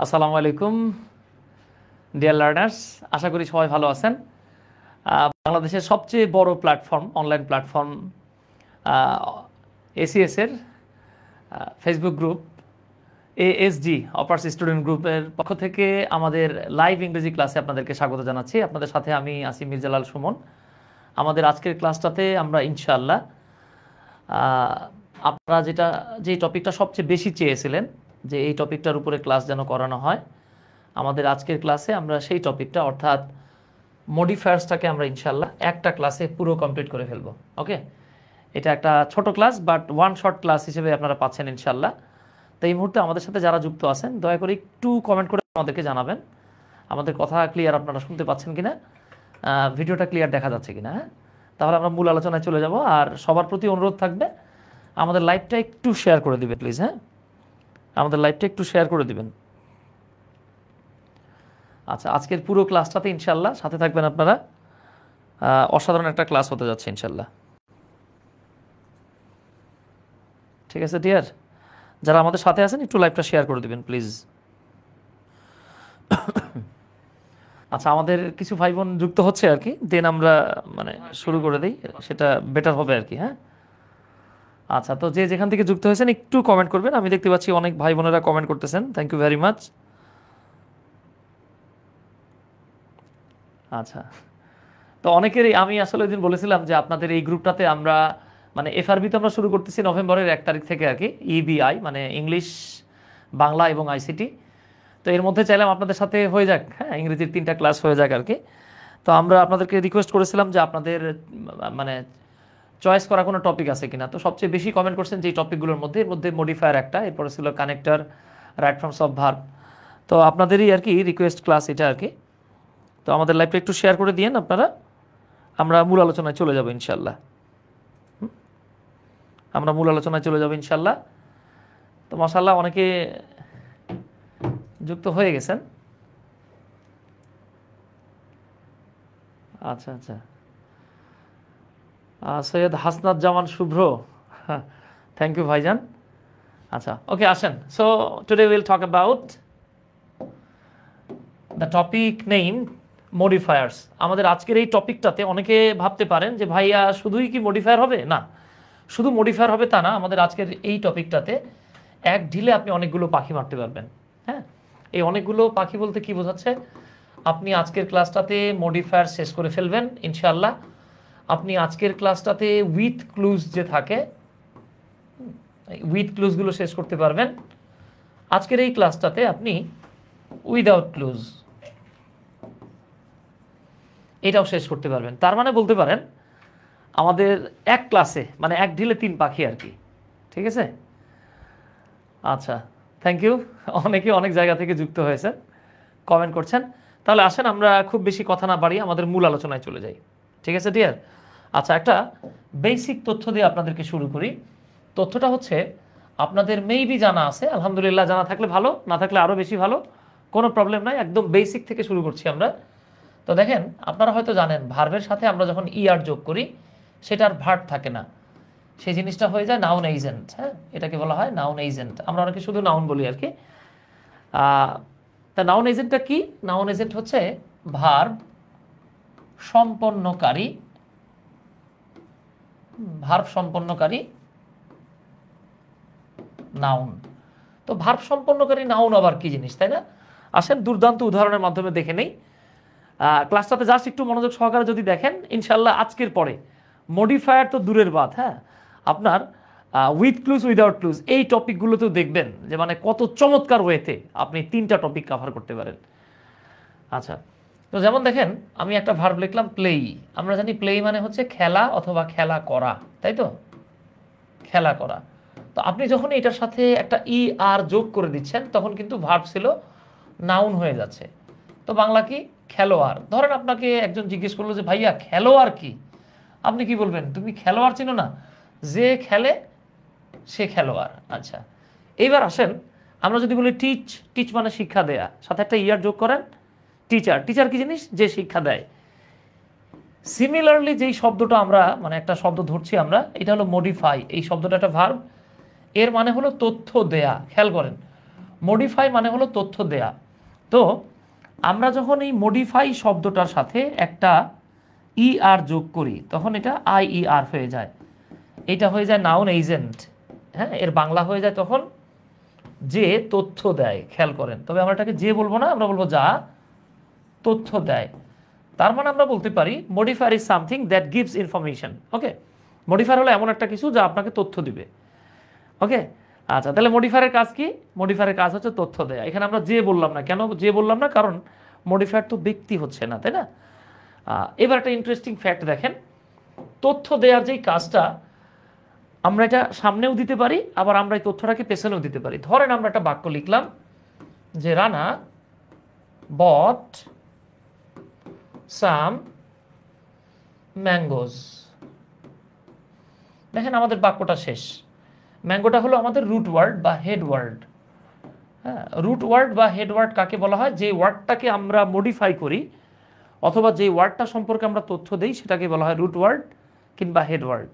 আসসালামু আলাইকুম dear learners, আশা করি সবাই ভালো আছেন। বাংলাদেশের সবচেয়ে বড় প্ল্যাটফর্ম, অনলাইন প্ল্যাটফর্ম এসিএসের ফেসবুক গ্রুপ এএসজি অপার্স স্টুডেন্ট গ্রুপের পক্ষ থেকে আমাদের লাইভ ইংরেজি ক্লাসে আপনাদেরকে স্বাগত জানাচ্ছি। আপনাদের সাথে আমি আসিম মির্জালাল সুমন। আমাদের আজকের ক্লাসটাতে আমরা ইনশাআল্লাহ আপনারা যে টপিকটা সবচেয়ে বেশি চেয়েছিলেন যে এই টপিকটার উপরে ক্লাস যেন করানো হয়, আমাদের আজকের ক্লাসে আমরা সেই টপিকটা অর্থাৎ মডিফায়ার্সটাকে আমরা ইনশাআল্লাহ একটা ক্লাসে পুরো কমপ্লিট করে ফেলবো। ওকে, এটা একটা ছোট class but one short class হিসেবে আপনারা পাচ্ছেন ইনশাআল্লাহ। তো এই মুহূর্তে আমাদের সাথে যারা যুক্ত আছেন দয়া করে একটু কমেন্ট করে আমাদেরকে জানাবেন আমাদের কথা ক্লিয়ার আপনারা শুনতে পাচ্ছেন কিনা, ভিডিওটা ক্লিয়ার দেখা যাচ্ছে কিনা। হ্যাঁ, তাহলে আমরা মূল আলোচনায় চলে যাব। আর সবার প্রতি অনুরোধ থাকবে আমাদের লাইভটা একটু শেয়ার করে দিবে প্লিজ। হ্যাঁ, আমাদের লাইভটা একটু শেয়ার করে দিবেন। আচ্ছা, আজকের পুরো ক্লাসটাতে ইনশাল্লাহ সাথে থাকবেন আপনারা। অসাধারণ একটা ক্লাস হতে যাচ্ছে ইনশাল্লাহ। ঠিক আছে ডিয়ার, যারা আমাদের সাথে আছেন একটু লাইভটা শেয়ার করে দিবেন প্লিজ। আচ্ছা, আমাদের কিছু ভাই বোন যুক্ত হচ্ছে আর কি, দেন আমরা শুরু করে দিই, সেটা বেটার হবে আর কি। হ্যাঁ, আচ্ছা, তো যে যেখান থেকে যুক্ত হয়েছেন একটু কমেন্ট করবেন। আমি দেখতে পাচ্ছি অনেক ভাই বোনেরা কমেন্ট করতেছেন, থ্যাংক ইউ ভেরি মাচ। আচ্ছা, তো অনেকেরই আমি আসলে ওই দিন বলেছিলাম যে আপনাদের এই গ্রুপটাতে আমরা এফআরবি তো আমরা শুরু করতেছি নভেম্বরের 1 তারিখ থেকে আর কি, ইবিআই ইংলিশ, বাংলা এবং আইসিটি। তো এর মধ্যে চাইলাম আপনাদের সাথে হয়ে যাক, হ্যাঁ, ইংরেজির 3টা ক্লাস হয়ে যাক আর কি। তো আমরা আপনাদেরকে রিকোয়েস্ট করেছিলাম যে আপনাদের চয়েস করা কোনো টপিক আছে কিনা। তো সবচেয়ে বেশি কমেন্ট করছেন যে টপিকগুলোর মধ্যে, এর মধ্যে মডিফায়ার একটা, এরপরে ছিল connector, right forms of verb. তো আপনাদেরই আর কি রিকোয়েস্ট ক্লাস এটা আর কি। তো আমাদের লাইভটা একটু শেয়ার করে দিয়েন আপনারা, আমরা মূল আলোচনায় চলে যাব ইনশাল্লাহ। আমরা মূল আলোচনায় চলে যাব ইনশাল্লাহ। তো মাশাআল্লাহ অনেকে যুক্ত হয়ে গেছেন। আচ্ছা আচ্ছা, সৈয়দ হাসনাত জামান শুভ্র, থ্যাংক ইউ ভাইজান। আচ্ছা, ওকে, আসেন। So today will talk about the topic name modifiers. আমাদের আজকের এই টপিকটাতে অনেকে ভাবতে পারেন যে ভাইয়া শুধুই কি মডিফায়ার হবে? না, শুধু মডিফায়ার হবে তা না। আমাদের আজকের এই টপিকটাতে এক ঢিলে আপনি অনেকগুলো পাখি মারতে পারবেন। হ্যাঁ, এই অনেকগুলো পাখি বলতে কি বোঝাচ্ছে? আপনি আজকের ক্লাসটাতে মডিফায়ার শেষ করে ফেলবেন ইনশাআল্লাহ। আপনি আজকের ক্লাসটাতে উইথ ক্লুজ যে থাকে, উইথ ক্লুজগুলো শেষ করতে পারবেন। আজকের এই ক্লাসটাতে আপনি উইদাউট ক্লুজ এটাও শেষ করতে পারবেন। তার মানে বলতে পারেন আমাদের এক ক্লাসে এক ঢিলে 3 পাখি আর কি। ঠিক আছে, আচ্ছা, থ্যাংক ইউ। অনেকে অনেক জায়গা থেকে যুক্ত হয়েছে, কমেন্ট করছেন। তাহলে আসেন আমরা খুব বেশি কথা না বাড়িয়ে আমাদের মূল আলোচনায় চলে যাই। ঠিক আছে ডিয়ার? আচ্ছা, একটা বেসিক তথ্য দিয়ে আপনাদেরকে শুরু করি। তথ্যটা হচ্ছে আপনাদের মেবি জানা আছে, আলহামদুলিল্লাহ, জানা থাকলে ভালো, না থাকলে আরও বেশি ভালো, কোনো প্রবলেম নাই। একদম বেসিক থেকে শুরু করছি আমরা। তো দেখেন, আপনারা হয়তো জানেন ভার্বের সাথে আমরা যখন ইআর যোগ করি সেটার ভার্ব থাকে না, সেই জিনিসটা হয়ে যায় নাউন এজেন্ট। হ্যাঁ, এটাকে বলা হয় নাউন এজেন্ট। আমরা অনেকে শুধু নাউন বলি আর কি। তা নাউন এজেন্টটা কি? নাউন এজেন্ট হচ্ছে ভার্ব সম্পন্নকারী, ভার্ব সম্পন্নকারী নাউন। তো ভার্ব সম্পন্নকারী নাউন আবার কি জিনিস, তাই না? আসেন দুর্দান্ত উদাহরণের মাধ্যমে দেখে নেই। ক্লাসটাতে জাস্ট একটু মনোযোগ সহকারে যদি দেখেন ইনশাল্লাহ আজকের পরে মডিফায়ার তো দূরের বাদ, হ্যাঁ, আপনার উইথ ক্লুজ, উইদাউট ক্লুজ এই টপিকগুলোতেও দেখবেন যে কত চমৎকার ওয়েতে আপনি 3টা টপিক কভার করতে পারেন। আচ্ছা, তো যেমন দেখেন আমি একটা ভার্ব লিখলাম প্লেই। আমরা জানি প্লেই মানে হচ্ছে খেলা অথবা খেলা করা, তাই তো? খেলা করা। তো আপনি যখন এটার সাথে একটা ই আর যোগ করে দিচ্ছেন তখন কিন্তু ভার্ব ছিল নাউন হয়ে যাচ্ছে। তো বাংলা কি? খেলোয়াড়। ধরেন আপনাকে একজন জিজ্ঞেস করলো যে ভাইয়া খেলোয়াড় কি, আপনি কি বলবেন? তুমি খেলোয়াড় চিনো না? যে খেলে সে খেলোয়াড়। আচ্ছা, এইবার আসেন আমরা যদি বলি টিচ, টিচ মানে শিক্ষা দেয়া, সাথে একটা ইয়ার যোগ করেন, টিচার। টিচার কি জিনিস? যে শিক্ষা দেয়। সিমিলারলি যেই শব্দটা আমরা একটা শব্দ ধরছি আমরা, এটা হলো মডিফাই। এই শব্দটা একটা ভার্ব, এর মানে হলো তথ্য দেয়া। খেয়াল করেন, মডিফাই মানে হলো তথ্য দেয়া। তো আমরা যখন এই মডিফাই শব্দটার সাথে একটা আর যোগ করি তখন এটা আর হয়ে যায়, এটা হয়ে যায় নাউন এজেন্ট। হ্যাঁ, এর বাংলা হয়ে যায় তখন যে তথ্য দেয়। খেয়াল করেন, তবে আমরা এটাকে যে বলবো না, আমরা বলবো যা তথ্য দেয়। তার মানে আমরা বলতে পারি modifier is something that gives information. Okay, modifier হলো এমন একটা কিছু যা আপনাকে তথ্য দিবে। ওকে, আচ্ছা, তাহলে মডিফায়ারের কাজ কি? মডিফায়ারের কাজ হচ্ছে তথ্য দেয়া। এখানে আমরা যে বললাম না, কেন যে বললাম না? কারণ মডিফায়ার তো ব্যক্তি হচ্ছে না, তাই না? এবার একটা ইন্টারেস্টিং ফ্যাক্ট দেখেন, তথ্য দেওয়ার যেই কাজটা আমরা এটা সামনেও দিতে পারি, আবার আমরা এই তথ্যটাকে পেছনেও দিতে পারি। ধরেন আমরা একটা বাক্য লিখলাম যে রানা বট সাম ম্যাঙ্গোজ। দেখেন আমাদের বাক্যটা শেষ। ম্যাঙ্গোটা হলো আমাদের রুট ওয়ার্ড বা হেড ওয়ার্ড। হ্যাঁ, রুট ওয়ার্ড বা হেড ওয়ার্ড কাকে বলা হয়? যে ওয়ার্ডটাকে আমরা মডিফাই করি অথবা যে ওয়ার্ডটা সম্পর্কে আমরা তথ্য দিই সেটাকে বলা হয় রুট ওয়ার্ড কিংবা হেড ওয়ার্ড।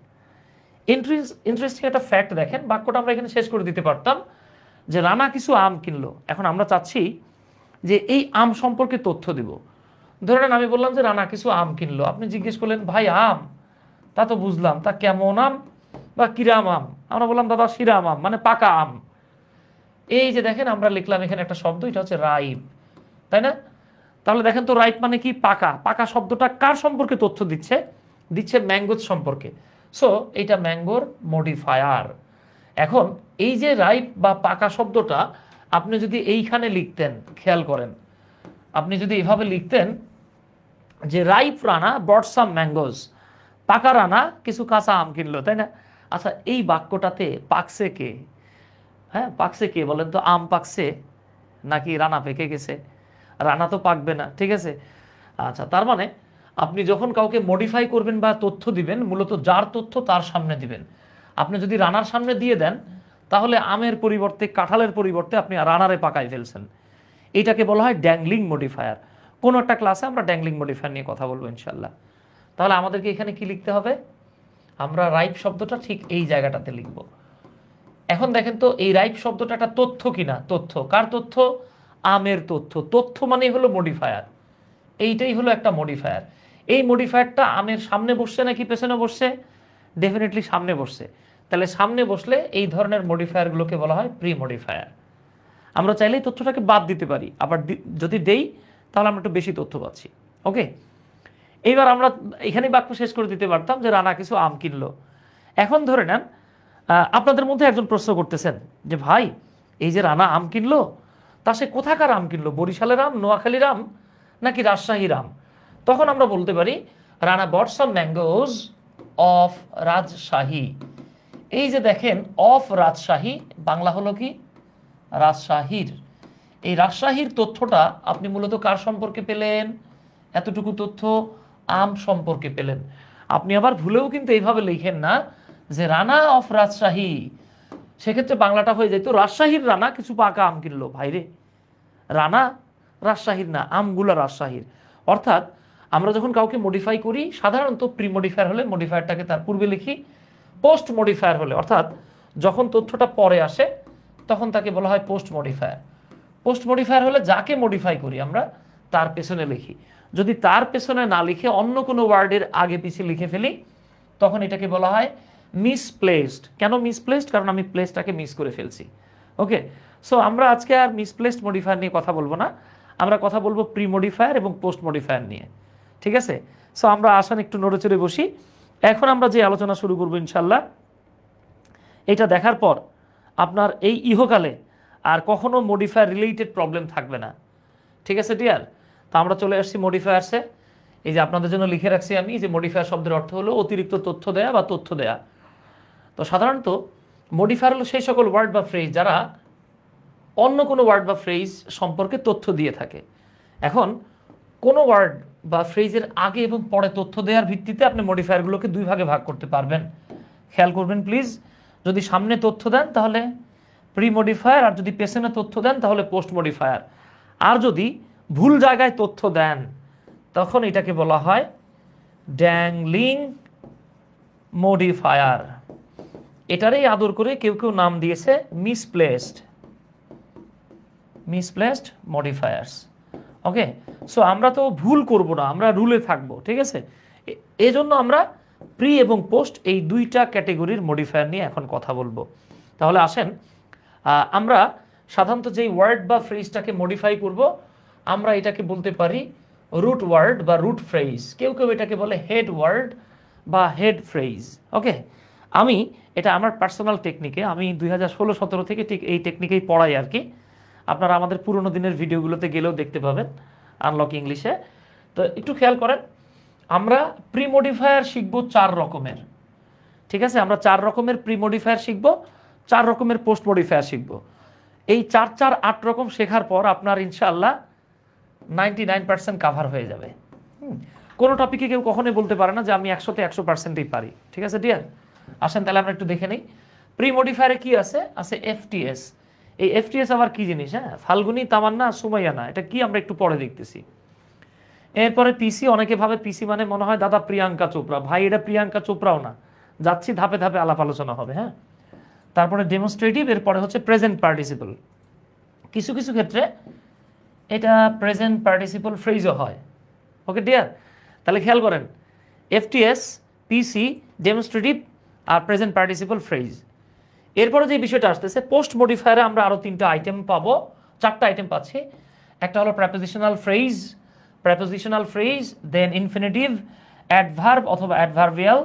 ইন্টারেস্টিং একটা ফ্যাক্ট দেখেন, বাক্যটা আমরা এখানে শেষ করে দিতে পারতাম যে রানা কিছু আম কিনলো। এখন আমরা চাচ্ছি যে এই আম সম্পর্কে তথ্য দিব। ধরে নেন আমি বললাম যে রানা কিছু আম কিনলো, আপনি জিজ্ঞেস করলেন ভাই আম, তা তো বুঝলাম, তা কেমন আম বা কিরাম আম? আমরা বললাম দাদা শিরাম আম, মানে পাকা আম। এই যে দেখেন আমরা লিখলাম এখানে একটা শব্দ, এটা হচ্ছে রাইপ, তাই না? তাহলে দেখেন তো রাইপ মানে কি? পাকা। পাকা শব্দটা কার সম্পর্কে তথ্য দিচ্ছে? দিচ্ছে ম্যাঙ্গোজ সম্পর্কে। সো এইটা ম্যাঙ্গোর মডিফায়ার। এখন এই যে রাইপ বা পাকা শব্দটা আপনি যদি এইখানে লিখতেন, খেয়াল করেন, আপনি যদি এভাবে লিখতেন যে রাইপ রানা বট সাম ম্যাঙ্গোজ, পাকা রানা কিছু কাঁচা আম কিনলো, তাই না? আচ্ছা, এই বাক্যটাতে পাকছে কে? হ্যাঁ, পাকছে কে বলেন তো? আম পাকছে নাকি রানা পেকে গেছে? রানা তো পাকবে না, ঠিক আছে? আচ্ছা, তার মানে আপনি যখন কাউকে মডিফাই করবেন বা তথ্য দিবেন, মূলত যার তথ্য তার সামনে দিবেন। আপনি যদি রানার সামনে দিয়ে দেন তাহলে আমের পরিবর্তে, কাঁঠালের পরিবর্তে আপনি রানারে পাকাই ফেলছেন। এইটাকে বলা হয় ড্যাংলিং মডিফায়ার। কোনো একটা ক্লাসে আমরা ড্যাংলিং মডিফায়ার নিয়ে কথা বলবো ইনশাল্লাহ। তাহলে আমাদেরকে এখানে কি লিখতে হবে? আমরা রাইপ শব্দটা ঠিক এই জায়গাটাতে লিখব। এখন দেখেন তো এই রাইপ শব্দটা একটা তথ্য কিনা? তথ্য। কার তথ্য? আমের তথ্য। তথ্য মানে হলো মডিফায়ার। এইটাই হলো একটা মডিফায়ার। এই মডিফায়ারটা আমের সামনে বসছে নাকি পেছনে বসছে? ডেফিনেটলি সামনে বসছে। তাহলে সামনে বসলে এই ধরনের মডিফায়ারগুলোকে বলা হয় প্রি মডিফায়ার। আমরা চাইলেই তথ্যটাকে বাদ দিতে পারি, আবার যদি দেই তাহলে আমরা একটু বেশি তথ্য পাচ্ছি। ওকে, এইবার আমরা এখানেই বাক্য শেষ করে দিতে পারতাম যে রানা কিছু আম কিনলো। এখন ধরে নেন আপনাদের মধ্যে একজন প্রশ্ন করতেছেন যে ভাই, এই যে রানা আম কিনলো, তা সে কোথাকার আম কিনলো? বরিশালের আম, নোয়াখালীর আম নাকি রাজশাহীর আম? তখন আমরা বলতে পারি রানা বট সাম ম্যাঙ্গোজ অফ রাজশাহী। এই যে দেখেন অফ রাজশাহী, বাংলা হলো কি? রাজশাহীর। এই রাজশাহীর তথ্যটা আপনি মূলত কার সম্পর্কে পেলেন? এতটুকু তথ্য আম সম্পর্কে পেলেন। আপনি আবার ভুলেও কিন্তু এইভাবে লিখেন না যে রানা অফ রাজশাহী, সেক্ষেত্রে বাংলাটা হয়ে যায় তো রাজশাহীর রানা কিছু পাকা আম কিনলো। ভাইরে, রানা রাজশাহীর না, আমগুলা রাজশাহীর। অর্থাৎ আমরা যখন কাউকে মডিফাই করি সাধারণত প্রি মডিফায়ার হলে মডিফায়ারটাকে তার পূর্বে লিখি, পোস্ট মডিফায়ার হলে অর্থাৎ যখন তথ্যটা পরে আসে তখন তাকে বলা হয় পোস্ট মডিফায়ার। পোস্ট মডিফায়ার হলে যাকে মডিফাই করি আমরা তার পেছনে লিখি। যদি তার পেছনে না লিখে অন্য কোনো ওয়ার্ডের আগে পিছিয়ে লিখে ফেলি তখন এটাকে বলা হয় মিসপ্লেসড। কেন মিসপ্লেসড? কারণ আমি প্লেসটাকে মিস করে ফেলছি। ওকে, সো আমরা আজকে আর মিসপ্লেসড মডিফায়ার নিয়ে কথা বলবো না, আমরা কথা বলবো প্রি মডিফায়ার এবং পোস্ট মডিফায়ার নিয়ে। ঠিক আছে? সো আমরা আসেন একটু নড়ে চড়ে বসি। এখন আমরা যে আলোচনা শুরু করবো ইনশাল্লাহ, এটা দেখার পর আপনার এই ইহকালে আর কখনো মডিফায়ার রিলেটেড প্রবলেম থাকবে না। ঠিক আছে ডিয়ার? তো আমরা চলে আসছি মডিফায়ার্সে। এই যে আপনাদের জন্য লিখে রাখছি আমি যে মডিফায়ার শব্দের অর্থ হলো অতিরিক্ত তথ্য দেয়া বা তথ্য দেয়া। তো সাধারণত মডিফায়ার হলো সেই সকল ওয়ার্ড বা ফ্রেজ যারা অন্য কোনো ওয়ার্ড বা ফ্রেজ সম্পর্কে তথ্য দিয়ে থাকে। এখন কোনো ওয়ার্ড বা ফ্রেজের আগে এবং পরে তথ্য দেওয়ার ভিত্তিতে আপনি মডিফায়ারগুলোকে দুই ভাগে ভাগ করতে পারবেন। খেয়াল করবেন প্লিজ, যদি সামনে তথ্য দেন তাহলে প্রি মডিফায়ার, আর যদি পেছনে তথ্য দেন তাহলে পোস্ট মডিফায়ার। আর যদি ভুল জায়গায় তথ্য দেন তখন এটাকে বলা হয় ড্যাংলিং মডিফায়ার। এটারই আদর করে কেউ কেউ নাম দিয়েছে মিসপ্লেসড মিসপ্লেসড মডিফায়ার্স। ওকে, সো আমরা তো ভুল করব না, আমরা রুলে থাকবো, ঠিক আছে। এই জন্য আমরা প্রি এবং পোস্ট এই দুইটা ক্যাটেগরির মডিফায়ার নিয়ে এখন কথা বলবো। তাহলে আসেন, আমরা সাধারণত যেই ওয়ার্ড বা ফ্রেজটাকে মডিফাই করব, আমরা এটাকে বলতে পারি রুট ওয়ার্ড বা রুট ফ্রেজ। কেউ কেউ এটাকে বলে হেড ওয়ার্ড বা হেড ফ্রেজ। ওকে, আমি এটা আমার পার্সোনাল টেকনিকে, আমি 2016-17 থেকে ঠিক এই টেকনিকেই পড়াই আর কি। আপনারা আমাদের পুরোনো দিনের ভিডিওগুলোতে গেলেও দেখতে পাবেন আনলক ইংলিশে। তো একটু খেয়াল করেন, আমরা প্রি মডিফায়ার শিখবো 4 রকমের, ঠিক আছে। আমরা 4 রকমের প্রি মডিফায়ার শিখবো, 4 রকমের পোস্ট মডিফায়ার শিখবো। এই 4-4-8 রকম শেখার পর আপনার ইনশাআল্লাহ 99% কাভার হয়ে যাবে। কোনো টপিকে কেউ কখনোই বলতে পারে না যে আমি 100-তে 100%ই পারি, ঠিক আছে ডিয়ার। আসেন তাহলে আমরা একটু দেখে নিই প্রি মডিফায়ারে কি আছে। আছে এফটিএস। এই এফটিএস আবার কি জিনিস? হ্যাঁ, ফাল্গুনি, তামান্না, সুমাইয়া না, এটা কি আমরা একটু পরে দেখতেছি। এরপরে পিসি, অনেকে ভাবে পিসি মানে মনে হয় দাদা প্রিয়াঙ্কা চোপড়া। ভাই, এটা প্রিয়াঙ্কা চোপড়াও না, যাচ্ছি ধাপে ধাপে আলাপ আলোচনা হবে। হ্যাঁ, তারপরে ডেমনস্ট্রেটিভ, এরপরে হচ্ছে প্রেজেন্ট পার্টিসিপল। কিছু কিছু ক্ষেত্রে এটা প্রেজেন্ট পার্টিসিপল ফ্রেজও হয়। ওকে ডিয়ার, তাহলে খেয়াল করেন এফটিএস, পিসি, ডেমনস্ট্রেটিভ আর প্রেজেন্ট পার্টিসিপল ফ্রেজ। এরপরে যে বিষয়টা আসতেছে পোস্ট মডিফায়ারে আমরা আরও 3টা আইটেম পাবো, 4টা আইটেম পাচ্ছি। একটা হলো প্রেপোজিশনাল ফ্রেজ, দেন ইনফিনিটিভ, অ্যাডভার্ব অথবা অ্যাডভার্বিয়াল,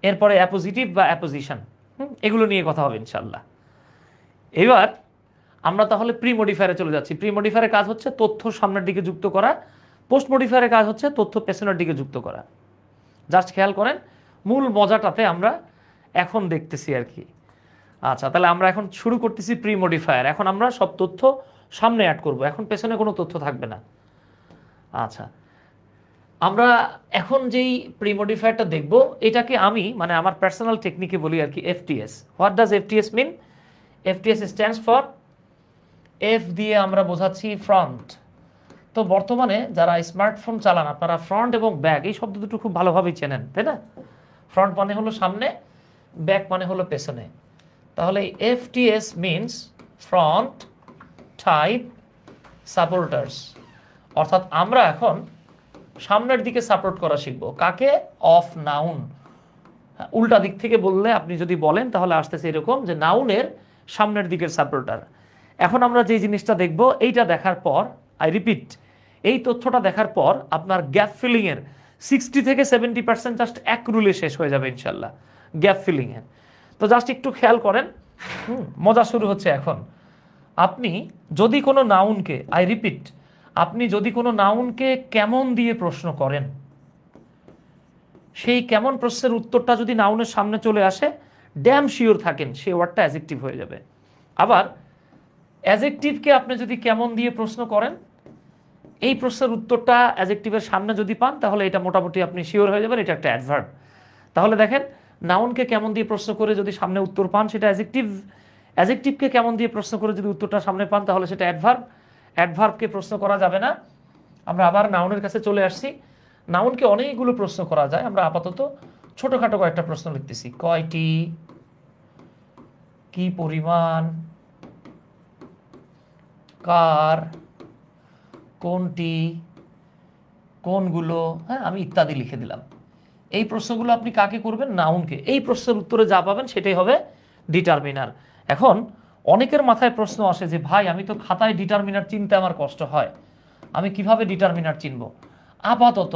এরপরে অ্যাপোজিটিভ বা অ্যাপোজিশন। এগুলো নিয়ে কথা হবে ইনশাল্লাহ। এবার আমরা তাহলে প্রি মডিফায়ারে চলে যাচ্ছি। প্রি মডিফায়ারের কাজ হচ্ছে তথ্য সামনের দিকে যুক্ত করা, পোস্ট মডিফায়ারের কাজ হচ্ছে তথ্য পেছনের দিকে যুক্ত করা। জাস্ট খেয়াল করেন, মূল মজাটাতে আমরা এখন দেখতেছি আর কি। আচ্ছা, তাহলে আমরা এখন শুরু করতেছি প্রি মডিফায়ার। এখন আমরা সব তথ্য সামনে অ্যাড করব, এখন পেছনে কোনো তথ্য থাকবে না। আচ্ছা, আমরা এখন যেই প্রি মডিফায়ারটা দেখব, এটাকে আমি মানে আমার পার্সোনাল টেকনিকে বলি আর কি FTS. What does FTS mean? FTS stands for, F দিয়ে আমরা বোঝাচ্ছি ফ্রন্ট। তো বর্তমানে যারা স্মার্টফোন চালান আপনারা ফ্রন্ট এবং ব্যাক এই শব্দ দুটো খুব ভালোভাবেই চেনেন, তাই না? ফ্রন্ট মানে হলো সামনে, ব্যাক মানে হলো পেছনে। তাহলে FTS means front type supporters. অর্থাৎ আমরা এখন সামনের দিকে সাপোর্ট করা শিখব। কাকে? Of noun. উল্টা দিক থেকে বললে আপনি যদি বলেন তাহলে আসতেছে এরকম যে নাউনের সামনের দিকের সাপোর্টার। এখন আমরা যে জিনিসটা দেখব, এইটা দেখার পর, আই রিপিট, এই তথ্যটা দেখার পর আপনার গ্যাপ ফিলিংয়ের 60 থেকে 70% জাস্ট এক রুলে শেষ হয়ে যাবে ইনশাল্লাহ, গ্যাপ ফিলিংয়ের। তো জাস্ট একটু খেয়াল করেন, মজা শুরু হচ্ছে এখন। আপনি যদি কোনো নাউনকে, আই রিপিট, আপনি যদি কোনো নাউনকে কেমন দিয়ে প্রশ্ন করেন, সেই কেমন প্রশ্নের উত্তরটা যদি নাউনের সামনে চলে আসে, ড্যাম শিওর থাকেন সেই ওয়ার্ডটা অ্যাজেক্টিভ হয়ে যাবে। আবার অ্যাজেক্টিভকে আপনি যদি কেমন দিয়ে প্রশ্ন করেন, এই প্রশ্নের উত্তরটা অ্যাজেক্টিভের সামনে যদি পান, তাহলে এটা মোটামুটি আপনি শিওর হয়ে যাবেন এটা একটা অ্যাডভার্ব। তাহলে দেখেন, নাউনকে কেমন দিয়ে প্রশ্ন করে যদি সামনে উত্তর পান সেটা অ্যাজেক্টিভ, অ্যাজেক্টিভকে কেমন দিয়ে প্রশ্ন করে যদি উত্তরটা সামনে পান তাহলে সেটা অ্যাডভার্ব, অ্যাডভার্বকে প্রশ্ন করা যাবে না। আমরা আবার নাউনের কাছে চলে আসছি। নাউনকে অনেকগুলো প্রশ্ন করা যায়, আমরা আপাতত ছোটোখাটো কয়েকটা প্রশ্ন লিখতেছি। কয়টি, কি পরিমাণ, কার, কোনটি, কোনগুলো, হ্যাঁ আমি ইত্যাদি লিখে দিলাম। এই প্রশ্নগুলো আপনি কাকে করবেন? নাউনকে। এই প্রশ্নের উত্তরে যা পাবেন সেটাই হবে ডিটারমিনার। এখন অনেকের মাথায় প্রশ্ন আসে যে ভাই আমি তো খাতায় ডিটারমিনার চিনতে আমার কষ্ট হয়, আমি কিভাবে ডিটারমিনার চিনব? আপাতত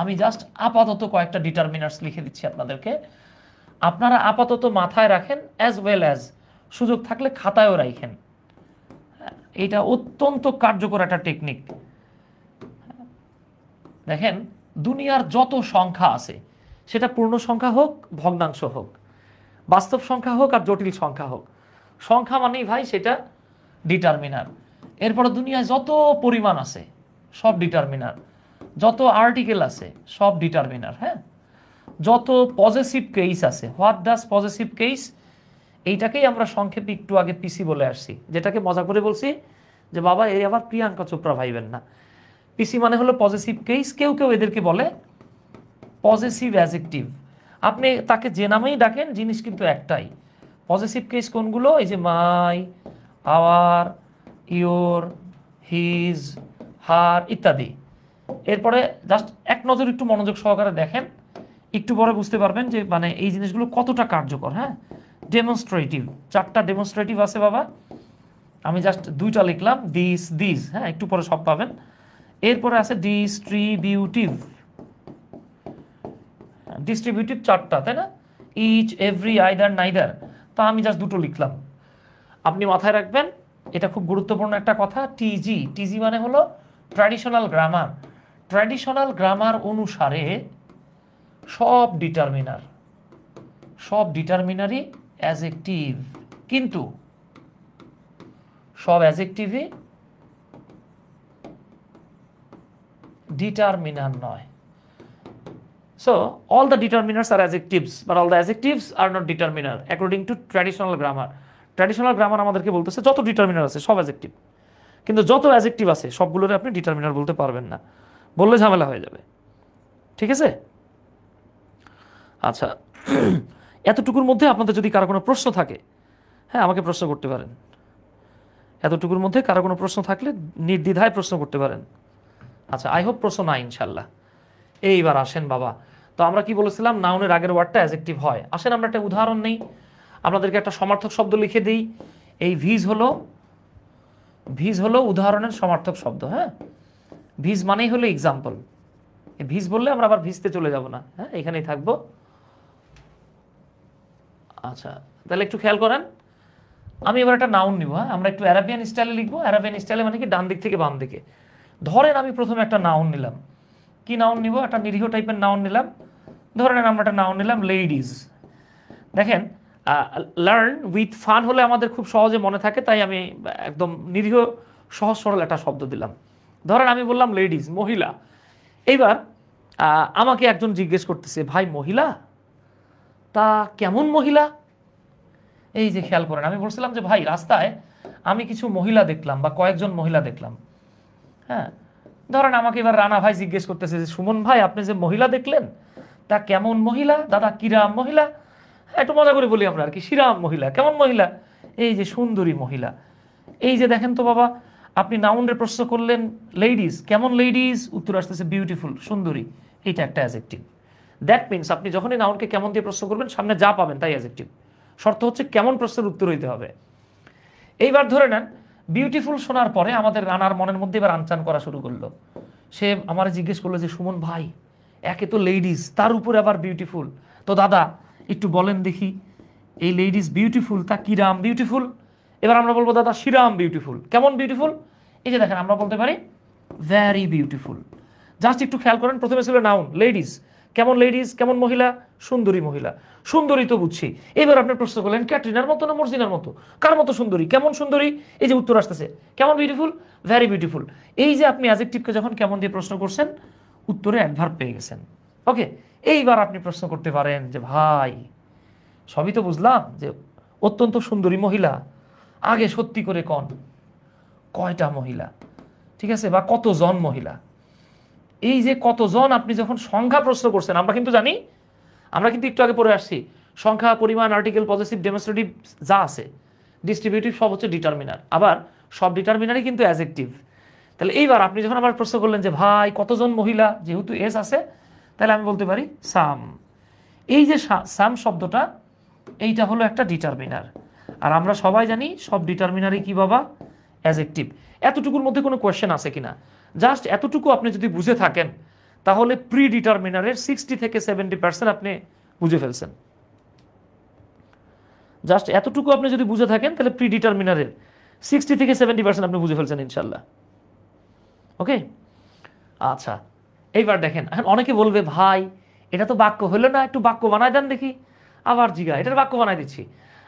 আমি জাস্ট আপাতত কয়েকটা ডিটারমিনার্স লিখে দিচ্ছি আপনাদেরকে। আপনারা আপাতত মাথায় রাখেন, অ্যাজ ওয়েল অ্যাজ সুযোগ থাকলে খাতায়ও রাখেন। এটা অত্যন্ত কার্যকর একটা টেকনিক। দেখেন, দুনিয়ার যত সংখ্যা আছে, সেটা পূর্ণ সংখ্যা হোক, ভগ্নাংশ হোক, বাস্তব সংখ্যা হোক আর জটিল সংখ্যা হোক, সংখ্যা মানেই ভাই সেটা ডিটারমিনার। এরপরে দুনিয়ায় যত পরিমাণ আছে সব ডিটারমিনার, যত আর্টিকেল আছে সব ডিটারমিনার। হ্যাঁ, যত পজেসিভ কেস আছে, হোয়াট ডাজ পজেসিভ কেস, এইটাকেই আমরা সংক্ষেপে একটু আগে পিসি বলে আসছি, যেটাকে মজা করে বলছি যে বাবা এই আবার প্রিয়াঙ্কা চোপড়া ভাইবেন না। পিসি মানে হলো পজেসিভ কেস, কেউ কেউ এদেরকে বলে পজেসিভ অ্যাডজেক্টিভ। আপনি তাকে যে নামেই ডাকেন জিনিস কিন্তু একটাই। পজেসিভ কেস কোনগুলো? এই যে মাই, আওয়ার, ইয়োর, হিজ, হার ইত্যাদি। এরপরে জাস্ট এক নজর একটু মনোযোগ সহকারে দেখেন, একটু পরে বুঝতে পারবেন যে মানে এই জিনিসগুলো কতটা কার্যকর। হ্যাঁ, ডেমনস্ট্রেটিভ, 4টা ডেমনস্ট্রেটিভ আছে বাবা, আমি জাস্ট 2টা লিখলাম, দিস দিস। হ্যাঁ, একটু পরে সব পাবেন। এরপরে আছে ডিস্ট্রিবিউটিভ, ডিস্ট্রিবিউটিভ 4টা, তাই না? Each, every, either, neither. তো আমি জাস্ট 2টো লিখলাম। আপনি মাথায় রাখবেন, এটা খুব গুরুত্বপূর্ণ একটা কথা, টিজি। টিজি মানে হলো ট্র্যাডিশনাল গ্রামার। ট্র্যাডিশনাল গ্রামার অনুসারে সব ডিটারমিনারই অ্যাজেক্টিভ, কিন্তু সব অ্যাজেক্টিভই ডিটারমিনার নয়। So all the determiners are adjectives, but all the adjectives are not determiner according to traditional grammar. Traditional grammar আমাদেরকে বলতেছে যত ডিটারমিনার আছে সব অ্যাডজেক্টিভ, কিন্তু যত অ্যাডজেক্টিভ আছে সবগুলোরে আপনি ডিটারমিনার বলতে পারবেন না, বললে ঝামেলা হয়ে যাবে। ঠিক আছে? আচ্ছা, এতটুকুর মধ্যে আপনাদের যদি কারো কোনো প্রশ্ন থাকে, হ্যাঁ আমাকে প্রশ্ন করতে পারেন। এতটুকুর মধ্যে কারো কোনো প্রশ্ন থাকলে নির্দ্বিধায় প্রশ্ন করতে পারেন। আচ্ছা, আই হোপ প্রশ্ন না ইনশাল্লাহ। এইবার আসেন বাবা, তো আমরা কি বলেছিলাম, নাউনের আগের ওয়ার্ডটা অ্যাডজেক্টিভ হয়। আসেন আমরা একটা উদাহরণ নেই, আপনাদেরকে একটা সমার্থক শব্দ লিখে দিই। এই ভিজ হলো উদাহরণের সমার্থক শব্দ। হ্যাঁ, ভিজ মানেই হলো এক্সাম্পল। ভিজ বললে আমরা আবার ভিজতে চলে যাব না, হ্যাঁ এখানেই থাকবো। আচ্ছা, তাহলে একটু খেয়াল করেন, আমি এবার একটা নাউন নিব। হ্যাঁ, আমরা একটু অ্যারাবিয়ান স্টাইলে লিখবো। অ্যারাবিয়ান স্টাইলে মানে কি, ডান দিক থেকে বাম দিকে। ধরেন আমি প্রথমে একটা নাউন নিলাম। কি নাউন নিব? একটা নিরীহ টাইপের নাউন নিলাম। ধরেন আমরা একটা নাউন নিলাম লেডিজ। দেখেন, লার্ন উইথ ফান হলে আমাদের খুব সহজে মনে থাকে, তাই আমি একদম নিরীহ সহজ সরল একটা শব্দ দিলাম। ধরেন আমি বললাম লেডিজ, মহিলা। এইবার আমাকে একজন জিজ্ঞেস করতেছে, ভাই মহিলা, তা কেমন মহিলা? এই যে খেয়াল করেন, আমি বলছিলাম যে ভাই রাস্তায় আমি কিছু মহিলা দেখলাম বা কয়েকজন মহিলা দেখলাম। হ্যাঁ, ধরেন আমাকে এবার রানা ভাই জিজ্ঞেস করতেছে যে সুমন ভাই আপনি যে মহিলা দেখলেন তা কেমন মহিলা? দাদা কিরাম মহিলা? একটু মজা করে বলি আমরা আর কি, শিরাম মহিলা। কেমন মহিলা? এই যে সুন্দরী মহিলা। এই যে দেখেন তো বাবা, আপনি নাউনের প্রশ্ন করলেন লেডিজ, কেমন লেডিজ? উত্তর আসতেছে বিউটিফুল, সুন্দরী। এইটা একটা অ্যাডজেক্টিভ। দ্যাট মিনস আপনি যখনই নাউনকে কেমন দিয়ে প্রশ্ন করবেন সামনে যা পাবেন তাই অ্যাডজেক্টিভ। শর্ত হচ্ছে কেমন প্রশ্নের উত্তর হইতে হবে। এইবার ধরে নেন বিউটিফুল শোনার পরে আমাদের রানার মনের মধ্যে এবার আনচান করা শুরু করলো। সে আমার জিজ্ঞেস করলো যে সুমন ভাই, একে তো লেডিজ, তার উপরে আবার বিউটিফুল, তো দাদা একটু বলেন দেখি এই লেডিজ বিউটিফুল তা কিরাম বিউটিফুল? এবার আমরা বলবো দাদা শিরাম বিউটিফুল। কেমন বিউটিফুল? এই যে দেখেন আমরা বলতে পারি ভ্যারি বিউটিফুল। জাস্ট একটু খেয়াল করেন, প্রথমে ছিল নাউন লেডিজ, কেমন লেডিজ, কেমন মহিলা? সুন্দরী মহিলা। সুন্দরী তো বুঝছি। এবার আপনি প্রশ্ন করলেন ক্যাটরিনার মতো না মর্জিনার মতো? কার মতো সুন্দরী? কেমন সুন্দরী? এই যে উত্তর আসতেছে কেমন বিউটিফুল, ভ্যারি বিউটিফুল। এই যে আপনি অ্যাডজেক্টিভকে যখন কেমন দিয়ে প্রশ্ন করছেন, উত্তরে অ্যাডভার্ব পেয়ে গেছেন। ওকে, এইবার আপনি প্রশ্ন করতে পারেন যে ভাই সবই তো বুঝলাম যে অত্যন্ত সুন্দরী মহিলা, আগে সত্যি করে কন কয়টা মহিলা? ঠিক আছে, বা কতজন মহিলা? এই যে কতজন, আপনি যখন সংখ্যা প্রশ্ন করছেন, আমরা কিন্তু জানি, আমরা কিন্তু একটু আগে পড়ে আসছি, সংখ্যা, পরিমাণ, আর্টিকেল, পজেসিভ, ডেমনস্ট্রেটিভ যা আছে, ডিস্ট্রিবিউটিভ সব হচ্ছে ডিটারমিনার, আবার সব ডিটারমিনারই কিন্তু অ্যাডজেক্টিভ। তাহলে এইবার আপনি যখন আবার প্রশ্ন করলেন যে ভাই কতজন মহিলা, যেহেতু এস আছে তাহলে আমি বলতে পারি সাম। এই যে সাম শব্দটা, এইটা হলো একটা ডিটারমিনার। আর আমরা সবাই জানি সব ডিটারমিনারই কি বাবা? অ্যাডজেক্টিভ। এতটুকুর মধ্যে কোনো কোয়েশ্চেন আছে কিনা? জাস্ট এতটুকু আপনি যদি বুঝে থাকেন তাহলে প্রি ডিটারমিনারের 60 থেকে 70% আপনি বুঝে ফেলছেন। জাস্ট এতটুকু আপনি যদি বুঝে থাকেন তাহলে প্রি ডিটারমিনারের 60 থেকে 70% আপনি বুঝে ফেলছেন ইনশাল্লাহ। ওকে, আচ্ছা এইবার দেখেন, এখন অনেকে বলবে ভাই এটা তো বাক্য হলো না, একটু বাক্য বানায় দেন দেখি। আবার জিগা, এটার বাক্য বানায় দিচ্ছি।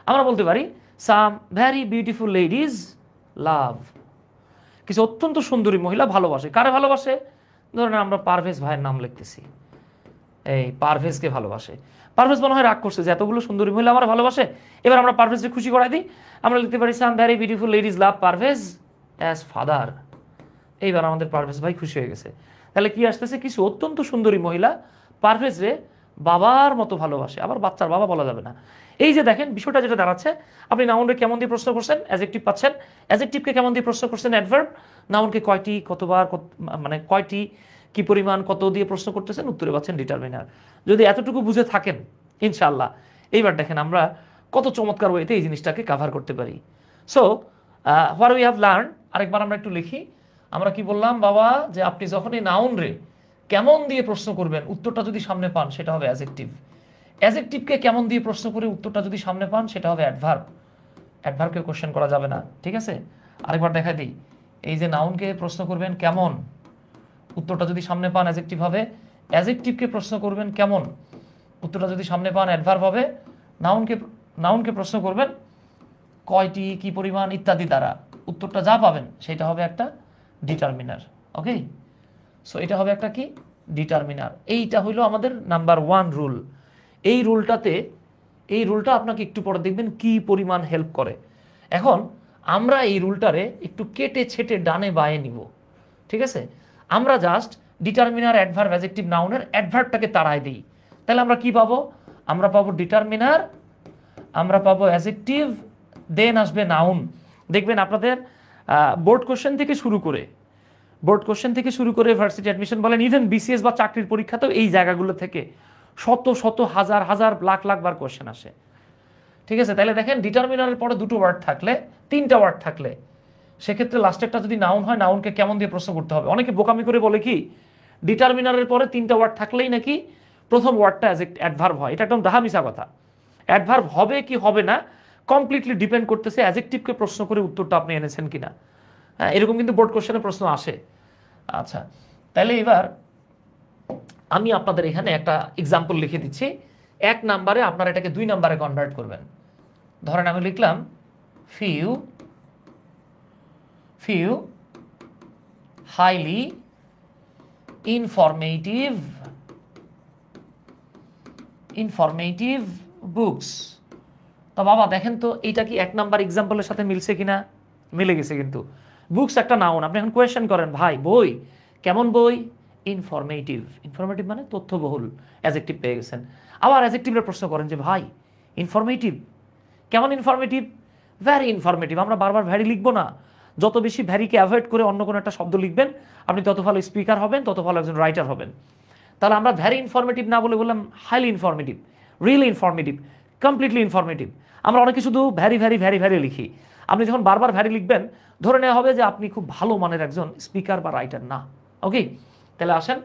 আমরা বলতে পারি সাম ভ্যারি বিউটিফুল লেডিজ লাভ। কিছু অত্যন্ত সুন্দরী মহিলা ভালোবাসে। কারে ভালোবাসে? ধরেন আমরা পারভেজ ভাইয়ের নাম লিখতেছি, এই পারভেজকে ভালোবাসে। পারভেজ মনে হয় রাগ করছে যে এতগুলো সুন্দরী মহিলা আমার ভালোবাসে, এবার আমরা পারভেজকে খুশি করাই দিই। আমরা লিখতে পারি সাম ভ্যারি বিউটিফুল লেডিজ লাভ পারভেজ অ্যাজ ফাদার। এইবার আমাদের পারভেজ ভাই খুশি হয়ে গেছে। তাহলে কি আসতেছে? কিছু অত্যন্ত সুন্দরী মহিলা পারভেজ রে বাবার মতো ভালোবাসে, আবার বাচ্চার বাবা বলা যাবে না। এই যে দেখেন বিষয়টা যেটা দাঁড়াচ্ছে, আপনি নাউনকে কেমন দিয়ে প্রশ্ন করছেন, অ্যাজেক্টিভ পাচ্ছেন, অ্যাজেক্টিভকে কেমন দিয়ে প্রশ্ন করছেন, অ্যাডভার্ব, নাউনকে কয়টি, কতবার, মানে কয়টি, কি পরিমাণ, কত দিয়ে প্রশ্ন করতেছেন, উত্তরে পাচ্ছেন ডিটারমিনার। যদি এতটুকু বুঝে থাকেন ইনশাআল্লাহ, এইবার দেখেন আমরা কত চমৎকার ওয়েতে এই জিনিসটাকে কাভার করতে পারি। So what we have learn, আরেকবার আমরা একটু লিখি। আমরা কি বললাম বাবা, যে আপনি যখনই নাউন রে কেমন দিয়ে প্রশ্ন করবেন, উত্তরটা যদি সামনে পান সেটা হবে অ্যাজেক্টিভ। অ্যাজেক্টিভকে কেমন দিয়ে প্রশ্ন করে উত্তরটা যদি সামনে পান সেটা হবে অ্যাডভার্ব। অ্যাডভার্বকে কোশ্চেন করা যাবে না, ঠিক আছে? আরেকবার দেখা দিই, এই যে নাউনকে প্রশ্ন করবেন কেমন, উত্তরটা যদি সামনে পান অ্যাজেক্টিভ হবে। অ্যাজেক্টিভকে প্রশ্ন করবেন কেমন, উত্তরটা যদি সামনে পান অ্যাডভার্ব হবে। নাউনকে প্রশ্ন করবেন কয়টি, কি পরিমাণ ইত্যাদি দ্বারা, উত্তরটা যা পাবেন সেটা হবে একটা ডিটারমিনার। ওকে, সো এটা হবে একটা কি, ডিটারমিনার। এইটা হইলো আমাদের নাম্বার 1 রুল। এই রুলটা আপনাকে একটু পরে দেখবেন কি পরিমাণ হেল্প করে। এখন আমরা এই রুলটারে একটু কেটে ছেটে ডানে বায়ে নিব, ঠিক আছে? আমরা জাস্ট ডিটারমিনার, অ্যাডভার্ব, অ্যাডজেক্টিভ, নাউনের অ্যাডভার্বটাকে তাড়ায় দিই। তাহলে আমরা কি পাবো? আমরা পাবো ডিটারমিনার, আমরা পাবো অ্যাডজেক্টিভ, দেন আসবে নাউন। দেখবেন আপনাদের বোর্ড কোশ্চেন থেকে শুরু করে ভার্সিটি অ্যাডমিশন বলেন, ইভেন বিসিএস বা চাকরির পরীক্ষাতেও এই জায়গাগুলো থেকে শত শত হাজার হাজার লাখ লাখ বার কোশ্চেন আসে, ঠিক আছে? তাহলে দেখেন ডিটারমিনারের পরে 2টো ওয়ার্ড থাকলে, 3টা ওয়ার্ড থাকলে, সেক্ষেত্রে লাস্টেরটা যদি নাউন হয়, নাউনকে কেমন দিয়ে প্রশ্ন করতে হবে। অনেকে বোকামি করে বলে কি, ডিটারমিনারের পরে 3টা ওয়ার্ড থাকলেই নাকি প্রথম ওয়ার্ডটা অ্যাডভার্ব হয়। এটা একদম ডাহা মিশা কথা। অ্যাডভার্ব হবে কি হবে না কমপ্লিটলি ডিপেন্ড করতেছে অ্যাডজেক্টিভকে প্রশ্ন করে উত্তরটা আপনি এনেছেন কিনা। হ্যাঁ, এরকম কিন্তু বোর্ড কোশ্চেনে প্রশ্ন আসে। আচ্ছা, তাহলে এবার আমি আপনাদের এখানে একটা এক্সাম্পল লিখে দিচ্ছি। 1 নাম্বারে আপনারা এটাকে 2 নাম্বারে কনভার্ট করবেন। ধরেন আমি লিখলাম few highly informative books। তো বাবা দেখেন তো এইটা কি 1 নাম্বার এক্সাম্পলের সাথে মিলছে কিনা? মিলে গেছে কিন্তু। বুকস একটা নাউন, আপনি এখন কোয়েশ্চেন করেন ভাই বই কেমন বই? ইনফরমেটিভ। ইনফরমেটিভ মানে তথ্যবহুল, অ্যাডজেক্টিভ পেয়ে গেছেন। আবার অ্যাডজেক্টিভের প্রশ্ন করেন যে ভাই ইনফরমেটিভ কেমন? Informative, very informative. আমরা বারবার ভ্যারি লিখবো না, যত বেশি ভ্যারিকে অ্যাভয়েড করে অন্য কোনো একটা শব্দ লিখবেন আপনি তত ভালো স্পিকার হবেন, তত ভালো একজন রাইটার হবেন। তাহলে আমরা ভ্যারি ইনফরমেটিভ না বলে বললাম highly informative, really informative, completely informative. আমরা অনেকে শুধু ভ্যারি ভ্যারি ভ্যারি ভ্যারি লিখি। আপনি যখন বারবার ভ্যারি লিখবেন ধরে নেওয়া হবে যে আপনি খুব ভালো মানের একজন স্পিকার বা রাইটার না। ওকে, তাহলে আসেন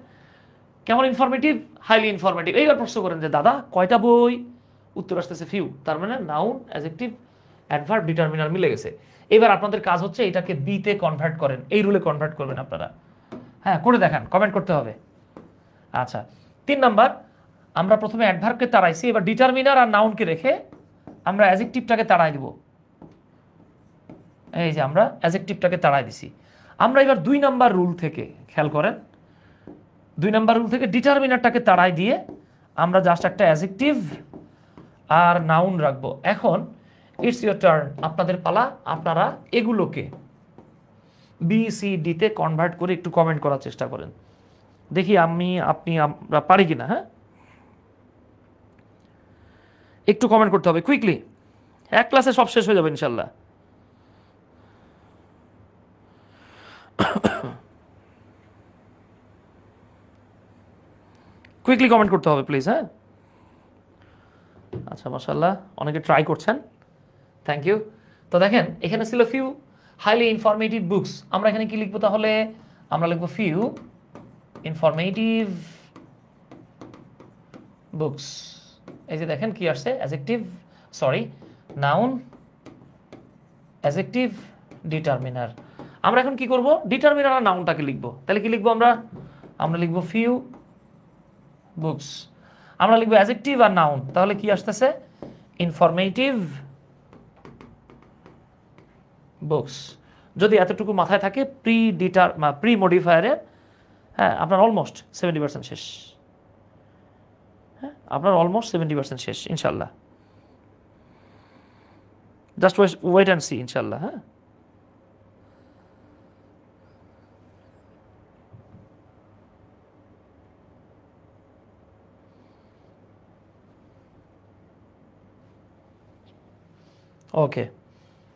কেমন ইনফরমেটিভ? Highly informative. এইবার প্রশ্ন করেন যে দাদা কয়টা বই? উত্তর আসতেছে ফিউ। তার মানে নাউন, অ্যাডজেক্টিভ, অ্যাডভার্ব, ডিটারমিনার মিলে গেছে। এবার আপনাদের কাজ হচ্ছে এটাকে বিতে কনভার্ট করেন, এই রুলে কনভার্ট করবেন আপনারা। হ্যাঁ, করে দেখান, কমেন্ট করতে হবে। আচ্ছা, 3 নাম্বার, আমরা প্রথমে অ্যাডভার্বকে তাড়াইছি, এবার ডিটারমিনার আর নাউনকে রেখে আমরা অ্যাডজেক্টিভটাকে তাড়াই দিব। এই যে আমরা অ্যাডজেক্টিভটাকে তাড়াই দিছি। আমরা এবার 2 নাম্বার রুল থেকে, খেয়াল করেন, 2 নাম্বার রুল থেকে ডিটারমিনারটাকে তাড়াই দিয়ে আমরা জাস্ট একটা অ্যাডজেক্টিভ আর নাউন রাখবো। এখন ইটস ইয়োর টার্ন, আপনাদের পালা। আপনারা এগুলোকে বি সি ডিতে কনভার্ট করে একটু কমেন্ট করার চেষ্টা করেন, দেখি আমরা পারি কিনা। হ্যাঁ, একটু কমেন্ট করতে হবে কুইকলি, 1 ক্লাসে সব শেষ হয়ে যাবে ইনশাল্লাহ। কুইকলি কমেন্ট করতে হবে প্লিজ। হ্যাঁ, আচ্ছা, মাশাআল্লাহ, অনেকে ট্রাই করছেন, থ্যাংক ইউ। তো দেখেন এখানে ছিল ফিউ হাইলি ইনফরমেটিভ বুকস। আমরা এখানে কি লিখবো তাহলে? আমরা লিখবো ফিউ ইনফরমেটিভ বুকস। এই যে দেখেন কি আসছে, adjective, sorry noun, adjective, determiner. আমরা এখন কি করব? ডিটারমিনার আর নাউনটাকে লিখবো। তাহলে কি লিখবো আমরা লিখবো ফিউ বুকস। আমরা লিখবো অ্যাডজেক্টিভ আর নাউন, তাহলে কি আসতেছে? Informative books. যদি এতটুকু মাথায় থাকে প্রি মডিফায়ারে, হ্যাঁ আপনার অলমোস্ট 70% শেষ। হ্যাঁ, আপনার অলমোস্ট 70% শেষ ইনশাল্লাহ। জাস্ট ওয়েট অ্যান্ড সি ইনশাল্লাহ। হ্যাঁ, ওকে,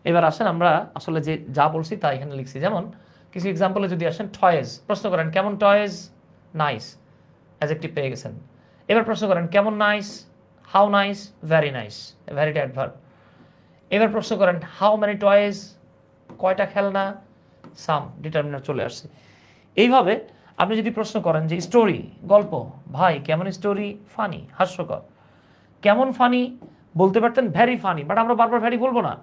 এবার আসেন আমরা আসলে যে যা বলছি তা এখানে লিখছি। যেমন কিছু এক্সাম্পলে যদি আসেন, টয়েজ, প্রশ্ন করেন কেমন টয়েজ, নাইস, অ্যাডজেক্টিভ পেয়ে গেছেন। এবার প্রশ্ন করেন কেমন nice, how nice, very nice, ভেরিটা অ্যাডভার্ব। এবার প্রশ্ন করেন হাউ মেনি টয়েজ, কয়টা খেলনা, সাম, ডিটারমিনার চলে আসছে। এইভাবে আপনি যদি প্রশ্ন করেন যে স্টোরি, গল্প, ভাই কেমন স্টোরি, ফানি, হাস্যকর, কেমন ফানি, বলতে পারতেন ভ্যারি ফানি, বাট আমরা বারবার ভ্যারি বলবো না,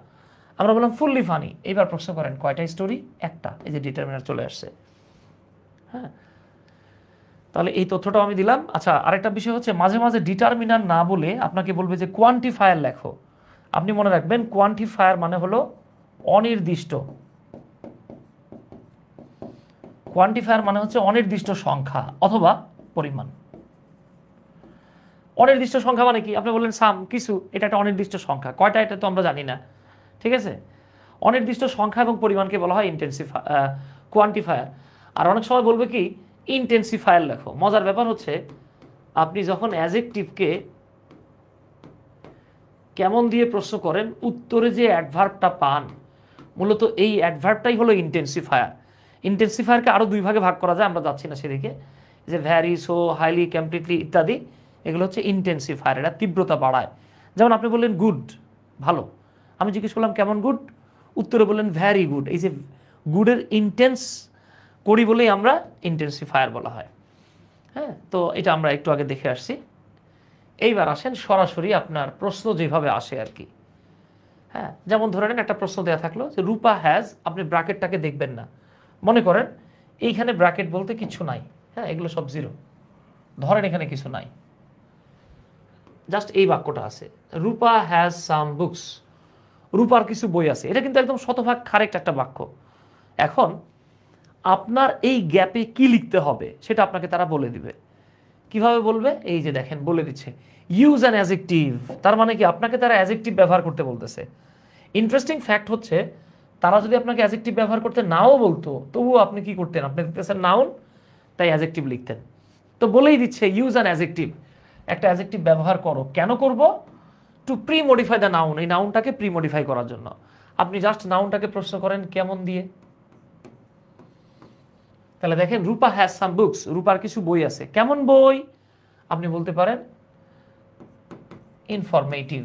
আমরা বললাম ফুললি ফানি। এবার প্রশ্ন করেন কয়টা স্টোরি, একটা, এই যে ডিটারমিনার চলে আসছে। হ্যাঁ, তাহলে এই তথ্যটাও আমি দিলাম। আচ্ছা, আরেকটা বিষয় হচ্ছে মাঝে মাঝে ডিটারমিনার না বলে আপনাকে বলবে যে কোয়ান্টিফায়ার লেখো। আপনি মনে রাখবেন কোয়ান্টিফায়ার মানে হলো অনির্দিষ্ট, কোয়ান্টিফায়ার মানে হচ্ছে অনির্দিষ্ট সংখ্যা অথবা পরিমাণ। অনির্দিষ্ট সংখ্যা মানে কি? আপনি বললেন সাম, কিছু, এটা একটা অনির্দিষ্ট সংখ্যা, কয়টা এটা তো আমরা জানি না, ঠিক আছে। অনির্দিষ্ট সংখ্যা এবং পরিমাণকে বলা হয় কোয়ান্টিফায়ার। আর অনেক সময় বলবে কি ইন্টেন্সিফায়ার লেখো। মজার ব্যাপার হচ্ছে আপনি যখন অ্যাডজেক্টিভকে কেমন দিয়ে প্রশ্ন করেন, উত্তরে যে অ্যাডভার্বটা পান মূলত এই অ্যাডভার্বটাই হলো ইন্টেন্সিফায়ার। ইন্টেন্সিফায়ারকে আরও দুই ভাগে ভাগ করা যায়, আমরা যাচ্ছি না সেদিকে। যে ভ্যারি, সো, হাইলি, কমপ্লিটলি ইত্যাদি, এগুলো হচ্ছে ইন্টেন্সিফায়ার, এটা তীব্রতা বাড়ায়। যেমন আপনি বললেন গুড, ভালো, আমি জিজ্ঞেস করলাম কেমন গুড, উত্তরে বললেন ভ্যারি গুড। এই যে গুডের ইন্টেন্স করি বলেই আমরা ইন্টেন্সিফায়ার বলা হয়। হ্যাঁ, তো এটা আমরা একটু আগে দেখে আসছি। এইবার আসেন সরাসরি আপনার প্রশ্ন যেভাবে আসে আর কি। হ্যাঁ, যেমন ধরে নেন একটা প্রশ্ন দেওয়া থাকলো যে রূপা হ্যাজ, আপনি ব্র্যাকেটটাকে দেখবেন না, মনে করেন এইখানে ব্র্যাকেট বলতে কিছু নাই, হ্যাঁ, এগুলো সব জিরো, ধরেন এখানে কিছু নাই, জাস্ট এই বাক্যটা আছে, রূপা হ্যাজ সাম বুকস, রূপার কিছু বই আছে। এটা কিন্তু একদম শতভাগ কারেক্ট একটা বাক্য। এখন আপনার এই গ্যাপে কি লিখতে হবে সেটা আপনাকে তারা বলে দিবে। কিভাবে বলবে? এই যে দেখেন বলে দিচ্ছে, ইউজ অ্যান অ্যাডজেক্টিভ। তার মানে কি আপনাকে তারা অ্যাডজেক্টিভ ব্যবহার করতে বলতেছে। ইন্টারেস্টিং ফ্যাক্ট হচ্ছে তারা যদি আপনাকে অ্যাডজেক্টিভ ব্যবহার করতে নাও বলতো, তবুও আপনি কি করতেন? আপনি দেখতেছেন নাউন, তাই অ্যাডজেক্টিভ লিখতেন। তো বলেই দিচ্ছে ইউজ অ্যান অ্যাডজেক্টিভ, একটা অ্যাডজেক্টিভ ব্যবহার করো। কেন করব? To pre modify the noun, এই নাউনটাকে প্রি মডিফাই করার জন্য। আপনি জাস্ট নাউনটাকে প্রশ্ন করেন কেমন দিয়ে। তাহলে দেখেন রূপা হ্যাজ সাম বুকস, রূপার কিছু বই আছে। কেমন বই? আপনি বলতে পারেন ইনফরমেটিভ,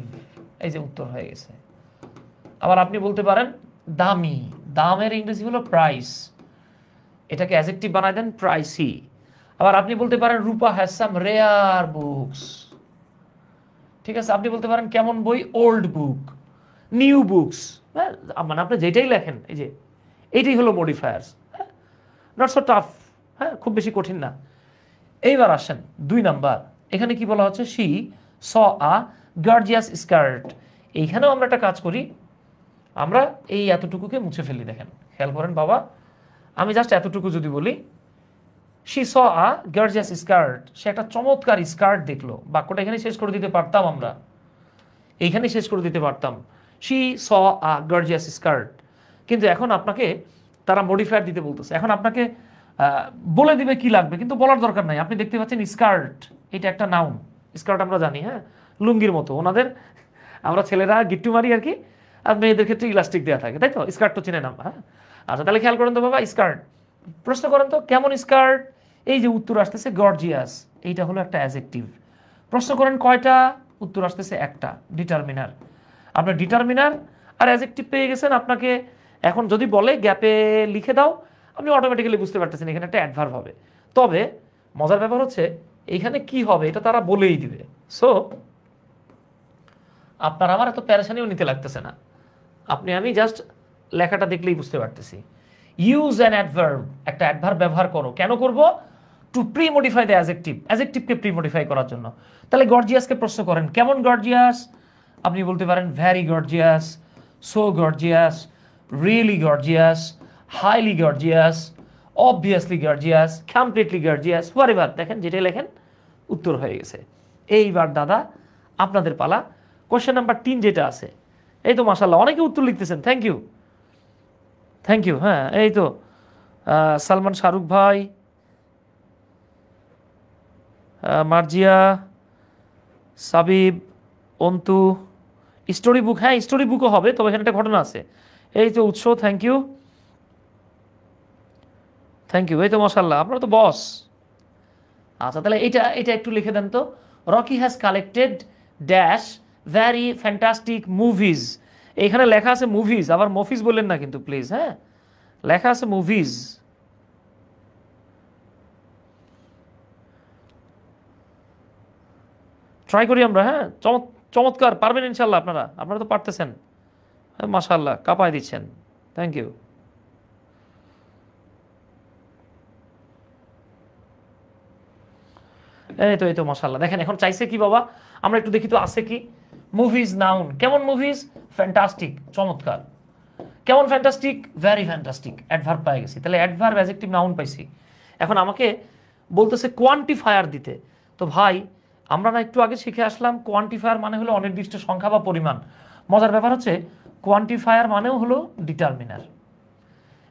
এই যে উত্তর হয়ে গেছে। আবার আপনি বলতে পারেন দামি, দামের ইংরেজি হলো প্রাইস, এটাকে অ্যাডজেক্টিভ বানায় দেন প্রাইসি। আবার আপনি বলতে পারেন রূপা হ্যাজ সাম রেয়ার বুকস, ঠিক আছে। আপনি বলতে পারেন কেমন বই? ওল্ড বুক, নিউ বুকস, হ্যাঁ, মানে আপনি যেটাই লেখেন, এই যে এইটাই হলো মডিফায়ার্স। হ্যাঁ, নট সো টাফ, হ্যাঁ, খুব বেশি কঠিন না। এইবার আসেন 2 নাম্বার, এখানে কি বলা হচ্ছে? She saw a gorgeous skirt. এইখানেও আমরা একটা কাজ করি, আমরা এই এতটুকুকে মুছে ফেলি। দেখেন, খেয়াল করেন বাবা, আমি জাস্ট এতটুকু যদি বলি she saw a gorgeous skirt, সে একটা চমৎকার স্কার্ট দেখলো, বাক্যটা এখানে শেষ করে দিতে পারতাম, আমরা এইখানে শেষ করে দিতে পারতাম, she saw a gorgeous skirt. কিন্তু এখন আপনাকে তারা মডিফায়ার দিতে বলতেছে। এখন আপনাকে বলে দিবে কি লাগবে, কিন্তু বলার দরকার নাই। আপনি দেখতে পাচ্ছেন স্কার্ট, এটা একটা নাউন। স্কার্ট আমরা জানি, হ্যাঁ, লুঙ্গির মতো, ওনাদের, আমরা ছেলেরা গিট্টু মারি আর কি, আর মেয়েদের ক্ষেত্রে ইলাস্টিক দেওয়া থাকে, তাই তো? স্কার্ট তো চিনে নাম, হ্যাঁ। আচ্ছা, তাহলে খেয়াল করেন তো বাবা, স্কার্ট, প্রশ্ন করেন তো কেমন স্কার্ট, এই যে উত্তর আসতেছে গর্জিয়াস, এইটা হলো একটা অ্যাডজেক্টিভ। প্রশ্ন করেন কয়টা, উত্তর আসতেছে একটা, ডিটারমিনার। আপনার ডিটারমিনার আর অ্যাডজেক্টিভ পেয়ে গেছেন। আপনাকে এখন যদি বলে গ্যাপে লিখে দাও, আপনি অটোমেটিক্যালি বুঝতে পারতেছেন এখানে একটা অ্যাডভার্ব হবে। তবে মজার ব্যাপার হচ্ছে এইখানে কি হবে এটা তারা বলেই দিবে। সো আপনার আমার এত প্যারেশানিও নিতে লাগতেছে না, আপনি আমি জাস্ট লেখাটা দেখলেই বুঝতে পারতেছি। ইউজ অ্যান অ্যাডভার্ব, একটা অ্যাডভার্ব ব্যবহার করো। কেন করব? To pre modify the adjective, অ্যাডজেক্টিভকে প্রি মডিফাই করার জন্য। তাহলে গর্জিয়াসকে প্রশ্ন করেন কেমন গর্জিয়াস, আপনি বলতে পারেন very gorgeous, so gorgeous, really gorgeous, highly gorgeous, obviously gorgeous, completely gorgeous, whatever. দেখেন যেটাই লেখেন উত্তর হয়ে গেছে। এইবার দাদা আপনাদের পালা। কোশ্চেন নাম্বার 3 যেটা আছে, এই তো মাশাআল্লাহ অনেকে উত্তর লিখতেছেন, থ্যাংক ইউ, থ্যাংক ইউ। হ্যাঁ, এই তো সালমান শাহরুখ ভাই, মার্জিয়া, সাবিব, অন্তু, স্টোরি বুক, হ্যাঁ স্টোরি বুকও হবে, তবে এখানে একটা ঘটনা আছে। এই তো উৎস, থ্যাংক ইউ, থ্যাংক ইউ, এই তো মাশাআল্লাহ, আপনারা তো বস। আচ্ছা তাহলে এটা এটা একটু লিখে দেন তো। Rocky has collected dash very fantastic movies. এখানে লেখা আছে মুভিজ, আবার মফিজ বললেন না কিন্তু প্লিজ, হ্যাঁ লেখা আছে মুভিজ। ট্রাই করি আমরা, হ্যাঁ চমৎকার, পারবেন ইনশাল্লাহ, আপনারা আপনারা তো পারতেছেন, হ্যাঁ মাশাআল্লাহ কাঁপায় দিচ্ছেন, থ্যাংক ইউ। এই তো মাশাআল্লাহ, দেখেন এখন চাইছে কি বাবা, আমরা একটু দেখি তো আছে কি। মুভিজ নাউন, কেমন মুভিজ? ফ্যান্টাস্টিক, চমৎকার। কেমন ফ্যান্টাস্টিক? ভ্যারি ফ্যান্টাস্টিক, অ্যাডভার্ব পেয়ে গেছি, তাহলে অ্যাডভার্ব অ্যাডজেক্টিভ নাউন পাইছি। এখন আমাকে বলতেছে কোয়ান্টিফায়ার দিতে। তো ভাই আমরা না একটু আগে শিখে আসলাম কোয়ান্টিফায়ার মানে হলো অনির্দিষ্ট সংখ্যা বা পরিমাণ। মজার ব্যাপার হচ্ছে কোয়ান্টিফায়ার মানেও হলো ডিটারমিনার।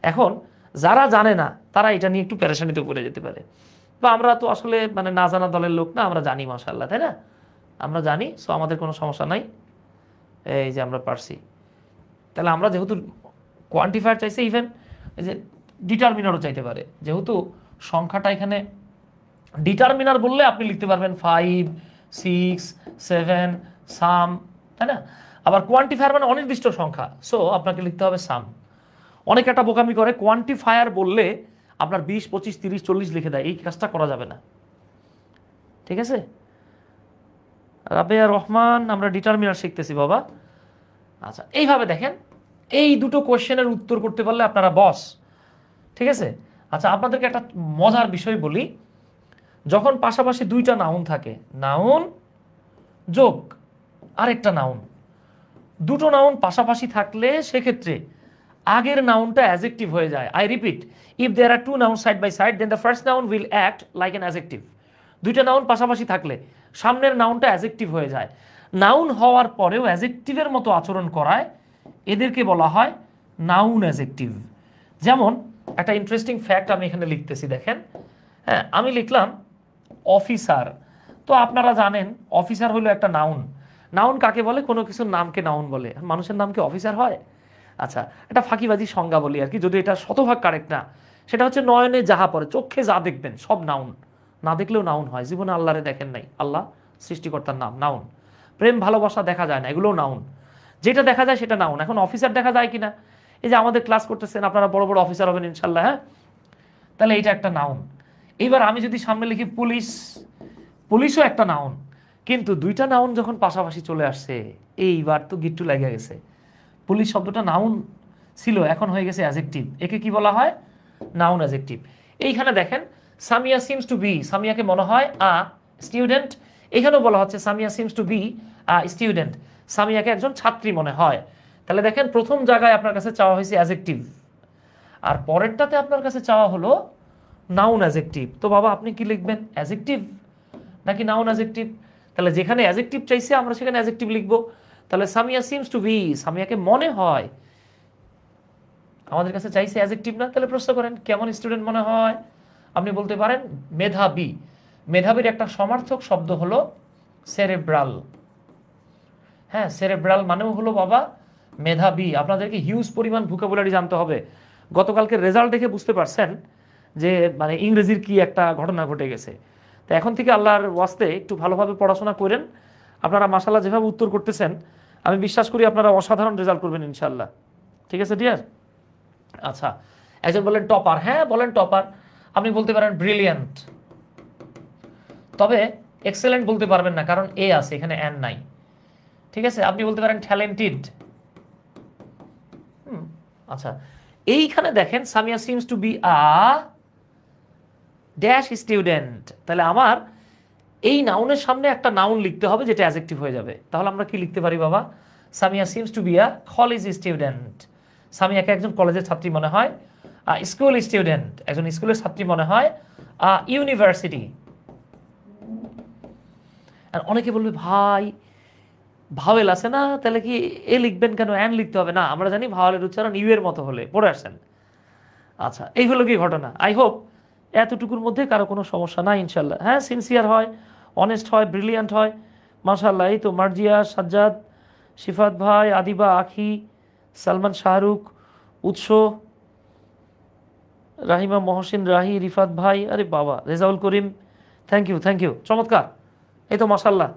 এখন যারা জানে না তারা এটা নিয়ে একটু পেরেশানিতে পড়ে যেতে পারে, বা আমরা তো আসলে মানে না জানা দলের লোক না, আমরা জানি মাশাআল্লাহ, তাই না? আমরা জানি, সো আমাদের কোনো সমস্যা নাই, এই যে আমরা পারছি। তাহলে আমরা যেহেতু কোয়ান্টিফায়ার চাইছে, ইভেন এই যে ডিটারমিনারও চাইতে পারে, যেহেতু সংখ্যাটা এখানে ডিটারমিনার বললে আপনি লিখতে পারবেন 5, 6, 7 সাম, তাই না? আবার কোয়ান্টিফায়ার মানে অনির্দিষ্ট সংখ্যা, সো আপনাকে লিখতে হবে সাম। অনেকে একটা বোকামি করে, কোয়ান্টিফায়ার বললে আপনার 20, 25, 30, 40 লিখে দেয়, এই কাজটা করা যাবে না, ঠিক আছে? রাবেয়া রহমান, আমরা ডিটারমিনার শিখতেছি বাবা। আচ্ছা এইভাবে দেখেন, এই দুটো কোয়েশ্চেনের উত্তর করতে পারলে আপনারা বস, ঠিক আছে? আচ্ছা আপনাদেরকে একটা মজার বিষয় বলি, যখন পাশাপাশি দুইটা নাউন থাকে, নাউন যোগ আরেকটা নাউন, দুটো নাউন পাশাপাশি থাকলে সেক্ষেত্রে আগের নাউনটা অ্যাডজেক্টিভ হয়ে যায়। I repeat, if there are two noun side by side then the first noun will act like an adjective. দুইটা নাউন পাশাপাশি থাকলে সামনের নাউনটা অ্যাডজেক্টিভ হয়ে যায়। নাউন হওয়ার পরেও অ্যাডজেক্টিভের মতো আচরণ করায়, এদেরকে বলা হয় নাউন অ্যাডজেক্টিভ। যেমন একটা ইন্টারেস্টিং ফ্যাক্ট আমি এখানে লিখতেছি, দেখেন, হ্যাঁ আমি লিখলাম অফিসার। তো আপনারা জানেন অফিসার হলো একটা নাউন। নাউন কাকে বলে? কোনো কিছুর নামকে নাউন বলে। মানুষের নাম কি অফিসার হয়? আচ্ছা এটা ফাঁকিবাজি সংজ্ঞা বলি আর কি, যদি এটা শতভাগ কারেক্ট না। সেটা হচ্ছে নয়নে যাহা পড়ে, চোখে যা দেখবেন সব নাউন, না দেখলেও নাউন হয়। জীবনে আল্লাহরে দেখেন নাই, আল্লাহ সৃষ্টিকর্তার নাম, নাউন। প্রেম ভালোবাসা দেখা যায় না, এগুলোও নাউন। যেটা দেখা যায় সেটা নাউন। এখন অফিসার দেখা যায় কিনা, এই যে আমাদের ক্লাস করতেছেন আপনারা বড় বড় অফিসার হবেন ইনশাল্লাহ, হ্যাঁ, তাহলে এইটা একটা নাউন। এইবার আমি যদি সামনে লিখি পুলিশ, পুলিশও একটা নাউন, কিন্তু দুইটা নাউন যখন পাশাপাশি চলে আসছে, এইবার তো গিট্টু লেগে গেছে। পুলিশ শব্দটা নাউন ছিল, এখন হয়ে গেছে অ্যাডজেক্টিভ। একে কি বলা হয়? Noun adjective. এইখানে দেখেন সামিয়া সিমস টু বি, সামিয়াকে মনে হয় আ স্টুডেন্ট। এখানেও বলা হচ্ছে Samia seems to be a student, সামিয়াকে একজন ছাত্রী মনে হয়। তাহলে দেখেন প্রথম জায়গায় আপনার কাছে চাওয়া হয়েছে অ্যাডজেক্টিভ, আর পরেরটাতে আপনার কাছে চাওয়া হলো নাউন অ্যাডজেক্টিভ। তো বাবা আপনি কি লিখবেন, অ্যাডজেক্টিভ নাকি নাউন অ্যাডজেক্টিভ? তাহলে যেখানে অ্যাডজেক্টিভ চাইছে আমরা সেখানে অ্যাডজেক্টিভ লিখবো। তাহলে সামিয়া সিমস টু বি, সামিয়াকে মনে হয়, আমাদের কাছে চাইছে অ্যাডজেক্টিভ না। তাহলে প্রশ্ন করেন কেমন স্টুডেন্ট মনে হয়? আপনি বলতে পারেন মেধাবী। মেধাবীর একটা সমার্থক শব্দ হলো সেরেব্রাল। হ্যাঁ সেরেব্রাল মানেও হলো বাবা মেধাবী। আপনাদেরকে হিউজ পরিমাণ ভোকাবুলারি জানতে হবে। গতকালকে রেজাল্ট দেখে বুঝতে পারছেন যে মানে ইংরেজির কি একটা ঘটনা ঘটে গেছে। তো এখন থেকে আল্লাহর ওয়াস্তে একটু ভালোভাবে পড়াশোনা করেন। আপনারা মাশাআল্লাহ যেভাবে উত্তর করতেছেন আমি বিশ্বাস করি আপনারা অসাধারণ রেজাল্ট করবেন ইনশাআল্লাহ, ঠিক আছে ডিয়ার? আচ্ছা একজন বলেন টপার, হ্যাঁ বলেন টপার। আপনি বলতে পারেন ব্রিলিয়ান্ট, তবে এক্সেলেন্ট বলতে পারবেন না, কারণ এ আছে এখানে এন নাই, ঠিক আছে? আপনি বলতে পারেন ট্যালেন্টেড। আচ্ছা এইখানে দেখেন Samia seems to be a dash student, তাহলে আমার এই নাউনের সামনে একটা নাউন লিখতে হবে যেটা অ্যাডজেক্টিভ হয়ে যাবে। তাহলে আমরা কি লিখতে পারি বাবা? Samia seems to be a college student, সামিয়াকে একজন কলেজের ছাত্রী মনে হয়। স্কুল স্টুডেন্ট, একজন স্কুলের ছাত্রী মনে হয়। ইউনিভার্সিটি। আর অনেকে বলবে ভাই ভাওয়েল আছে না, তাহলে কি এ লিখবেন কেন, অ্যান লিখতে হবে না? আমরা জানি ভাওয়েলের উচ্চারণ ইউ এর মতো হলে, পড়ে আসছেন। আচ্ছা এই হলো কি ঘটনা। আই হোপ এতটুকুর মধ্যে কারো কোনো সমস্যা নাই ইনশাল্লাহ। হ্যাঁ সিনসিয়ার হয়, অনেস্ট হয়, ব্রিলিয়ান্ট হয়, মাশাআল্লাহ। এই তো মার্জিয়া, সাজ্জাদ, শিফাত ভাই, আদিবা, আখি, সালমান, শাহরুখ, উৎস, রাহিমা, মহসিন, রাহি, রিফাত ভাই, আরে বাবা, রেজাউল করিম, থ্যাংক ইউ, চমৎকার। এই তো মাশাল্লাহ।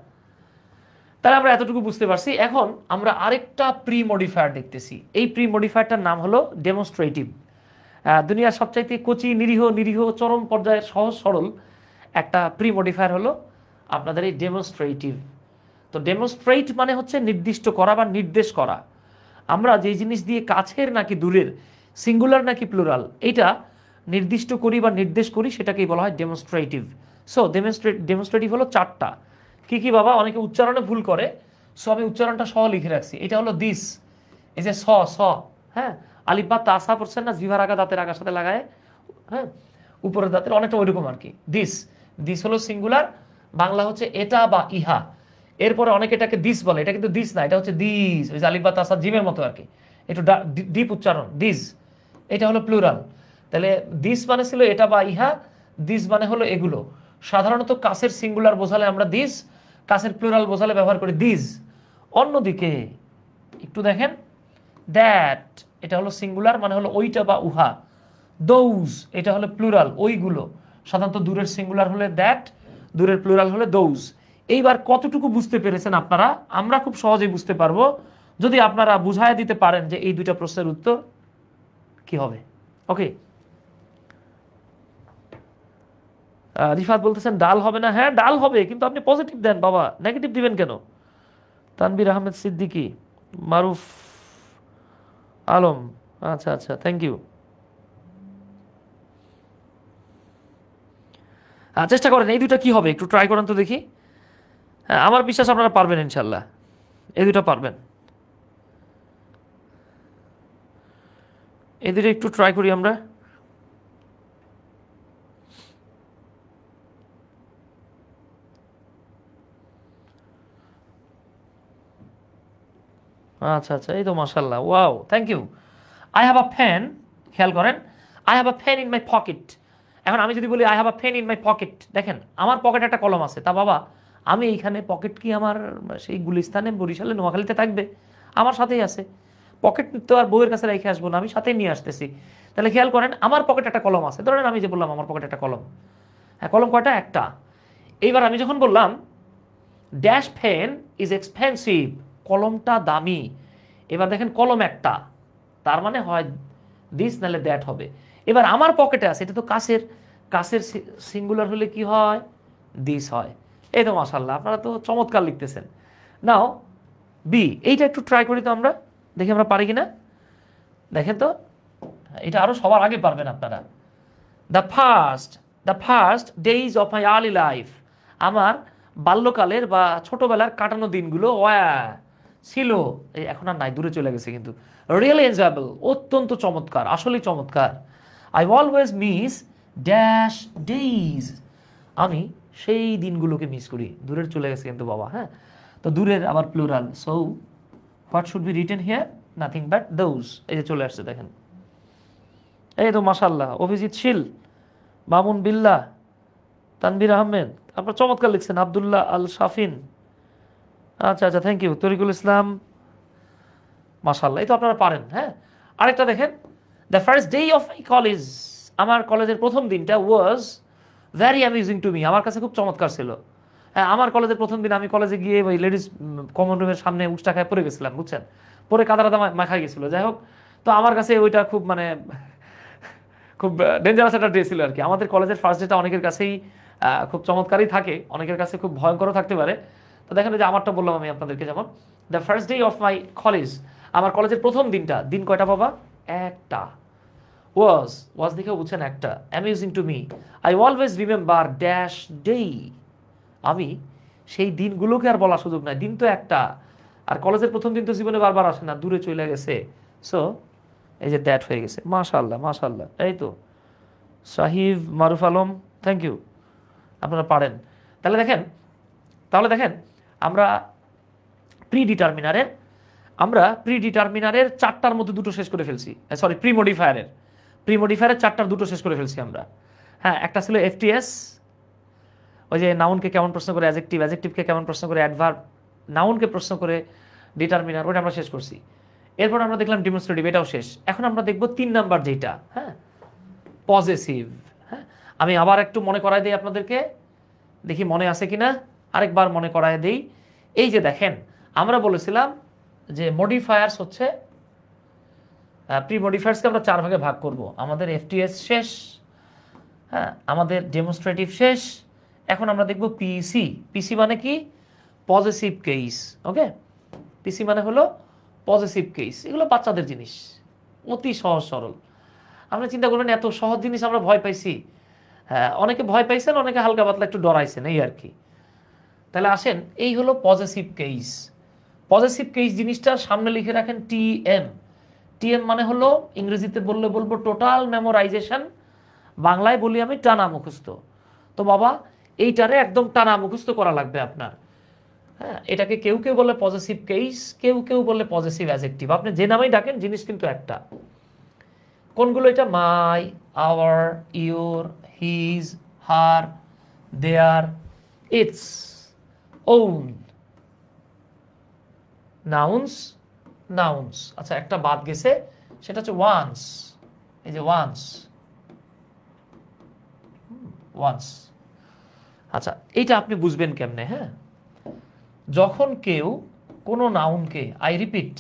তাহলে আমরা এতটুকু বুঝতে পারছি। এখন আমরা আরেকটা প্রি মডিফায়ার দেখতেছি। এই প্রি মডিফায়ারটার নাম হলো ডেমনস্ট্রেটিভ। দুনিয়ার সবচাইতে কচি, নিরীহ চরম পর্যায়ের সহজ সরল একটা প্রি মডিফায়ার হলো আপনাদের এই ডেমনস্ট্রেটিভ। তো ডেমনস্ট্রেট মানে হচ্ছে নির্দিষ্ট করা বা নির্দেশ করা। আমরা যে জিনিস দিয়ে কাছের নাকি দূরের, সিঙ্গুলার নাকি প্লুরাল, এটা নির্দিষ্ট করি বা নির্দেশ করি, সেটাকেই বলা হয় ডেমনস্ট্রেটিভ। সো ডেমনস্ট্রেটিভ হলো চারটা। কি কি বাবা? অনেকে উচ্চারণে ভুল করে, সো আমি উচ্চারণটা সহ লিখে রাখছি। এটা হলো দিস, এই যে স, হ্যাঁ, আলিফ বা তাসা পড়ছেন না, জিভার আগা দাঁতের আগার সাথে লাগায়, হ্যাঁ, উপরের দাঁতের, অনেকটা ওইরকম আর কি। দিস হলো সিঙ্গুলার, বাংলা হচ্ছে এটা বা ইহা। এরপরে অনেকে এটাকে দিস বলে, এটা কিন্তু দিস না, এটা হচ্ছে দিস, ওই যে আলিফ বা তাসা জিমের মতো আর কি, একটু ডিপ উচ্চারণ, দিস। এটা হলো প্লুরাল। তাহলে দিস মানে ছিল এটা বা ইহা, দিস মানে হলো এগুলো। সাধারণত কাছের সিঙ্গুলার বোঝালে আমরা দিস, কাছের প্লুরাল বোঝালে ব্যবহার করি দিস। অন্যদিকে একটু দেখেন, দ্যাট এটা হলো সিঙ্গুলার, মানে হলো ওইটা বা উহা। দৌজ এটা হলো প্লুরাল, ওইগুলো। সাধারণত দূরের সিঙ্গুলার হলে দ্যাট, দূরের প্লুরাল হলে দৌজ। এইবার কতটুকু বুঝতে পেরেছেন আপনারা? আমরা খুব সহজেই বুঝতে পারবো যদি আপনারা বুঝায় দিতে পারেন যে এই দুইটা প্রশ্নের উত্তর কি হবে। ওকে, রিফাত বলতেছেন ডাল হবে না। হ্যাঁ, ডাল হবে, কিন্তু আপনি পজিটিভ দেন বাবা, নেগেটিভ দিবেন কেন? তানবির আহমেদ সিদ্দিকী, মারুফ আলম, আচ্ছা, থ্যাংক ইউ। চেষ্টা করেন, এই দুটা কি হবে একটু ট্রাই করেন তো দেখি। হ্যাঁ, আমার বিশ্বাস আপনারা পারবেন ইনশাল্লাহ, এই দুটা পারবেন। এই দুটো একটু ট্রাই করি আমরা। আচ্ছা, এই তো মাশাল্লাহ, wow, thank you. I have a fan, খেয়াল করেন, I have a fan in my pocket. এখন আমি যদি বলি I have a fan in my pocket, দেখেন আমার পকেটে একটা কলম আছে, তা বাবা আমি এইখানে, পকেট কি আমার সেই গুলিস্তানে, বরিশালে, নোয়াখালীতে থাকবে? আমার সাথেই আছে। পকেট তো আর বউয়ের কাছে রেখে আসবো না, আমি সাথেই নিয়ে আসতেছি। তাহলে খেয়াল করেন, আমার পকেটে একটা কলম আছে, ধরেন আমি যে বললাম আমার পকেটে একটা কলম, হ্যাঁ, কলম কয়টা? একটা। এইবার আমি যখন বললাম ড্যাশ পেন ইজ এক্সপেন্সিভ, কলমটা দামি। এবার দেখেন কলম একটা, তার মানে হয় দিস নাহলে দ্যাট হবে। এবার আমার পকেটে আছে, এটা তো কাছের সিঙ্গুলার হলে কি হয়? দিস হয়। এই তো মাশাল্লাহ, আপনারা তো চমৎকার লিখতেছেন। নাও বি, এইটা একটু ট্রাই করি তো আমরা, দেখি আমরা পারি কিনা। দেখেন তো, এটা আরো সবার আগে পারবেন আপনারা। The first days of my early life, আমার বাল্যকালের বা ছোটবেলার কাটানো দিনগুলো ছিল, এখন আর নাই, দূরে চলে গেছে, কিন্তু রিয়েলি এনজয়েবল, অত্যন্ত চমৎকার, আসলেই চমৎকার। I always miss dash days, আমি সেই দিনগুলোকে মিস করি, দূরের চলে গেছে কিন্তু বাবা, হ্যাঁ। তো দূরের আবার plural, so what should be written here? Nothing but those. এই যে চলে আসছে দেখেন, এই তো মাশাল্লাহ। অভিজিৎ শীল, মামুন বিল্লাহ, তানভীর আহমেদ, আপনার চমৎকার লিখছেন। আবদুল্লাহ আল শাফিন, আচ্ছা, থ্যাংক ইউ। তরিকুল ইসলাম, মাশাল্লাহ, এই তো আপনারা পারেন। হ্যাঁ, আরেকটা দেখেন, the first day of my college, আমার কলেজের প্রথম দিনটা ওয়াজ ভ্যারি অ্যামিউজিং টু মি, আমার কাছে খুব চমৎকার ছিল। হ্যাঁ, আমার কলেজের প্রথম দিন, আমি কলেজে গিয়ে ওই লেডিস কমন রুমের সামনে উষ্টা খায় পড়ে গেছিলাম, বুঝছেন, পরে কাদারাদা মাখা গেছিল। যাই হোক, তো আমার কাছে ওইটা খুব খুব ডেঞ্জারাস একটা ডে ছিল আর কি। আমাদের কলেজের ফার্স্ট ডেটা অনেকের কাছেই খুব চমৎকারই থাকে, অনেকের কাছে খুব ভয়ঙ্করও থাকতে পারে। তো দেখেন, যে আমারটা বললাম আমি আপনাদেরকে, যেমন the first day of my college, আমার কলেজের প্রথম দিনটা, দিন কয়টা বাবা? একটা। ওয়াজ দেখে বুঝছেন, একটা। Amusing to me, I always remember dash day, আমি সেই দিনগুলোকে আর বলার সুযোগ নাই, দিন তো একটা, আর কলেজের প্রথম দিন তো জীবনে বারবার আসে না, দূরে চলে গেছে। সো এই যে দ্যাট হয়ে গেছে। মাশাল্লাহ, এই তো সাহিব, মারুফ আলম, থ্যাংক ইউ, আপনারা পারেন। তাহলে দেখেন আমরা প্রি ডিটারমিনারের চারটার মধ্যে দুটো শেষ করে ফেলছি, সরি প্রি মডিফায়ারের চারটার দুটো শেষ করে ফেলছি আমরা। হ্যাঁ, একটা ছিল এফটিএস, ওই যে নাউনকে কেমন প্রশ্ন করে অ্যাডজেক্টিভকে কেমন প্রশ্ন করে অ্যাডভার্ব, নাউনকে প্রশ্ন করে ডিটারমিনার, ওটা আমরা শেষ করছি। এরপর আমরা দেখলাম ডেমনস্ট্রেটিভ, এটাও শেষ। এখন আমরা দেখব 3 নাম্বার যেটা, হ্যাঁ, পজেসিভ। হ্যাঁ, আমি আবার একটু মনে করাই দিই আপনাদেরকে, দেখি মনে আছে কিনা, আরেকবার মনে করায় দেই। এই যে দেখেন, আমরা বলেছিলাম যে মডিফায়ার্স হচ্ছে, প্রি মডিফায়ার্সকে আমরা 4 ভাগে ভাগ করব। আমাদের এফটিএস শেষ, হ্যাঁ, আমাদের ডেমনস্ট্রেটিভ শেষ। এখন আমরা দেখব পিসি। পিসি মানে কি? Positive case. ওকে, পিসি মানে হলো পজিটিভ কেস। এগুলো বাচ্চাদের জিনিস, অতি সহজ সরল। আপনি চিন্তা করবেন এত সহজ জিনিস আমরা ভয় পাইছি। হ্যাঁ, অনেকে ভয় পাইছেন, অনেকে হালকা পাতলা একটু ডরাইছেন, এই আর কি। তাহলে আসেন, এই হলো পজিটিভ কেস। পজিটিভ কেস জিনিসটার সামনে লিখে রাখেন টিএম। টিএম মানে হলো, ইংরেজিতে বললে বলবো টোটাল মেমোরাইজেশন, বাংলায় বলি আমি টানা মুখস্থ। তো বাবা, এইটারে একদম টানা মুখস্থ করা লাগবে আপনার। হ্যাঁ, এটাকে কেউ কেউ বলে পজিটিভ কেস, কেউ কেউ বলে পজিটিভ অ্যাডজেক্টিভ। আপনি যে নামেই ডাকেন, জিনিস কিন্তু একটা। কোনগুলো? এটা my, our, your, his, her, their, its, own. Nouns, nouns. আচ্ছা, একটা বাদ গেছে, সেটা হচ্ছে ওয়ান্স। এই যে ওয়ান্স, ওয়ান্স। আচ্ছা, এইটা আপনি বুঝবেন কেমনে? হ্যাঁ, যখন কেউ কোনো নাউনকে, আই রিপিট,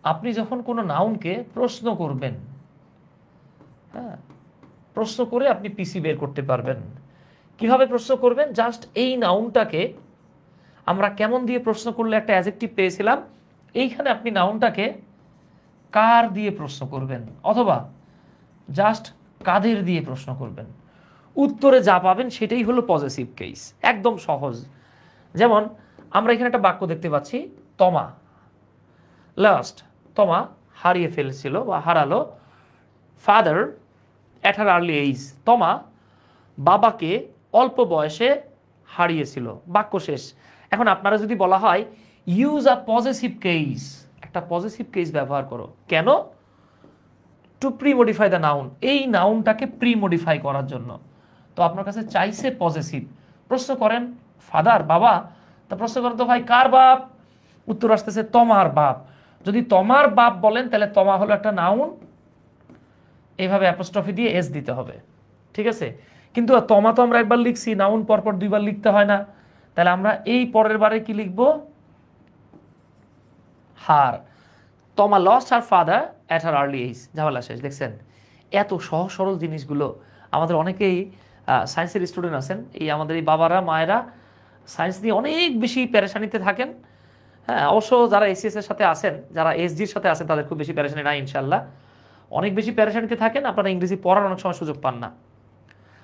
আপনি যখন কোনো নাউনকে প্রশ্ন করবেন, হ্যাঁ, প্রশ্ন করে আপনি পিসি বের করতে পারবেন। কিভাবে প্রশ্ন করবেন? জাস্ট এই নাউনটাকে আমরা কেমন দিয়ে প্রশ্ন করলে একটা অ্যাডজেক্টিভ পেয়েছিলাম, এইখানে আপনি নাউনটাকে কার দিয়ে প্রশ্ন করবেন, অথবা জাস্ট কাদের দিয়ে প্রশ্ন করবেন, উত্তরে যা পাবেন সেটাই হলো পজিটিভ কেস। একদম সহজ। যেমন আমরা এখানে একটা বাক্য দেখতে পাচ্ছি, তমা লাস্ট, তমা হারিয়ে ফেলেছিল বা হারালো। Father at her early age, Toma বাবাকে অল্প বয়সে হারিয়েছিল। বাক্য শেষ। এখন আপনারা যদি বলা হয় ইউজ আ পজিটিভ কেস, একটা পজিটিভ কেস ব্যবহার করো, কেন? Two pre modify the noun, এই নাউনটাকে প্রি মডিফাই করার জন্য। তো আপনার কাছে চাইছে পজিটিভ, প্রশ্ন করেন ফাদার, বাবা। তা প্রশ্ন করেন তো ভাই কার বাপ? উত্তর আসতেছে তমার বাপ। যদি তমার বাপ বলেন, তাহলে তমা হলো একটা নাউন, এইভাবে অ্যাপোস্ট্রফি দিয়ে এস দিতে হবে, ঠিক আছে? কিন্তু তমা তো আমরা একবার লিখছি, নাউন পরপর 2 বার লিখতে হয় না। তাহলে আমরা এই পরের বারে কি লিখবো? Her. Toma lost her father at her early age. ঝামেলা শেষ। দেখছেন, এত সহজ সরল জিনিসগুলো। আমাদের অনেকেই সায়েন্সের স্টুডেন্ট আছেন, এই আমাদের এই বাবারা মায়েরা সায়েন্স নিয়ে অনেক বেশি প্যারেশানিতে থাকেন। হ্যাঁ, অবশ্য যারা এসিএস এর সাথে আছেন, যারা এসজির সাথে আছেন, তাদের খুব বেশি প্যারেশানি নাই ইনশাল্লাহ। অনেক বেশি প্যারেশানিতে থাকেন, আপনারা ইংরেজি পড়ার অনেক সময় সুযোগ পান না,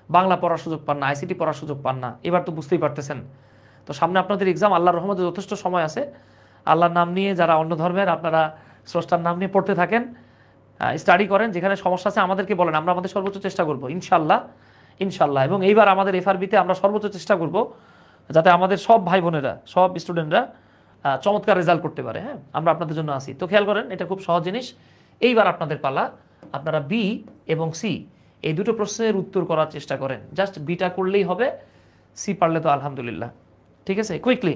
বাংলা পড়ার সুযোগ পান না, আইসিটি পড়ার সুযোগ পান না। এবার তো বুঝতেই পারতেছেন। তো সামনে আপনাদের এক্সাম, আল্লাহর রহমতে যথেষ্ট সময় আছে। আল্লাহর নাম নিয়ে, যারা অন্য ধর্মের, আপনারা স্রষ্টার নাম নিয়ে পড়তে থাকেন, স্টাডি করেন। যেখানে সমস্যা আছে আমাদেরকে বলেন, আমরা আমাদের সর্বোচ্চ চেষ্টা করব ইনশাল্লাহ, ইনশাল্লাহ। এবং এইবার আমাদের এফআরবিতে আমরা সর্বোচ্চ চেষ্টা করব যাতে আমাদের সব ভাই বোনেরা, সব স্টুডেন্টরা চমৎকার রেজাল্ট করতে পারে। হ্যাঁ, আমরা আপনাদের জন্য আসি। তো খেয়াল করেন, এটা খুব সহজ জিনিস। এইবার আপনাদের পালা, আপনারা বি এবং সি এই দুটো প্রশ্নের উত্তর করার চেষ্টা করেন। জাস্ট বিটা করলেই হবে, সি পারলে তো আলহামদুলিল্লাহ। ঠিক আছে, কুইকলি।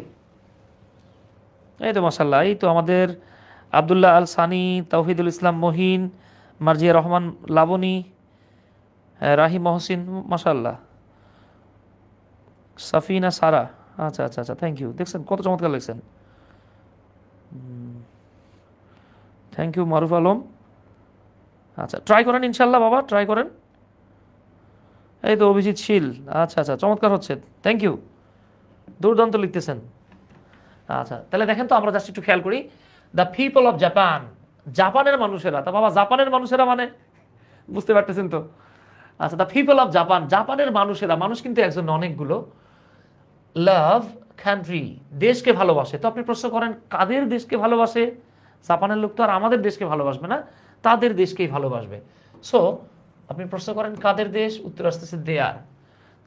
এই তো মাশাআল্লাহ, এই তো আমাদের আব্দুল্লাহ আল সানি, তাওহিদুল ইসলাম মহিন, মার্জিয়া রহমান লাবনী, রাহি মহসিন, মাশাআল্লাহ, সাফিনা সারা। আচ্ছা আচ্ছা আচ্ছা, থ্যাংক ইউ। দেখছেন কত চমৎকার লিখছেন। থ্যাংক ইউ মারুফ আলম। আচ্ছা, ট্রাই করেন ইনশাল্লাহ বাবা, ট্রাই করেন। এই তো অভিজিৎ শীল। আচ্ছা আচ্ছা, চমৎকার হচ্ছে, থ্যাংক ইউ, দুর্দান্ত লিখতেছেন। আচ্ছা, তাহলে দেখেন তো, আমরা জাস্ট একটু খেয়াল করি। দ্য পিপল অফ জাপান, জাপানের মানুষেরা। তা বাবা, জাপানের মানুষেরা মানে বুঝতে পারতেছেন তো? আচ্ছা, দ্য পিপল অফ জাপান, জাপানের মানুষেরা, মানুষ কিন্তু একজন অনেকগুলো। লাভ কান্ট্রি, দেশকে ভালোবাসে। তো আপনি প্রশ্ন করেন কাদের দেশকে ভালোবাসে? জাপানের লোক তো আর আমাদের দেশকে ভালোবাসবে না, তাদের দেশকেই ভালোবাসবে। সো আপনি প্রশ্ন করেন কাদের দেশ? উত্তর আসতেছে দেয়ার,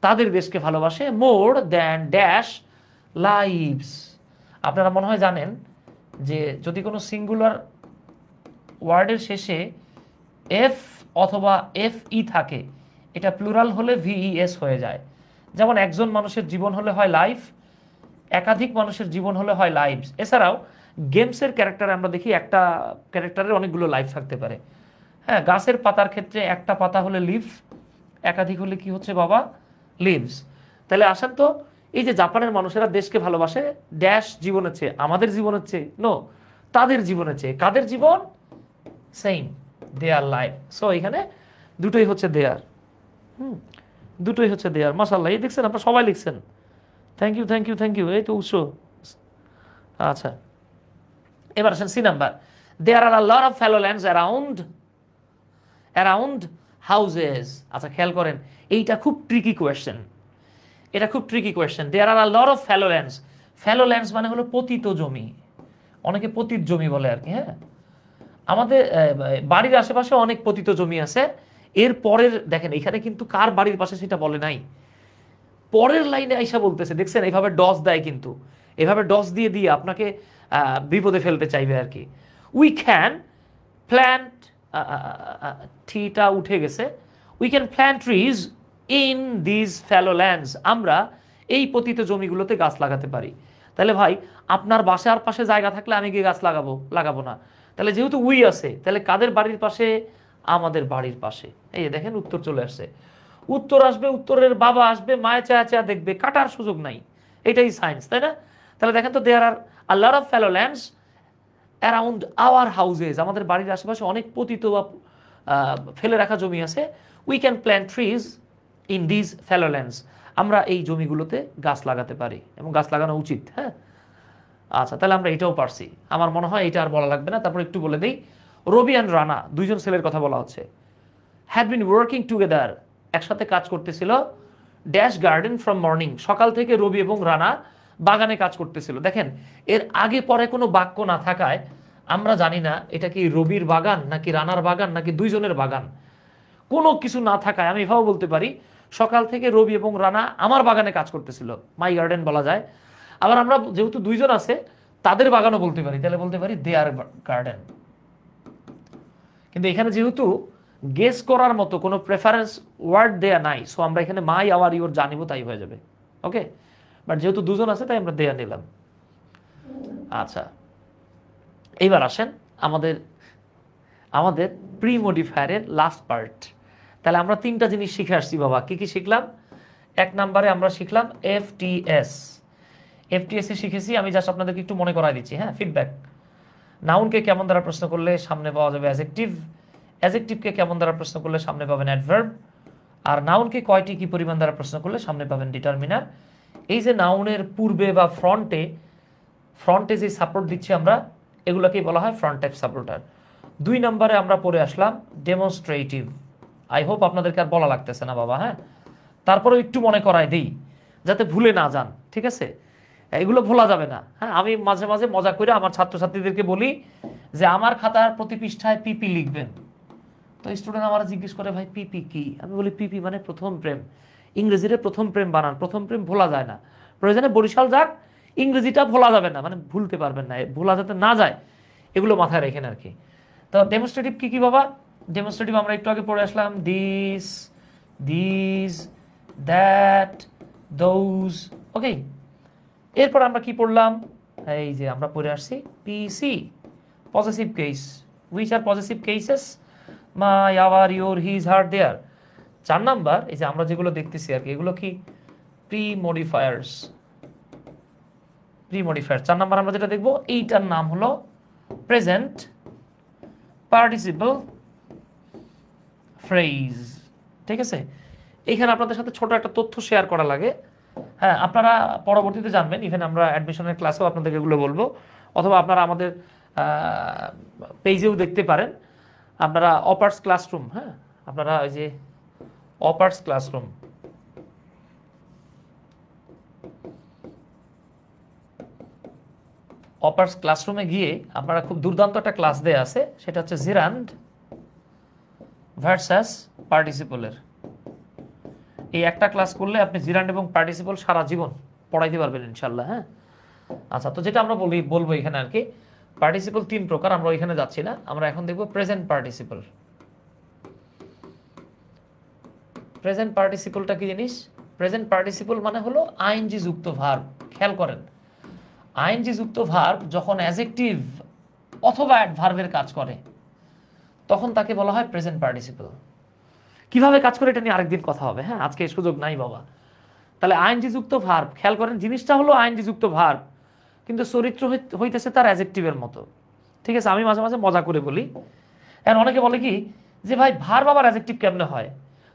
তাদের দেশকে ভালোবাসে। More than dash lives. আপনারা মনে হয় জানেন যে যদি কোনো সিঙ্গুলার ওয়ার্ডের শেষে এফ অথবা এফ ই থাকে, এটা প্লুরাল হলে ভিইএস হয়ে যায়। যেমন একজন মানুষের জীবন হলে হয় লাইফ, একাধিক মানুষের জীবন হলে হয় লাইভস। এছাড়াও গেমসের ক্যারেক্টারে আমরা দেখি একটা ক্যারেক্টারের অনেকগুলো লাইফ থাকতে পারে। হ্যাঁ, গাছের পাতার ক্ষেত্রে একটা পাতা হলে লিভ, একাধিক হলে কি হচ্ছে বাবা? লিভস। তাহলে আসেন তো, এই যে জাপানের মানুষেরা দেশকে ভালোবাসে ড্যাশ জীবনের চেয়ে, আমাদের জীবনের চেয়ে নো, তাদের জীবনের চেয়ে। কাদের জীবন? Same, their life. সো এখানে দুটোই হচ্ছে দেয়ার। দুটোই হচ্ছে দেয়ার। মাশাআল্লাহ, এই দেখছেন আপনারা সবাই লিখছেন। Thank you thank you thank you, এই তো উৎস। আচ্ছা, এবার আসেন C number. There are a lot of fallow lands around houses. আচ্ছা খেয়াল করেন, এইটা খুব ট্রিকি কোয়েশ্চেন, এটা খুব tricky question. There are a lot of fallow lands. Fallow lands মানে হলো পতিত জমি, অনেকে পতিত জমি বলে আর কি। হ্যাঁ, আমাদের বাড়ির আশেপাশে অনেক পতিত জমি আছে। এর পরের দেখেন, এখানে কিন্তু কার বাড়ির পাশে সেটা বলে নাই, পরের লাইনে আইসা বলতেছে। দেখছেন, এইভাবে ডস দেয়, কিন্তু এভাবে ডস দিয়ে দিয়ে আপনাকে বিপদে ফেলতে চাইবে আর কি। উই ক্যান প্ল্যান্ট, ঠিটা উঠে গেছে, we can plant trees in these fallow lands. আমরা এই পতিত জমিগুলোতে গাছ লাগাতে পারি। তাহলে ভাই, আপনার বাসার পাশে জায়গা থাকলে আমি গিয়ে গাছ লাগাবো না। তাহলে যেহেতু উই আছে, তাহলে কাদের বাড়ির পাশে? আমাদের বাড়ির পাশে। এই যে দেখেন, উত্তর চলে আসছে। উত্তর আসবে, উত্তরের বাবা আসবে, মায়ে চায়া চায়া দেখবে, কাটার সুযোগ নাই। এটাই সায়েন্স, তাই না? তাহলে দেখেন তো, there are a lot of fallow lands around our houses. আমাদের বাড়ির আশেপাশে অনেক পতিত বা ফেলে রাখা জমি আছে। We can plant trees in these fallow lands. আমরা এই জমিগুলোতে গাছ লাগাতে পারি, এবং গাছ লাগানো উচিত। হ্যাঁ, আচ্ছা, তাহলে আমরা এটাও পারছি। আমার মনে হয় এটা আর বলা লাগবে না। তারপর একটু বলে দিই, রবি অ্যান্ড রানা, দুইজন ছেলের কথা বলা হচ্ছে। হ্যাড বিন ওয়ার্কিং টুগেদার, একসাথে কাজ করতেছিল। ড্যাশ গার্ডেন ফ্রম মর্নিং, সকাল থেকে রবি এবং রানা বাগানে কাজ করতেছিল। দেখেন, এর আগে পরে কোনো বাক্য না থাকায় আমরা জানি না এটা কি রবির বাগান নাকি রানার বাগান নাকি দুইজনের বাগান। কোনো কিছু না থাকায় আমি এভাবে বলতে পারি, সকাল থেকে রবি এবং রানা আমার বাগানে কাজ করতেছিল, মাই গার্ডেন বলা যায়। আবার আমরা যেহেতু দুইজন আছে, তাদের বাগানও বলতে পারি, তাহলে বলতে পারি দেয়ার গার্ডেন। কিন্তু এখানে যেহেতু গেস করার মতো কোনো প্রেফারেন্স ওয়ার্ড দেয়া নাই, সো আমরা এখানে মাই, আওয়ার, ইওর জানিব, তাই হয়ে যাবে। ওকে, বাট যেহেতু দুজন আছে তাই আমরা দেয়া নিলাম। আচ্ছা, এইবার আসেন আমাদের আমাদের প্রি মডিফায়ারের লাস্ট পার্ট। তাহলে আমরা তিনটা জিনিস শিখে আসছি বাবা। কি কি শিখলাম? এক নম্বরে আমরা শিখলাম এফটিএস। এফটিএস এ শিখেছি, আমি জাস্ট আপনাদেরকে একটু মনে করাই দিচ্ছি। হ্যাঁ, ফিডব্যাক। নাউনকে কেমন দ্বারা প্রশ্ন করলে সামনে পাওয়া যাবে অ্যাডজেক্টিভ, অ্যাডজেক্টিভকে কেমন দ্বারা প্রশ্ন করলে সামনে পাবেন অ্যাডভার্ব, আর নাউনকে কয়টি কি পরিমাণ দ্বারা প্রশ্ন করলে সামনে পাবেন ডিটারমিনার। এই যে নাউনের পূর্বে বা ফ্রন্টে যে সাপোর্ট দিচ্ছি আমরা, এগুলোকেই বলা হয় ফ্রন্ট টাইপ সাপোর্টার। 2 নম্বরে আমরা পড়ে আসলাম ডেমনস্ট্রেটিভ। আই হোপ আপনাদেরকে আর বলা লাগতেছে না বাবা। হ্যাঁ, তারপরেও একটু মনে করাই দিই যাতে ভুলে না যান, ঠিক আছে? এগুলো ভোলা যাবে না। হ্যাঁ, আমি মাঝে মাঝে মজা করে আমার ছাত্রছাত্রীদেরকে বলি যে আমার খাতার প্রতি পৃষ্ঠায় পিপি লিখবেন। তো স্টুডেন্ট আমার জিজ্ঞেস করে, ভাই পিপি কি? আমি বলি পিপি মানে প্রথম প্রেম। ইংরেজিতে প্রথম প্রেম বানান, প্রথম প্রেম ভোলা যায় না। প্রয়োজনে বরিশাল যাক, ইংরেজিটা ভোলা যাবে না, মানে ভুলতে পারবেন না, ভোলা যাতে না যায়, এগুলো মাথায় রেখেন আর কি। তো ডেমনস্ট্রেটিভ কি কি বাবা? ডেমনস্ট্রেটিভ আমরা একটু আগে পড়ে আসলাম, দিস, দ্যাট, দোজ। ওকে, এরপর আমরা কি পড়লাম? এই যে আমরা পড়ে আসছি PC, possessive case. Which are possessive cases? My, our, your, his, her, their. 4 number, এই যে আমরা যেগুলো দেখতেছি আর কি, এগুলো কি প্রি মডিফায়ার্স। 4 নাম্বার আমরা যেটা দেখবো, এইটার নাম হলো প্রেজেন্ট পার্টিসিপল ফ্রেজ। ঠিক আছে, এইখানে আপনাদের সাথে ছোট একটা তথ্য শেয়ার করা লাগে। হ্যাঁ, আপনারা পরবর্তীতে জানবেন, ইভেন আমরা অ্যাডমিশনের ক্লাসেও আপনাদেরকে এগুলো বলবো, অথবা আপনারা আমাদের পেজেও দেখতে পারেন। আপনারা অপার্স ক্লাসরুম, হ্যাঁ, আপনারা ওই যে অপার্স ক্লাসরুম, অপার্স ক্লাসরুমে গিয়ে আপনারা খুব দুর্দান্ত একটা ক্লাস দেয়া আছে, সেটা হচ্ছে জিরান্ড ভার্সাস পার্টিসিপলের। এই একটা ক্লাস করলে আপনি জিরান্ড এবং পার্টিসিপল সারা জীবন পড়াইতে পারবেন ইনশাল্লাহ। হ্যাঁ, আচ্ছা, তো যেটা আমরা বলবো এখানে আর কি, পার্টিসিপল 3 প্রকার, আমরা ওইখানে যাচ্ছি না, আমরা এখন দেখবো প্রেজেন্ট পার্টিসিপল। প্রেজেন্ট পার্টিসিপলটা কি জিনিস? প্রেজেন্ট পার্টিসিপল মানে হলো আইএনজি যুক্ত ভার্ব। খেয়াল করেন, আইএনজি যুক্ত ভার্ব যখন অ্যাডজেক্টিভ অথবা অ্যাডভার্বের কাজ করে তখন তাকে বলা হয় প্রেজেন্ট পার্টিসিপল। কিভাবে কাজ করে এটা নিয়ে আরেকদিন কথা হবে, হ্যাঁ, আজকে সুযোগ নাই বাবা। তাহলে আইএনজি যুক্ত ভার্ব, খেয়াল করেন জিনিসটা হলো আইএনজি যুক্ত ভার্ব, কিন্তু চরিত্র হইতেছে তার অ্যাডজেক্টিভের মতো। ঠিক আছে, আমি মাঝে মাঝে মজা করে বলি, এখন অনেকে বলে কি যে ভাই ভার্ব আবার অ্যাডজেক্টিভ কেমনে হয়,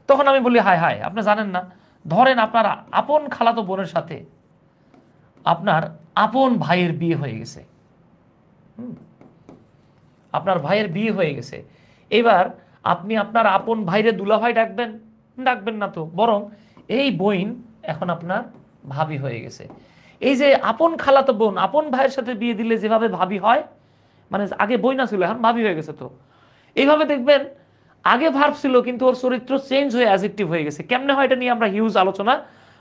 তখন আমি বলি হায় হায় আপনি জানেন না, ধরেন আপনার আপন খালাতো বোনের সাথে আপনার আপন ভাইয়ের বিয়ে হয়ে গেছে, আপনার ভাইয়ের বিয়ে হয়ে গেছে, এবার আপনি আপনার আপন ভাইরে দুলাভাই ডাকবেন? ডাকবেন না তো, বরং এই বোন এখন আপনার ভাবি হয়ে গেছে। এই যে আপন খালাতো বোন আপন ভাইয়ের সাথে বিয়ে দিলে যেভাবে ভাবি হয়, মানে আগে বই না ছিল এখন ভাবি হয়ে গেছে, তো এইভাবে দেখবেন আগে ভার্ব ছিল কিন্তু ওর চরিত্র চেঞ্জ হয়ে অ্যাডজেক্টিভ হয়ে গেছে। কেমনে হয় এটা নিয়ে আমরা হিউজ আলোচনা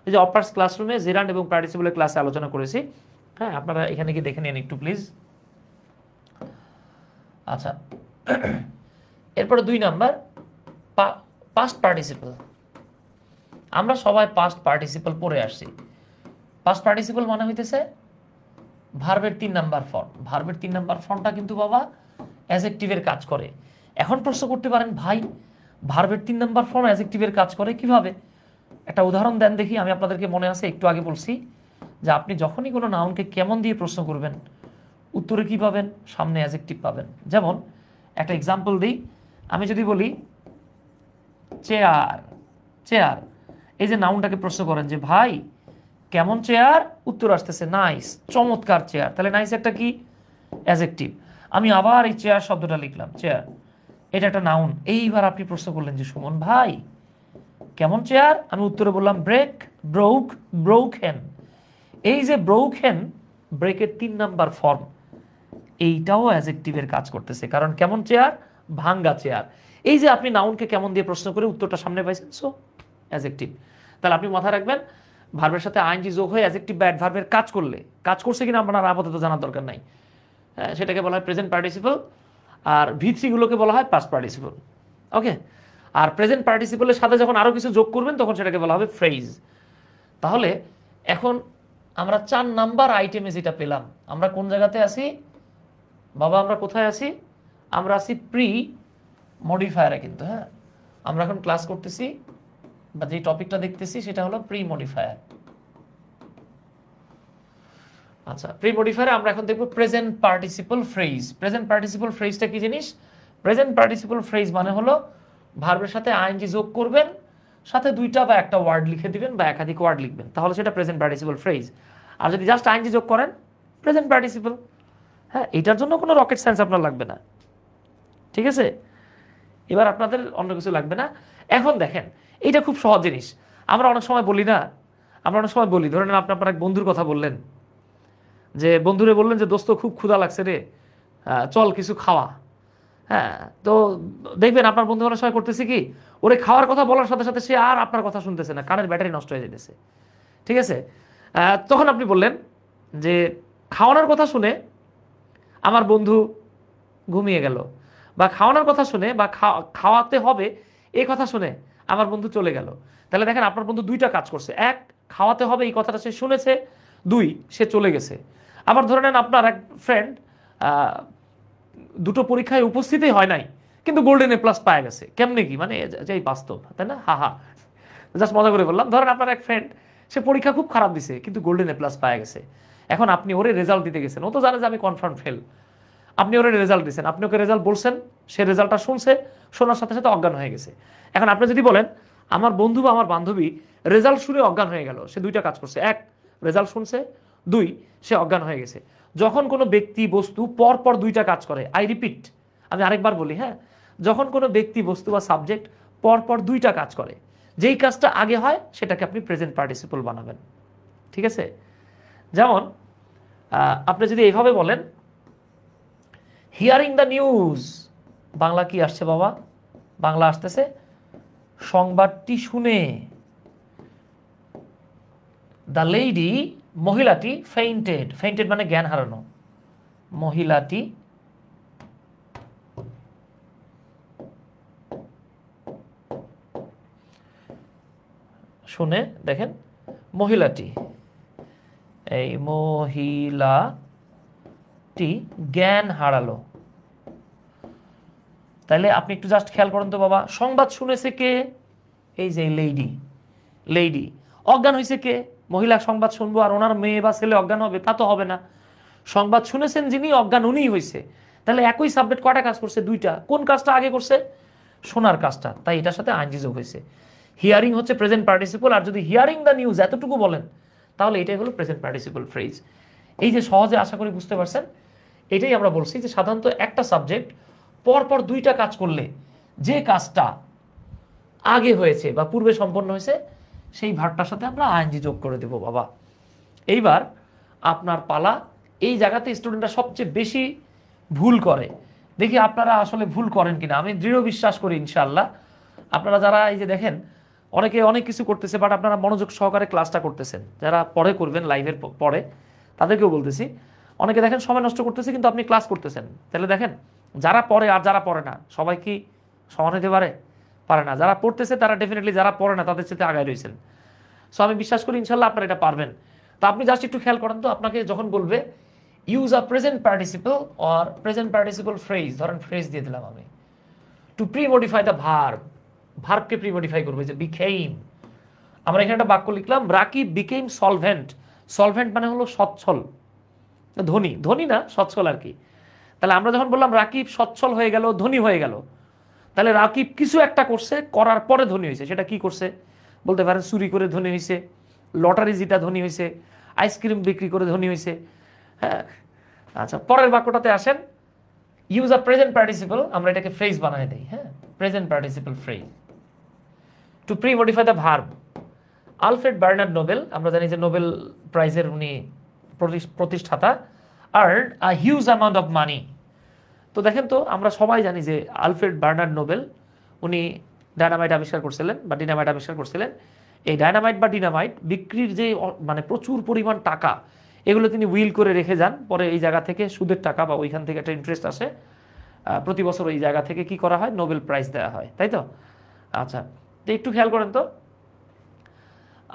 এই যে অপার্স ক্লাসরুমে জেরান্ড এবং পার্টিসিপলের ক্লাসে আলোচনা করেছি, হ্যাঁ, আপনারা এখানে কি দেখে নিন একটু প্লিজ। আচ্ছা, এরপরে 2 নাম্বার পাস্ট পার্টিসিপল। আমরা সবাই পাস্ট পার্টিসিপল পড়ে আসছি। পাস্ট পার্টিসিপল মানে হইতেছে ভার্বের 3 নাম্বার ফর্ম। ভার্বের 3 নাম্বার ফর্মটা কিন্তু বাবা অ্যাডজেক্টিভের কাজ করে। এখন প্রশ্ন করতে পারেন ভাই ভার্বের 3 নাম্বার ফর্ম অ্যাডজেক্টিভের কাজ করে কিভাবে? একটা উদাহরণ দেন দেখি। আমি আপনাদেরকে মনে আছে একটু আগে বলছি যে আপনি যখনই কোনো নাউনকে কেমন দিয়ে প্রশ্ন করবেন উত্তরে কি পাবেন? সামনে অ্যাডজেক্টিভ পাবেন। যেমন একটা এক্সাম্পল দিই, আমি যদি বলি চেয়ার, চেয়ার, এই যে নাউনটাকে প্রশ্ন করেন যে ভাই কেমন চেয়ার, উত্তর আসতেছে নাইস, চমৎকার চেয়ার, তাহলে নাইস একটা কি? অ্যাডজেক্টিভ। আমি আবার এই চেয়ার শব্দটা লিখলাম, চেয়ার, এটা একটা নাউন। এইবার আপনি প্রশ্ন করলেন যে সুমন ভাই কেমন চেয়ার, আমি উত্তরে বললাম ব্রেক, ব্রোক, ব্রোকেন। এই যে ব্রোকেন, ব্রেকের 3 নাম্বার ফর্ম, এইটাও অ্যাডজেক্টিভের কাজ করতেছে, কারণ কেমন চেয়ার, ভাঙ্গা চেয়ার। এই যে আপনি নাউনকে কেমন দিয়ে প্রশ্ন করে উত্তরটা সামনে পাইছেন, সো অ্যাডজেক্টিভ। তাহলে আপনি মাথায় রাখবেন ভার্বের সাথে আইএনজি যোগ হয়ে অ্যাডজেক্টিভ বা অ্যাডভার্বের কাজ করলে, কাজ করছে কিনা আপনার আপাতত জানার দরকার নাই, সেটাকে বলা হয় প্রেজেন্ট পার্টিসিপল। আর V3 গুলোকে বলা হয় পাস্ট পার্টিসিপল। ওকে, আর প্রেজেন্ট পার্টিসিপলের সাথে যখন আরো কিছু যোগ করবেন তখন সেটাকে বলা হবে ফ্রেজ। তাহলে এখন আমরা 4 নাম্বার আইটেমে যেটা পেলাম, আমরা কোন জায়গাতে আছি বাবা? আমরা কোথায় আছি? আমরা আছি প্রি মডিফায়ারে। কিন্তু হ্যাঁ, আমরা এখন ক্লাস করতেছি বা যে টপিকটা দেখতেছি সেটা হলো প্রি মডিফায়ার। আচ্ছা, প্রি মডিফায়ারে আমরা এখন দেখব present participle phrase. Present participle ফ্রেজটা কি জিনিস? প্রেজেন্ট পার্টিসিপল ফ্রেজ মানে হলো ভার্বের সাথে আইএনজি যোগ করবেন, সাথে 2টা বা একটা ওয়ার্ড লিখে দিবেন বা একাধিক ওয়ার্ড লিখবেন, তাহলে সেটা প্রেজেন্ট পার্টিসিপল ফ্রেজ। আর যদি জাস্ট আইএনজি যোগ করেন প্রেজেন্ট পার্টিসিপল। হ্যাঁ, এটার জন্য কোনো রকেট সায়েন্স আপনার লাগবে না, ঠিক আছে? এবার আপনাদের অন্য কিছু লাগবে না। এখন দেখেন এইটা খুব সহজ জিনিস। আমরা অনেক সময় বলি না, আমরা অনেক সময় বলি, ধরে নেন আপনি আপনার এক বন্ধুর কথা বললেন, যে বন্ধুরে বললেন যে দোস্ত খুব ক্ষুধা লাগছে রে, চল কিছু খাওয়া। হ্যাঁ, তো দেখবেন আপনার বন্ধু অনেক সময় করতেছে কি, ওরে খাওয়ার কথা বলার সাথে সাথে সে আর আপনার কথা শুনতেছে না, কানের ব্যাটারি নষ্ট হয়ে যেতেছে, ঠিক আছে? তখন আপনি বললেন যে খাওয়ানোর কথা শুনে আমার বন্ধু ঘুমিয়ে গেল, বা খাওয়ানোর কথা শুনে বা খাওয়াতে হবে এই কথা শুনে আমার বন্ধু চলে গেল। তাহলে দেখেন আপনার বন্ধু 2টা কাজ করছে, 1 খাওয়াতে হবে এই কথাটা সে শুনেছে, 2 সে চলে গেছে। আবার ধরে নেন আপনার এক ফ্রেন্ড 2টো পরীক্ষায় উপস্থিতই হয় নাই কিন্তু গোল্ডেন A+ পায় গেছে। কেমনে কি, মানে যেই বাস্তব, তাই না? হা হা, জাস্ট মজা করে বললাম। ধরেন আপনার এক ফ্রেন্ড সে পরীক্ষা খুব খারাপ দিছে কিন্তু গোল্ডেন A+ পায় গেছে। এখন আপনি ওরে রেজাল্ট দিতে গেছেন, ও তো জানে যে আমি কনফার্ম ফেল, আপনি ওরে রেজাল্ট দিচ্ছেন, আপনি ওকে রেজাল্ট বলছেন, সে রেজাল্টটা শুনছে, শোনার সাথে সাথে অজ্ঞান হয়ে গেছে। এখন আপনি যদি বলেন আমার বন্ধু বা আমার বান্ধবী রেজাল্ট শুনে অজ্ঞান হয়ে গেল, সে 2টা কাজ করছে, 1 রেজাল্ট শুনছে, 2 সে অজ্ঞান হয়ে গেছে। যখন কোনো ব্যক্তি বস্তু পর পর 2টা কাজ করে, আই রিপিট, আমি আরেকবার বলি, হ্যাঁ, যখন কোনো ব্যক্তি বস্তু বা সাবজেক্ট পর পর 2টা কাজ করে, যেই কাজটা আগে হয় সেটাকে আপনি প্রেজেন্ট পার্টিসিপল বানাবেন, ঠিক আছে? যেমন আপনি যদি এইভাবে বলেন হিয়ারিং দ্য নিউজ, বাংলা কি আসছে বাবা? বাংলা আসতেছে সংবাদটি শুনে। দ্য লেডি, মহিলাটি, ফেইন্টেড, ফেইন্টেড মানে জ্ঞান হারানো, মহিলাটি শুনে, দেখেন মহিলাটি, এই মহিলাটি জ্ঞান হারালো। তাহলে আপনি একটু জাস্ট খেয়াল করেন তো বাবা, সংবাদ শুনেছে কে? এই যে লেডি। অজ্ঞান হয়েছে কে? মহিলা সংবাদ শুনবো আর ওনার মেয়ে বা ছেলে অজ্ঞান হবে? তা তো হবে না। সংবাদ শুনেছেন যিনি, অজ্ঞান উনিই হয়েছে। তাহলে একই সাবজেক্ট কয়টা কাজ করছে? দুইটা। কোন কাজটা আগে করছে? শোনার কাজটা। তাই এটার সাথে আইনজি যোগ হয়েছে। হিয়ারিং হচ্ছে প্রেজেন্ট পার্টিসিপল, আর যদি হিয়ারিং দ্য নিউজ এতটুকু বলেন তাহলে এটাই হলো প্রেজেন্ট পার্টিসিপল ফ্রেজ। এই যে সহজে আশা করি বুঝতে পারছেন। এটাই আমরা বলছি যে সাধারণত একটা সাবজেক্ট পরপর দুইটা কাজ করলে যে কাজটা আগে হয়েছে বা পূর্বে সম্পন্ন হয়েছে সেই ভার্বটার সাথে আমরা আইএনজি যোগ করে দেব বাবা। এইবার আপনার পালা। এই জায়গাতে স্টুডেন্টরা সবচেয়ে বেশি ভুল করে। দেখি আপনারা আসলে ভুল করেন কিনা। আমি দৃঢ় বিশ্বাস করি ইনশাআল্লাহ আপনারা যারা এই যে দেখেন অনেকে অনেক কিছু করতেছে, বাট আপনারা মনোযোগ সহকারে ক্লাসটা করতেছেন। যারা পরে করবেন লাইভের পরে তাদেরকেও বলতেছি, অনেকে দেখেন সময় নষ্ট করতেছে কিন্তু আপনি ক্লাস করতেছেন। তাহলে দেখেন যারা পড়ে আর যারা পড়ে না সবাই কি সমান হতে পারে না। যারা পড়তেছে তারা ডেফিনেটলি যারা পড়ে না তাদের সাথে আগায় রয়েছেন। সো আমি বিশ্বাস করি ইনশাল্লাহ আপনারা এটা পারবেন। তো আপনি জাস্ট একটু খেয়াল করেন তো, আপনাকে যখন বলবে use a present participle or present participle phrase, ধরেন ফ্রেজ দিয়ে দিলাম আমি, to pre modify the verb, ভার্বকে প্রি মডিফাই করবে যে বিকেম। আমরা এখানে একটা বাক্য লিখলাম, রাকিব বিকেম সলভেন্ট। সলভেন্ট মানে হলো সচ্ছল, ধনী না, সচ্ছল আর কি। তাহলে আমরা যখন বললাম রাকিব সচ্ছল হয়ে গেল, ধনী হয়ে গেল, তাহলে রাকিব কিছু একটা করছে, করার পরে ধনী হয়েছে। সেটা কি করছে? বলতে পারেন চুরি করে ধনী হয়েছে, লটারি জিতা ধনী হয়েছে, আইসক্রিম বিক্রি করে ধনী হয়েছে। হ্যাঁ, আচ্ছা পরের বাক্যটাতে আসেন, ইউজ আ প্রেজেন্ট পার্টিসিপল, আমরা এটাকে ফ্রেজ বানাই দেই। হ্যাঁ, present participle phrase to pre modify the verb. Alfred Bernhard Nobel, আমরা জানি যে নোবেল প্রাইজের উনি প্রতিষ্ঠাতা, earn a huge amount of money. তো দেখেন তো আমরা সবাই জানি যে আলফ্রেড বার্নার্ড নোবেল উনি ডায়নামাইট আবিষ্কার করছিলেন বা ডিনামাইট আবিষ্কার করছিলেন। এই ডায়নামাইট বা ডিনামাইট বিক্রির যে মানে প্রচুর পরিমাণ টাকা, এগুলো তিনি উইল করে রেখে যান। পরে এই জায়গা থেকে সুদের টাকা বা ওইখান থেকে একটা ইন্টারেস্ট আসে, প্রতি বছর এই জায়গা থেকে কি করা হয়? নোবেল প্রাইজ দেওয়া হয়, তাই তো? আচ্ছা, তো একটু খেয়াল করেন তো,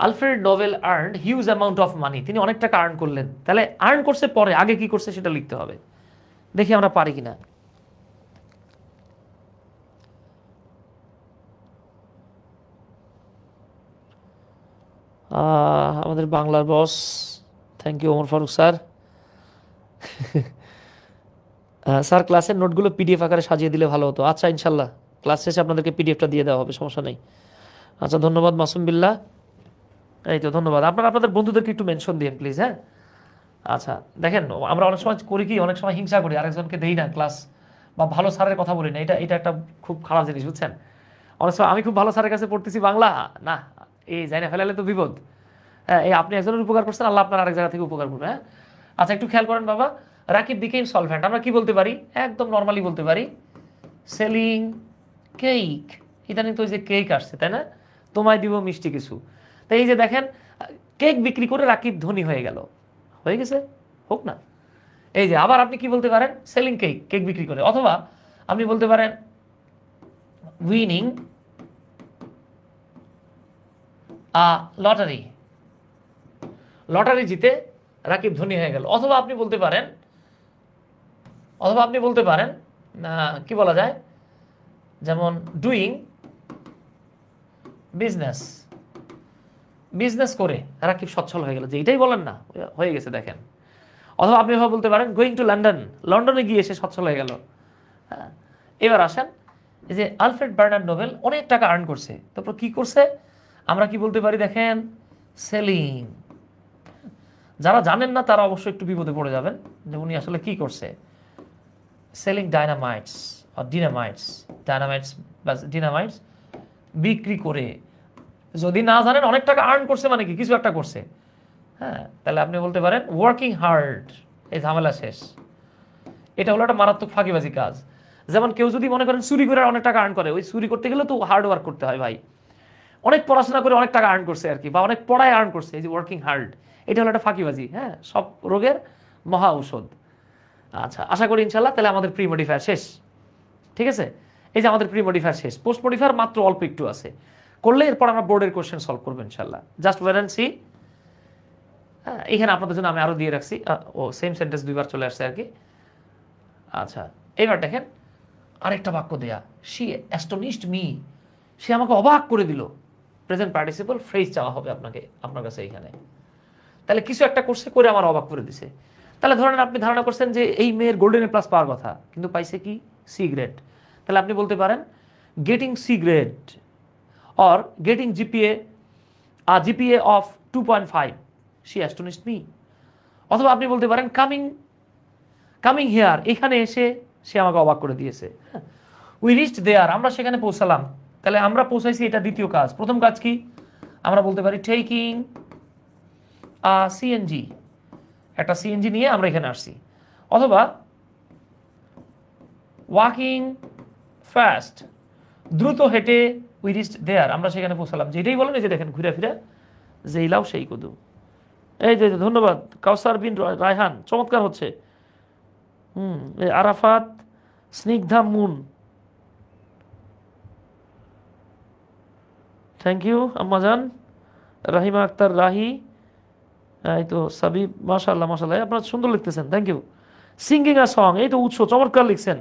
Alfred Nobel earn huge amount of মানি, তিনি অনেক টাকা আর্ন করলেন। তাহলে আর্ন করছে পরে, আগে কি করছে সেটা লিখতে হবে। দেখি আমরা পারি কিনা। আমাদের বাংলার boss, thank you Omar Faruk sir. Sir ক্লাসের নোটগুলো পিডিএফ আকারে সাজিয়ে দিলে ভালো হতো। আচ্ছা ইনশাল্লাহ ক্লাস শেষে আপনাদেরকে পিডিএফটা দিয়ে দেওয়া হবে, সমস্যা নেই। আচ্ছা ধন্যবাদ মাসুম বিল্লাহ। এই তো ধন্যবাদ। আপনারা আপনাদের বন্ধুদেরকে একটু মেনশন দিন প্লিজ। হ্যাঁ, আচ্ছা দেখেন আমরা অনেক সময় করি কি, অনেক সময় হিংসা করি, আরেকজনকে দেই না ক্লাস বা ভালো স্যারের কথা বলি না। এটা একটা খুব খারাপ জিনিস, বুঝছেন? অনেক সময় আমি খুব ভালো স্যারের কাছে পড়তেছি বাংলা, না এই যাই না ফেলালে তো বিপদ। হ্যাঁ, এই আপনি একজনের উপকার করছেন, আল্লাহ আপনার আরেক জায়গা থেকে উপকার করবে। হ্যাঁ, আচ্ছা একটু খেয়াল করেন বাবা, রাকিব বিকেম সলভেন্ট, আমরা কি বলতে পারি? একদম নর্মালি বলতে পারি সেলিং কেক। ইদানিং তো ওই যে কেক আসছে, তাই না? তোমায় দিব মিষ্টি কিছু। তাই এই যে দেখেন, কেক বিক্রি করে রাকিব ধনী হয়ে গেল, হয়ে গেছে, হোক না। এই যে আবার আপনি কি বলতে পারেন? সেলিং কেক, কেক বিক্রি করে। অথবা আপনি বলতে পারেন উইনিং আ লটারি, লটারি জিতে রাকিব ধনী হয়ে গেল। অথবা আপনি বলতে পারেন কি বলা যায়, যেমন ডুইং বিজনেস করে রাকিব সচ্ছল হয়ে গেল, যে এটাই বলেন না, হয়ে গেছে দেখেন। অথবা আপনি বলতে পারেন গোয়িং টু লন্ডন, লন্ডনে গিয়ে এসে সচ্ছল হয়ে গেল। হ্যাঁ, এবার আসেন, এই যে আলফ্রেড বার্নার্ড নোবেল অনেক টাকা আর্ন করছে, তারপর কি করছে? আমরা কি বলতে পারি দেখেন? সেলিং। যারা জানেন না তারা অবশ্যই একটু বিপদে পড়ে যাবেন যে উনি আসলে কি করছে। সেলিং ডায়নামাইটস আর ডিনামাইটস বিক্রি করে। যদি না জানেন অনেক টাকা আর্ন করছে মানে কি, কিছু একটা করছে। হ্যাঁ, তাহলে আপনি বলতে পারেন ওয়ার্কিং হার্ড, এই ঝামেলা শেষ। এটা হলো একটা মারাত্মক ফাঁকিবাজি কাজ। যেমন কেউ যদি মনে করেন চুরি করে অনেক টাকা আর্ন করে, ওই চুরি করতে গেলে তো হার্ড ওয়ার্ক করতে হয় ভাই। অনেক পড়াশোনা করে অনেক টাকা আর্ন করছে আর কি, বা অনেক পড়ায় আর্ন করছে, এই যে ওয়ার্কিং হার্ড, এটা হলো একটা ফাঁকিবাজি। হ্যাঁ, সব রোগের মহা ঔষধ। আচ্ছা, আশা করি ইনশাল্লাহ তাহলে আমাদের প্রি মডিফায়ার শেষ। ঠিক আছে, এই যে আমাদের প্রি মডিফায়ার শেষ, পোস্ট মডিফায়ার মাত্র অল্প একটু আছে, করলে এরপর আমরা বোর্ডের কোশ্চেন সলভ করবো ইনশাল্লাহ। Just wait and C. হ্যাঁ, এখানে আপনাদের জন্য আমি আরও দিয়ে রাখছি, ও সেম সেন্টেন্স দুইবার চলে আসছে আর কি। আচ্ছা, এবার দেখেন আরেকটা বাক্য দেয়া, শি অ্যাস্টনিশড মি, সে আমাকে অবাক করে দিল। প্রেজেন্ট পার্টিসিপল ফ্রেজ চাওয়া হবে আপনাকে, আপনার কাছে এইখানে। তাহলে কিছু একটা করছে, করে আমার অবাক করে দিছে। তাহলে ধরেন আপনি ধারণা করছেন যে এই মেয়ের গোল্ডেন এ প্লাস পাওয়ার কথা, কিন্তু পাইছে কি সি গ্রেড। তাহলে আপনি বলতে পারেন getting C grade or getting GPA of 2.5, she astonished me. অথবা আপনি বলতে পারেন কামিং হিয়ার, এখানে এসে সে আমাকে অবাক করে দিয়েছে। উই রিচড দেয়ার, আমরা সেখানে পৌঁছালাম। তাহলে আমরা পৌঁছাইছি, এটা দ্বিতীয় কাজ। প্রথম কাজ কি, আমরা বলতে পারি টেকিং সিএনজি, একটা সিএনজি নিয়ে আমরা এখানে আসছি। অথবা ওয়াকিং ফাস্ট, দ্রুত হেঁটে উই রিচড দেয়ার, আমরা সেখানে পৌঁছালাম। যেটাই বলেন, এই যে দেখেন ঘুরে ফিরে যেই লাও সেই কদু। এই যে ধন্যবাদ কাউসার বিন রায়হান, চমৎকার হচ্ছে। আরাফাত স্নিগ্ধা মুন, থ্যাংক ইউ আম্মাজান। রাহিমা আক্তার রাহি, এই তো সাবিব, মাশাআল্লাহ মাশাআল্লাহ, আপনারা সুন্দর লিখতেছেন, thank you. Singing a song, এই তো উৎস, চমৎকার লিখছেন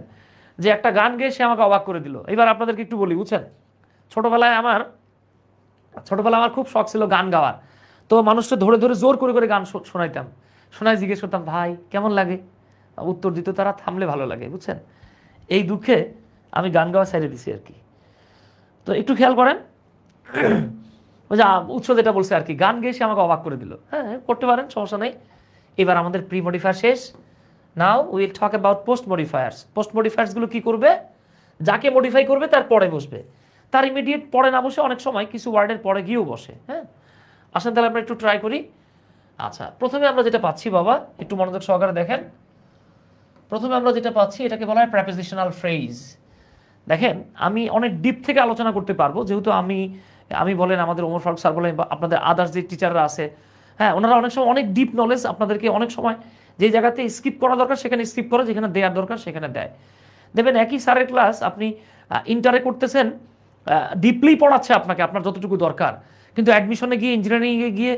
যে একটা গান গেয়ে সে আমাকে অবাক করে দিল। এবার আপনাদেরকে একটু বলি, বুঝছেন, ছোটবেলায় আমার খুব শখ ছিল গান গাওয়ার। তো মানুষটা ধরে ধরে জোর করে করে গান শোনাইতাম, শোনায় জিজ্ঞেস করতাম ভাই কেমন লাগে, উত্তর দিত তারা থামলে ভালো লাগে, বুঝছেন। এই দুঃখে আমি গান গাওয়া ছেড়ে দিছি আর কি। তো একটু খেয়াল করেন, ওই যে উৎস যেটা বলছে আর কি, গান গেয়ে সে আমাকে অবাক করে দিল। হ্যাঁ, করতে পারেন, সমস্যা নেই। এবার আমাদের প্রি মডিফায়ার শেষ। Now will talk about post modifiers. Post মডিফায়ার্সগুলো কি করবে, যাকে মডিফাই করবে তার পরে বসবে, তার ইমিডিয়েট পরে না বসে অনেক সময় কিছু ওয়ার্ডের পরে গিয়েও বসে। হ্যাঁ, আসেন তাহলে আমরা একটু ট্রাই করি। আচ্ছা, প্রথমে আমরা যেটা পাচ্ছি বাবা, একটু মনোযোগ সহকারে দেখেন। প্রথমে আমরা যেটা পাচ্ছি এটাকে বলা হয় প্রেপোজিশনাল ফ্রেজ। দেখেন, আমি অনেক ডিপ থেকে আলোচনা করতে পারবো, যেহেতু আমি বলেন, আমাদের ওমর ফারুক স্যার বলেন, বা আপনাদের আদার্স যে টিচাররা আছে, হ্যাঁ, ওনারা অনেক সময় অনেক ডিপ নলেজ আপনাদেরকে অনেক সময় যে জায়গাতে স্কিপ করা দরকার সেখানে স্কিপ করে, যেখানে দেওয়ার দরকার সেখানে দেয়। দেখবেন একই স্যারের ক্লাস আপনি ইন্টারে করতেছেন, ডিপলি পড়াচ্ছে আপনাকে, আপনার যতটুকু দরকার, কিন্তু অ্যাডমিশনে গিয়ে, ইঞ্জিনিয়ারিংয়ে গিয়ে,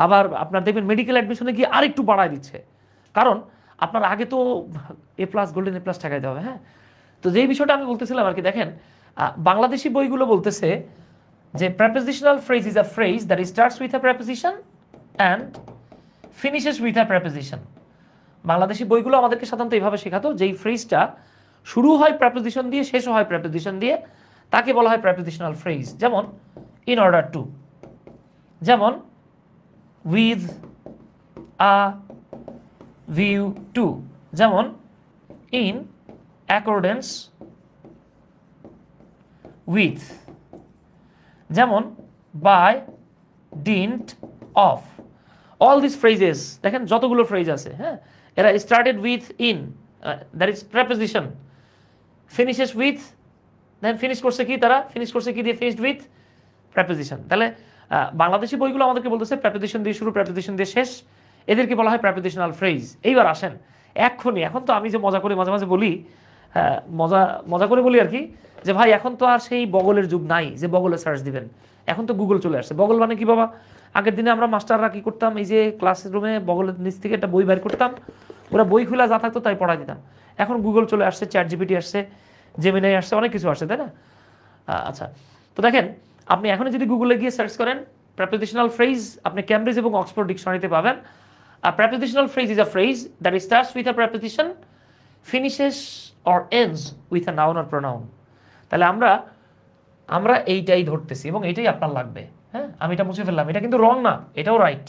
আবার আপনার দেখবেন মেডিকেল অ্যাডমিশনে গিয়ে আরেকটু বাড়ায় দিচ্ছে, কারণ আপনার আগে তো এ প্লাস, গোল্ডেন এ প্লাস ঠেকাইতে হবে। হ্যাঁ, তো যেই বিষয়টা আমি বলতেছিলাম আর কি, দেখেন বাংলাদেশি বইগুলো বলতেছে যে prepositional phrase is a phrase that starts with a preposition and finishes with a preposition। Bangladeshi বইগুলো আমাদেরকে সাধারণত এইভাবে শেখাতো, যেই ফ্রেজটা শুরু হয় প্রেপোজিশন দিয়ে, শেষও হয় প্রেপোজিশন দিয়ে, তাকে বলা হয় প্রেপোজিশনাল ফ্রেজ। যেমন ইন অর্ডার টু, যেমন উইথ আ ভিউ টু, যেমন ইন অ্যাকর্ডেন্স উইথ, যেমন by, dint, of. All this phrases, দেখেন যতগুলো ফ্রেজ আছে, হ্যাঁ, এরা started with in, that is preposition, finishes with, then finish করছে কি, তারা ফিনিশ করছে কি দিয়ে, ফিনিশড উইথ প্রেপোজিশন। তাহলে বাংলাদেশি বইগুলো আমাদেরকে বলতেছে প্রেপোজিশন দিয়ে শুরু, প্রেপোজিশন দিয়ে শেষ, এদেরকে বলা হয় প্রেপোজিশনাল ফ্রেজ। এইবার আসেন, এখন তো আমি যে মজা করে মাঝে মাঝে বলি, মজা করে বলি আর কি, যে ভাই এখন তো আর সেই বগলের যুগ নাই যে বগলে সার্চ দিবেন, এখন তো গুগল চলে আসছে। বগল মানে কি বাবা, আগের দিনে আমরা মাস্টাররা কি করতাম, এই যে ক্লাসরুমে বগলের নিচ থেকে একটা বই বের করতাম, ওরা বই খোলা যা থাকতো তাই পড়াই দিতাম। এখন গুগল চলে আসছে, চ্যাট জিপিটি আসছে, জেমিনাই আসছে, অনেক কিছু আসছে, তাই না? আচ্ছা, তো দেখেন আপনি এখন যদি গুগলে গিয়ে সার্চ করেন প্রেপোজিশনাল ফ্রেজ, আপনি ক্যামব্রিজ এবং অক্সফোর্ড ডিকশনারিতে পাবেন। A prepositional phrase is a phrase that starts with a preposition, finishes or ends with a noun or pronoun। তাহলে আমরা এইটাই ধরতেছি এবং এইটাই আপনার লাগবে। হ্যাঁ, আমি এটা মুছে ফেললাম, এটা কিন্তু রং না, এটাও রাইট।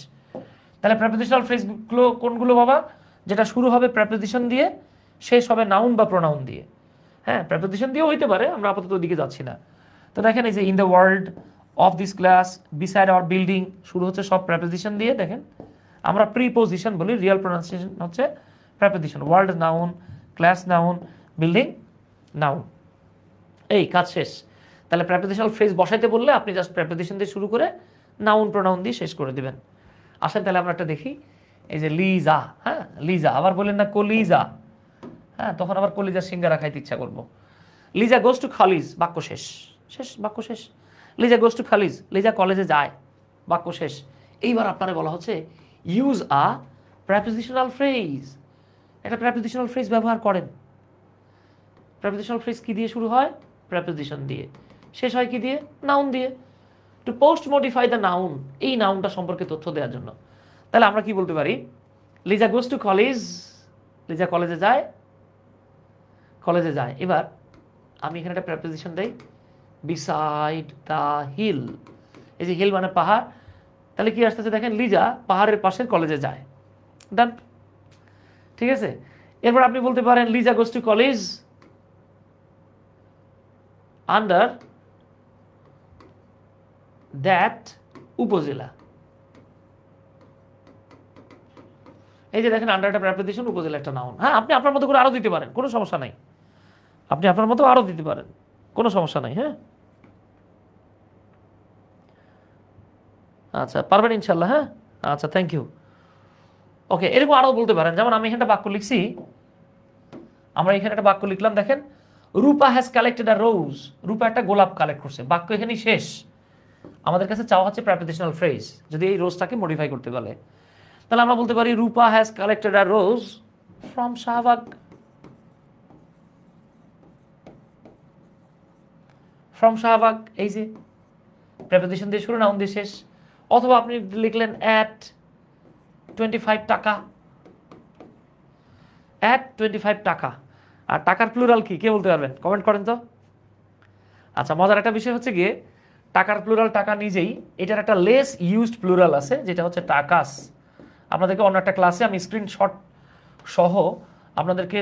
তাহলে প্রেপোজিশনাল ফ্রেজগুলো কোনগুলো বাবা, যেটা শুরু হবে প্রেপোজিশন দিয়ে, শেষ হবে নাউন বা প্রোনাউন দিয়ে। হ্যাঁ, প্রেপোজিশন দিয়েও হইতে পারে, আমরা আপাতত ওদিকে যাচ্ছি না। তো দেখেন এই যে in the world, of this class, beside our building, শুরু হচ্ছে সব প্রেপোজিশন দিয়ে। দেখেন আমরা প্রিপোজিশন বলি, রিয়েল প্রোনাউন্সিয়েশন হচ্ছে preposition. World noun, class noun, building noun, এই কাজ শেষ। তাহলে প্রেপোজিশনাল ফ্রেজ বসাইতে বললে আপনি জাস্ট প্রেপোজিশন দিয়ে শুরু করে নাউন প্রোনাউন দিয়ে শেষ করে দিবেন। আসেন তাহলে আমরা একটা দেখি, এই যে লিজা, হ্যাঁ লিজা, আবার বলেন না কলিজা, হ্যাঁ তখন আবার কলিজা সিঙ্গারা খাইতে ইচ্ছা করবো। লিজা গোজ টু খালিজ, বাক্য শেষ, বাক্য শেষ। Liza goes to Khaleej, Liza কলেজে যায়, বাক্য শেষ। এইবার আপনারে বলা হচ্ছে ইউজ আ প্রেপোজিশনাল ফ্রেজ, একটা প্রেপোজিশনাল ফ্রেজ ব্যবহার করেন। প্রেপোজিশনাল ফ্রেজ কি দিয়ে শুরু হয়? প্রেপোজিশন দিয়ে। শেষ হয় কি দিয়ে? নাউন দিয়ে। To post modify the noun, এই নাউনটা সম্পর্কে তথ্য দেওয়ার জন্য। তাহলে আমরা কি বলতে পারি? লিজা গোজ টু কলেজ, লিজা কলেজে যায়, কলেজে যায়। এবার আমি এখানে একটা প্রেপোজিশন দেই, বিসাইড দ্য হিল। এই যে হিল মানে পাহাড়, তাহলে কি আসতেছে দেখেন, লিজা পাহাড়ের পাশের কলেজে যায়। ডান, ঠিক আছে। এরপর আপনি বলতে পারেন লিজা গোজ টু কলেজ আন্ডার দ্যাট উপজেলা। এই যে দেখেন, আন্ডার একটা প্রেপোজিশন, উপজেলা একটা নাউন। হ্যাঁ, আপনি আপনার মতো করে আরো দিতে পারেন, কোনো সমস্যা নাই। আপনি আপনার মতো আরো দিতে পারেন, কোনো সমস্যা নাই। হ্যাঁ, আচ্ছা, পারবেন ইনশাল্লাহ। হ্যাঁ, আচ্ছা, থ্যাংক ইউ। ওকে, এরকম আরো বলতে পারেন। যেমন আমি এখানে একটা বাক্য লিখছি, আমরা এখানে একটা বাক্য লিখলাম, দেখেন, রূপা হ্যাজ কালেক্টেড আ রোজ। রূপা একটা গোলাপ কালেক্ট করছে। বাক্য এখানেই শেষ। আমাদের কাছে চাওয়া হচ্ছে প্রেপোজিশনাল ফ্রেজ, যদি এই রোজটাকে মডিফাই করতে বলে। তাহলে আমরা বলতে পারি Rupa has collected a rose from Shahbag. From Shahbag, এই যে প্রেপোজিশন দিয়ে শুরু, নাউন দিয়ে শেষ। অথবা আপনি লিখলেন অ্যাট 25 টাকা, অ্যাট 25 টাকা। আর টাকার প্লুরাল কি, কে বলতে পারবেন? কমেন্ট করেন তো। আচ্ছা, মজার একটা বিষয় হচ্ছে গিয়ে, টাকার প্লুরাল টাকা নিজেই, এটার একটা লেস ইউজড প্লুরাল আছে, যেটা হচ্ছে টাকাস। আপনাদেরকে অন্য একটা ক্লাসে আমি স্ক্রিনশট সহ আপনাদেরকে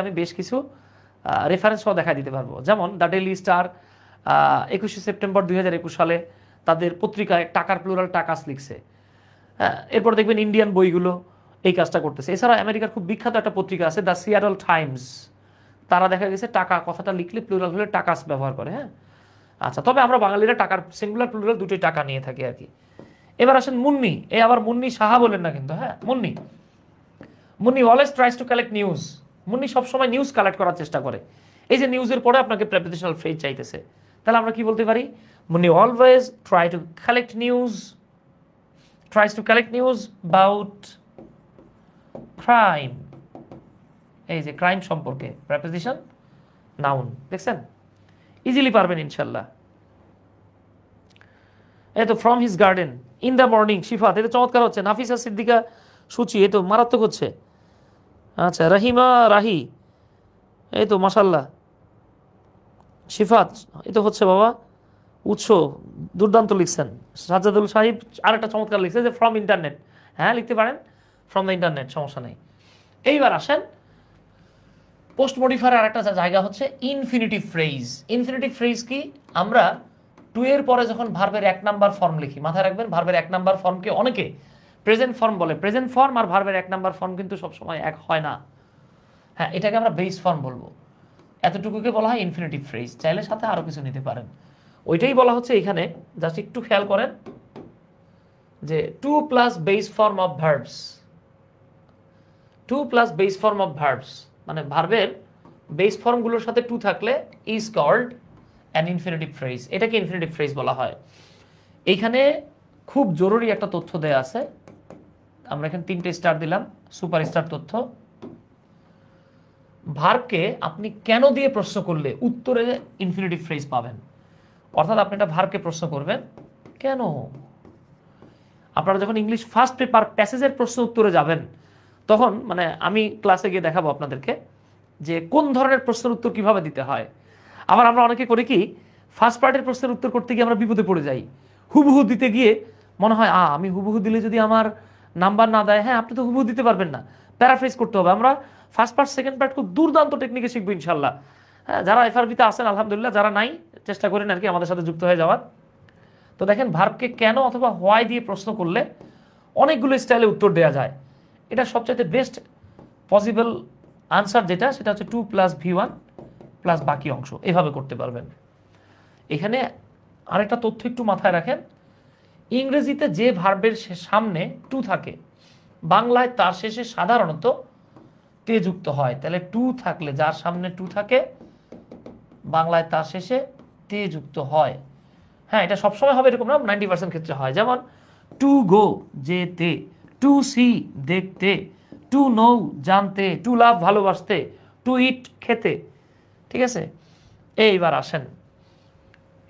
আমি বেশ কিছু রেফারেন্স সহ দেখা দিতে পারবো। যেমন দ্য ডেইলি স্টার 21শে সেপ্টেম্বর 2021 সালে তাদের পত্রিকায় টাকার প্লুরাল টাকাস লিখছে। এরপর দেখবেন ইন্ডিয়ান বইগুলো এই কাজটা করতেছে। এছাড়া আমেরিকার খুব বিখ্যাত একটা পত্রিকা আছে, দ্য সিয়াটল টাইমস, তারা দেখা গেছে টাকা কথাটা লিখলে প্লুরাল হলে টাকাস ব্যবহার করে। হ্যাঁ, আচ্ছা, তবে আমরা বাঙালিরা টাকার সিঙ্গুলার প্লুরাল দুটোই টাকা নিয়ে থাকি আর কি। এবার আসেন মুন্নি। এই আবার মুন্নি সাহা বলেন না কিন্তু। হ্যাঁ, Munni, Munni always tries to collect news. Munni সবসময় নিউজ কালেক্ট করার চেষ্টা করে। এই যে নিউজের পরে আপনাকে প্রেপোজিশনাল ফ্রেজ চাইতেছে, তাহলে আমরা কি বলতে পারি? Munni always try to collect news, tries to collect news about crime. এই যে ক্রাইম সম্পর্কে প্রেপোজিশন নাউন, দেখছেন? ইজিলি পারবেন ইনশাল্লাহ। এই তো from his garden, in the morning, Shifat, এটা চমৎকার হচ্ছে। নাফিসা সিদ্দিকা সুচি, এই তো মারাত্মক হচ্ছে। আচ্ছা, রাহিমা রাহি, এই তো মাশাল্লাহ। শিফাত, এই তো হচ্ছে বাবা। উৎস, দুর্দান্ত লিখছেন। সাজ্জাদুল সাহিব আরেকটা চমৎকার লিখছে যে ফ্রম ইন্টারনেট। হ্যাঁ, লিখতে পারেন ফ্রম দ্য ইন্টারনেট, সমস্যা নেই। এইবার আসেন পোস্ট মডিফায়ার আরেকটা জায়গা হচ্ছে ইনফিনিটিভ ফ্রেজ। ইনফিনিটিভ ফ্রেজ কি? আমরা টু এর পরে যখন ভার্বের 1 নাম্বার ফর্ম লিখি, মাথায় রাখবেন ভার্বের 1 নাম্বার ফর্মকে অনেকে প্রেজেন্ট ফর্ম বলে। প্রেজেন্ট ফর্ম আর ভার্বের 1 নাম্বার ফর্ম কিন্তু সবসময় এক হয় না। হ্যাঁ, এটাকে আমরা বেস ফর্ম বলবো। এতটুকুকে বলা হয় ইনফিনিটিভ ফ্রেজ। চাইলে সাথে আরো কিছু নিতে পারেন। ওইটাই বলা হচ্ছে এখানে, জাস্ট একটু খেয়াল করেন যে 2 plus base form of verbs, 2 plus base form of verbs মানে ভার্বের বেস ফর্মগুলোর সাথে 2 থাকলে is called an infinitive phrase. এটাকে ইনফিনিটিভ ফ্রেজ বলা হয়। এইখানে খুব জরুরি একটা তথ্য দেয়া আছে, আমরা এখানে 3টে স্টার দিলাম, সুপার স্টার তথ্য। ভার্বকে আপনি কেন দিয়ে প্রশ্ন করলে উত্তরে ইনফিনিটিভ ফ্রেজ পাবেন। অর্থাৎ আপনি একটা ভার্বকে প্রশ্ন করবেন কেন। আপনারা যখন ইংলিশ ফার্স্ট পেপার প্যাসেজের প্রশ্ন উত্তরে যাবেন, তখন মানে আমি ক্লাসে গিয়ে দেখাবো আপনাদেরকে যে কোন ধরনের প্রশ্নের উত্তর কিভাবে দিতে হয়। আবার আমরা অনেকে করি কি, ফার্স্ট পার্টের প্রশ্নের উত্তর করতে গিয়ে আমরা বিপদে পড়ে যাই। হুবহু দিতে গিয়ে মনে হয় আমি হুবহু দিলে যদি আমার নাম্বার না দেয়। হ্যাঁ, আপনি তো হুবহু দিতে পারবেন না, প্যারাফ্রেজ করতে হবে। আমরা ফার্স্ট পার্ট সেকেন্ড পার্ট খুব দুর্দান্ত টেকনিকে শিখবো ইনশাল্লাহ। হ্যাঁ, যারা এফআরবিতে আছেন আলহামদুলিল্লাহ, যারা নাই চেষ্টা করেন আর কি আমাদের সাথে যুক্ত হয়ে যাওয়ার। তো দেখেন ভার্বকে কেন অথবা হোয়াই দিয়ে প্রশ্ন করলে অনেকগুলো স্টাইলে উত্তর দেওয়া যায়। এটা সবচাইতে বেস্ট পসিবল আনসার যেটা, সেটা হচ্ছে 2 প্লাস V1 প্লাস বাকি অংশ, এভাবে করতে পারবেন। এখানে আরেকটা তথ্য একটু মাথায় রাখেন, ইংরেজিতে যে ভার্বের সামনে 2 থাকে, বাংলায় তার শেষে সাধারণত তে যুক্ত হয়। তাহলে 2 থাকলে, যার সামনে 2 থাকে, বাংলায় তার শেষে তে যুক্ত হয়। হ্যাঁ, এটা সবসময় হবে এরকম না, 90% ক্ষেত্রে হয়। যেমন টু গো যেতে, টু সি দেখতে, টু নো জানতে, টু লাভ ভালোবাসতে, টু ইট খেতে। ঠিক আছে, এইবার আসেন,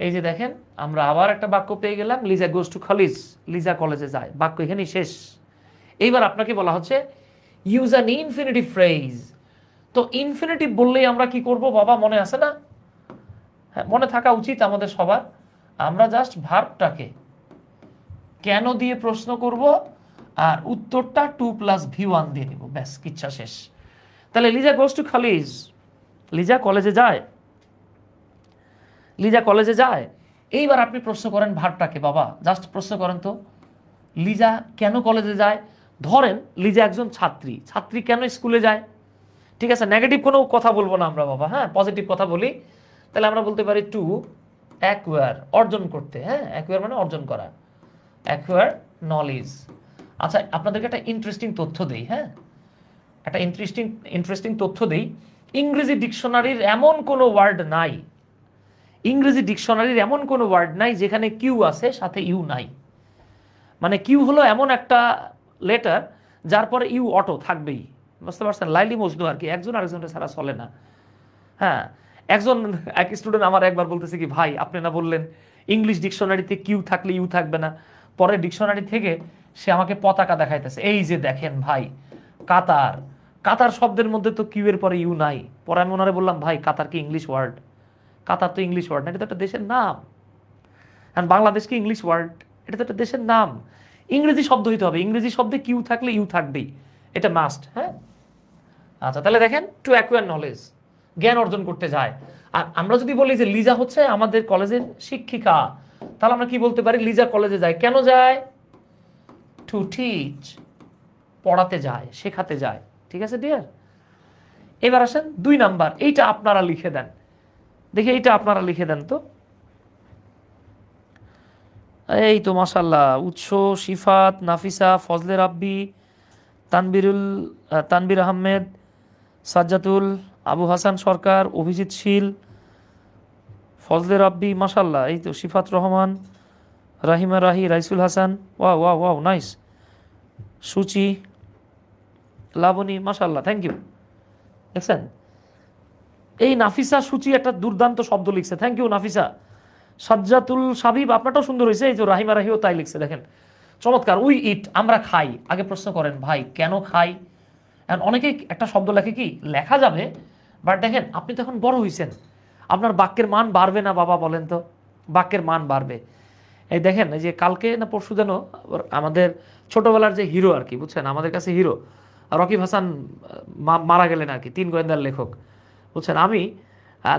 এই যে দেখেন আমরা আবার একটা বাক্য পেয়ে গেলাম, লিজা গোজ টু কলেজ, লিজা কলেজে যায়, বাক্য এখানেই শেষ। এইবার আপনাকে বলা হচ্ছে ইউজ অ্যান ইনফিনিটিভ ফ্রেজ। তো ইনফিনিটিভ বললেই আমরা কি করব বাবা, মনে আছে না? হ্যাঁ, মনে থাকা উচিত আমাদের সবার। আমরা জাস্ট ভার্বটাকে কেন দিয়ে প্রশ্ন করব, আর উত্তরটা টু প্লাস ভি1 দিয়ে দেবো, ব্যাস, কিচ্ছা শেষ। তাহলে লিজা গোজ টু কলেজ, লিজা কলেজে যায়, লিজা কলেজে যায়। এইবার আপনি প্রশ্ন করেন ভার্বটাকে, বাবা জাস্ট প্রশ্ন করেন তো লিজা কেন কলেজে যায়। ধরেন লিজা একজন ছাত্রী, ছাত্রী কেন স্কুলে যায়। ঠিক আছে, নেগেটিভ কোনো কথা বলবো না আমরা বাবা, হ্যাঁ পজিটিভ কথা বলি। তাহলে আমরা বলতে পারি টু অ্যাকুয়ার, অর্জন করতে। হ্যাঁ, অ্যাকুয়ার মানে অর্জন করা, অ্যাকুয়ার নলেজ। আচ্ছা, আপনাদেরকে একটা ইন্টারেস্টিং তথ্য দেই। হ্যাঁ, একটা ইন্টারেস্টিং তথ্য দেই। ইংরেজি ডিকশনারির এমন কোনো ওয়ার্ড নাই, ইংরেজি ডিকশনারির এমন কোনো ওয়ার্ড নাই যেখানে কিউ আছে সাথে ইউ নাই। মানে কিউ হলো এমন একটা লেটার যার পরে ইউ অটো থাকবেই, বুঝতে পারছেন? লাইলি মজনু আর কি, একজন আরেকজনের ছাড়া চলে না। হ্যাঁ, এক স্টুডেন্ট আমার একবার বলতেছে কি, ভাই আপনি না বললেন ইংলিশ ডিকশনারিতে কিউ থাকলে ইউ থাকবে না, পরে ডিকশনারি থেকে সে আমাকে পতাকা দেখাইতেছে, এই যে দেখেন ভাই কাতার, কাতার শব্দের মধ্যে তো কিউ এর পরে ইউ নাই। পরে আমি ওনারে বললাম, ভাই কাতার কি ইংলিশ ওয়ার্ড? কাতার তো ইংলিশ ওয়ার্ড না, এটা তো একটা দেশের নাম। আর বাংলাদেশ কি ইংলিশ ওয়ার্ড? এটা তো একটা দেশের নাম। ইংরেজি শব্দ হইতে হবে, ইংরেজি শব্দে কিউ থাকলে ইউ থাকবেই, এটা মাস্ট। হ্যাঁ, আচ্ছা তাহলে দেখেন টু অ্যাকুয়ার নলেজ, জ্ঞান অর্জন করতে যায়। আর আমরা যদি বলি যে লিজা হচ্ছে আমাদের কলেজের শিক্ষিকা, তাহলে আমরা কি বলতে পারি? লিজা কলেজে যায়, কেন যায়? টু টিচ, পড়াতে যায়, শেখাতে যায়। ঠিক আছে ডিয়ার, এবার আসেন 2 নাম্বার, এইটা আপনারা লিখে দেন দেখি, এইটা আপনারা লিখে দেন তো। এই তো মাশাআল্লাহ, উৎস, শিফাত, নাফিসা, ফজলে রাব্বি, তানবির আহমেদ, সাজ্জাতুল, আবু হাসান সরকার, অভিজিৎ শীল, ফজলে রাব্বি, মাশাআল্লাহ। এই তো Shifat Rahman, Rahima Rahi, Raisul Hasan, wow wow wow nice, Suchi, Laboni, মাশাআল্লাহ, থ্যাংক ইউ। দেখছেন এই নাফিসা সুচি একটা দুর্দান্ত শব্দ লিখছে, থ্যাংক ইউ নাফিসা। সাজ্জাতুল সাবিব, আপনারটাও সুন্দর হয়েছে। এই যে রাহিমা রাহিও তাই লিখছে, দেখেন চমৎকার। উই ইট, আমরা খাই। আগে প্রশ্ন করেন ভাই কেন খাই। এখন অনেকেই একটা শব্দ লেখে, কি লেখা যাবে, বাট দেখেন আপনি তখন বড় হয়েছেন, আপনার বাক্যের মান বাড়বে না বাবা, বলেন তো? বাক্যের মান বাড়বে। এই দেখেন, এই যে কালকে না পরশু যেন আমাদের ছোটবেলার যে হিরো আর কি, বুঝছেন, আমাদের কাছে হিরো রকিব হাসান মারা গেলেন আর কি, 3 গোয়েন্দার লেখক, বুঝছেন। আমি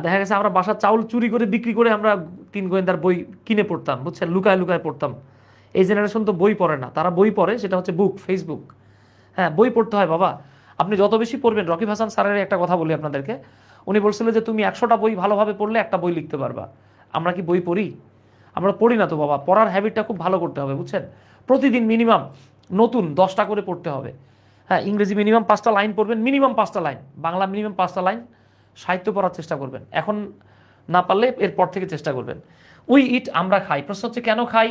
দেখা গেছে আমরা বাসার চাউল চুরি করে বিক্রি করে আমরা 3 গোয়েন্দার বই কিনে পড়তাম, বুঝছেন, লুকায় লুকায় পড়তাম। এই জেনারেশন তো বই পড়ে না, তারা বই পড়ে সেটা হচ্ছে বুক, ফেসবুক। হ্যাঁ, বই পড়তে হয় বাবা, আপনি যত বেশি পড়বেন। রকিব হাসান স্যারের একটা কথা বলি আপনাদেরকে, উনি বলছিল যে তুমি 100টা বই ভালোভাবে পড়লে একটা বই লিখতে পারবা। আমরা কি বই পড়ি? আমরা পড়ি না তো বাবা। পড়ার হ্যাবিটটা খুব ভালো করতে হবে, বুঝছেন। প্রতিদিন মিনিমাম নতুন 10টা করে পড়তে হবে। হ্যাঁ, ইংরেজি মিনিমাম 5টা লাইন পড়বেন, মিনিমাম 5টা লাইন, বাংলা মিনিমাম 5টা লাইন, সাহিত্য পড়ার চেষ্টা করবেন। এখন না পারলে এরপর থেকে চেষ্টা করবেন। উই ইট, আমরা খাই। প্রশ্ন হচ্ছে কেন খাই।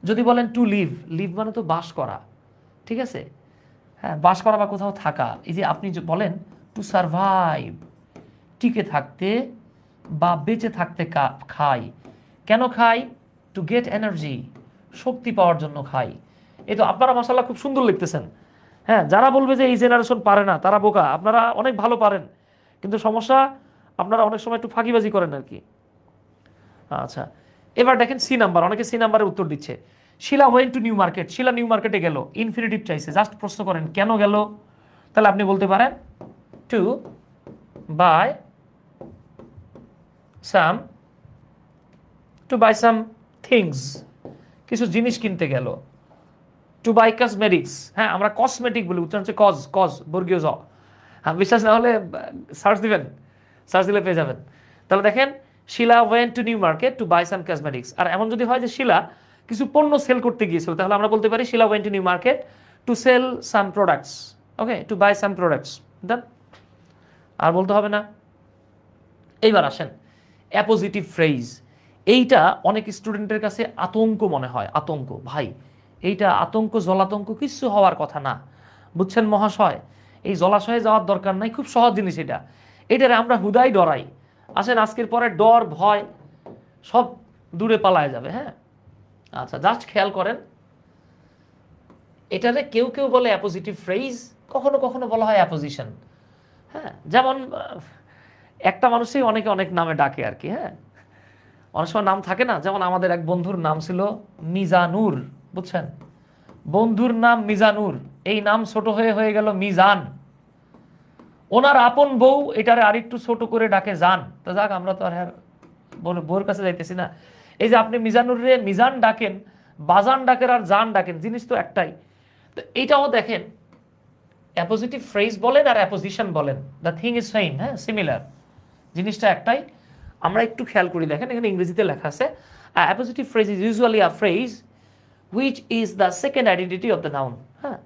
যদি বলেন টু লিভ, লিভ মানে তো বাস করা, ঠিক আছে। হ্যাঁ, বাস করা বা কোথাও থাকা। এই যে আপনি বলেন টু সারভাইভ, টিকে থাকতে বা বেঁচে থাকতে খাই। কেন খাই? টু গেট এনার্জি, শক্তি পাওয়ার জন্য খাই। এই তো আপনারা মাশাআল্লাহ খুব সুন্দর লিখতেছেন। হ্যাঁ, যারা বলবে যে এই জেনারেশন পারে না তারা বোকা, আপনারা অনেক ভালো পারেন, কিন্তু সমস্যা আপনারা অনেক সময় একটু ফাঁকিবাজি করেন আর কি। আচ্ছা, এবার দেখেন সি নাম্বার, অনেকে সি নাম্বারের উত্তর দিচ্ছে। Shila went to New Market, Shila নিউ মার্কেটে গেল, ইনফিনিটিভ চাইছে, জাস্ট প্রশ্ন করেন কেন গেল। তাহলে আপনি বলতে পারেন টু বাই সাম থিংস, কিছু জিনিস কিনতে গেল। টু বাই কসমেটিক্স, হ্যাঁ আমরা কসমেটিক বলি, উচ্চারণ হচ্ছে কজ বর্গীয় জ। হ্যাঁ, বিশ্বাস না হলে সার্চ দিবেন, সার্চ দিলে পেয়ে যাবেন। তাহলে দেখেন Shila went to New Market to buy some cosmetics. আর এমন যদি হয় যে শিলা কিছু পণ্য সেল করতে গিয়েছিল, তাহলে আমরা বলতে পারি Shila went to New Market to sell some products, okay, to buy some products. Then আর বলতে হবে না। এইবার আসেন অ্যাপোজিটিভ ফ্রেজ। এইটা অনেক স্টুডেন্টের কাছে আতঙ্ক মনে হয়, আতঙ্ক। ভাই এইটা আতঙ্ক জলাতঙ্ক কিচ্ছু হওয়ার কথা না, বুঝছেন মহাশয়? এই জলাশয়ে যাওয়ার দরকার নাই, খুব সহজ জিনিস এটা। এটারে আমরা হুদাই ডরাই। আসেন আজকের পরে ডর ভয় সব দূরে পালায় যাবে। হ্যাঁ, আচ্ছা জাস্ট খেয়াল করেন, এটারে কেউ কেউ বলে অ্যাপোজিটিভ ফ্রেজ, কখনো কখনো বলা হয় অ্যাপোজিশন। হ্যাঁ, যেমন একটা মানুষই অনেকে অনেক নামে ডাকে আর কি। হ্যাঁ, অনেক সময় নাম থাকে না, যেমন আমাদের এক বন্ধুর নাম ছিল মিজানুর, বুঝছেন? বন্ধুর নাম মিজানুর, এই নাম ছোট হয়ে হয়ে গেল মিজান। ওনার আপন বউ এটারে আরেকটু ছোট করে ডাকে জান। তো যাক, আমরা তো আর বউর কাছে যাইতেছি না। এই যে আপনি মিজানুর রে মিজান ডাকেন, বাজান ডাকেন আর জান ডাকেন, জিনিস তো একটাই। তো এইটাও দেখেন, অ্যাপোজিটিভ ফ্রেজ বলেন আর অ্যাপোজিশন বলেন, দ্য থিং ইজ সেম। হ্যাঁ, সিমিলার, জিনিসটা একটাই। আমরা একটু খেয়াল করি, দেখেন এখানে ইংরেজিতে লেখা আছে appositive phrase is usually a phrase which is the second identity of the noun. হ্যাঁ,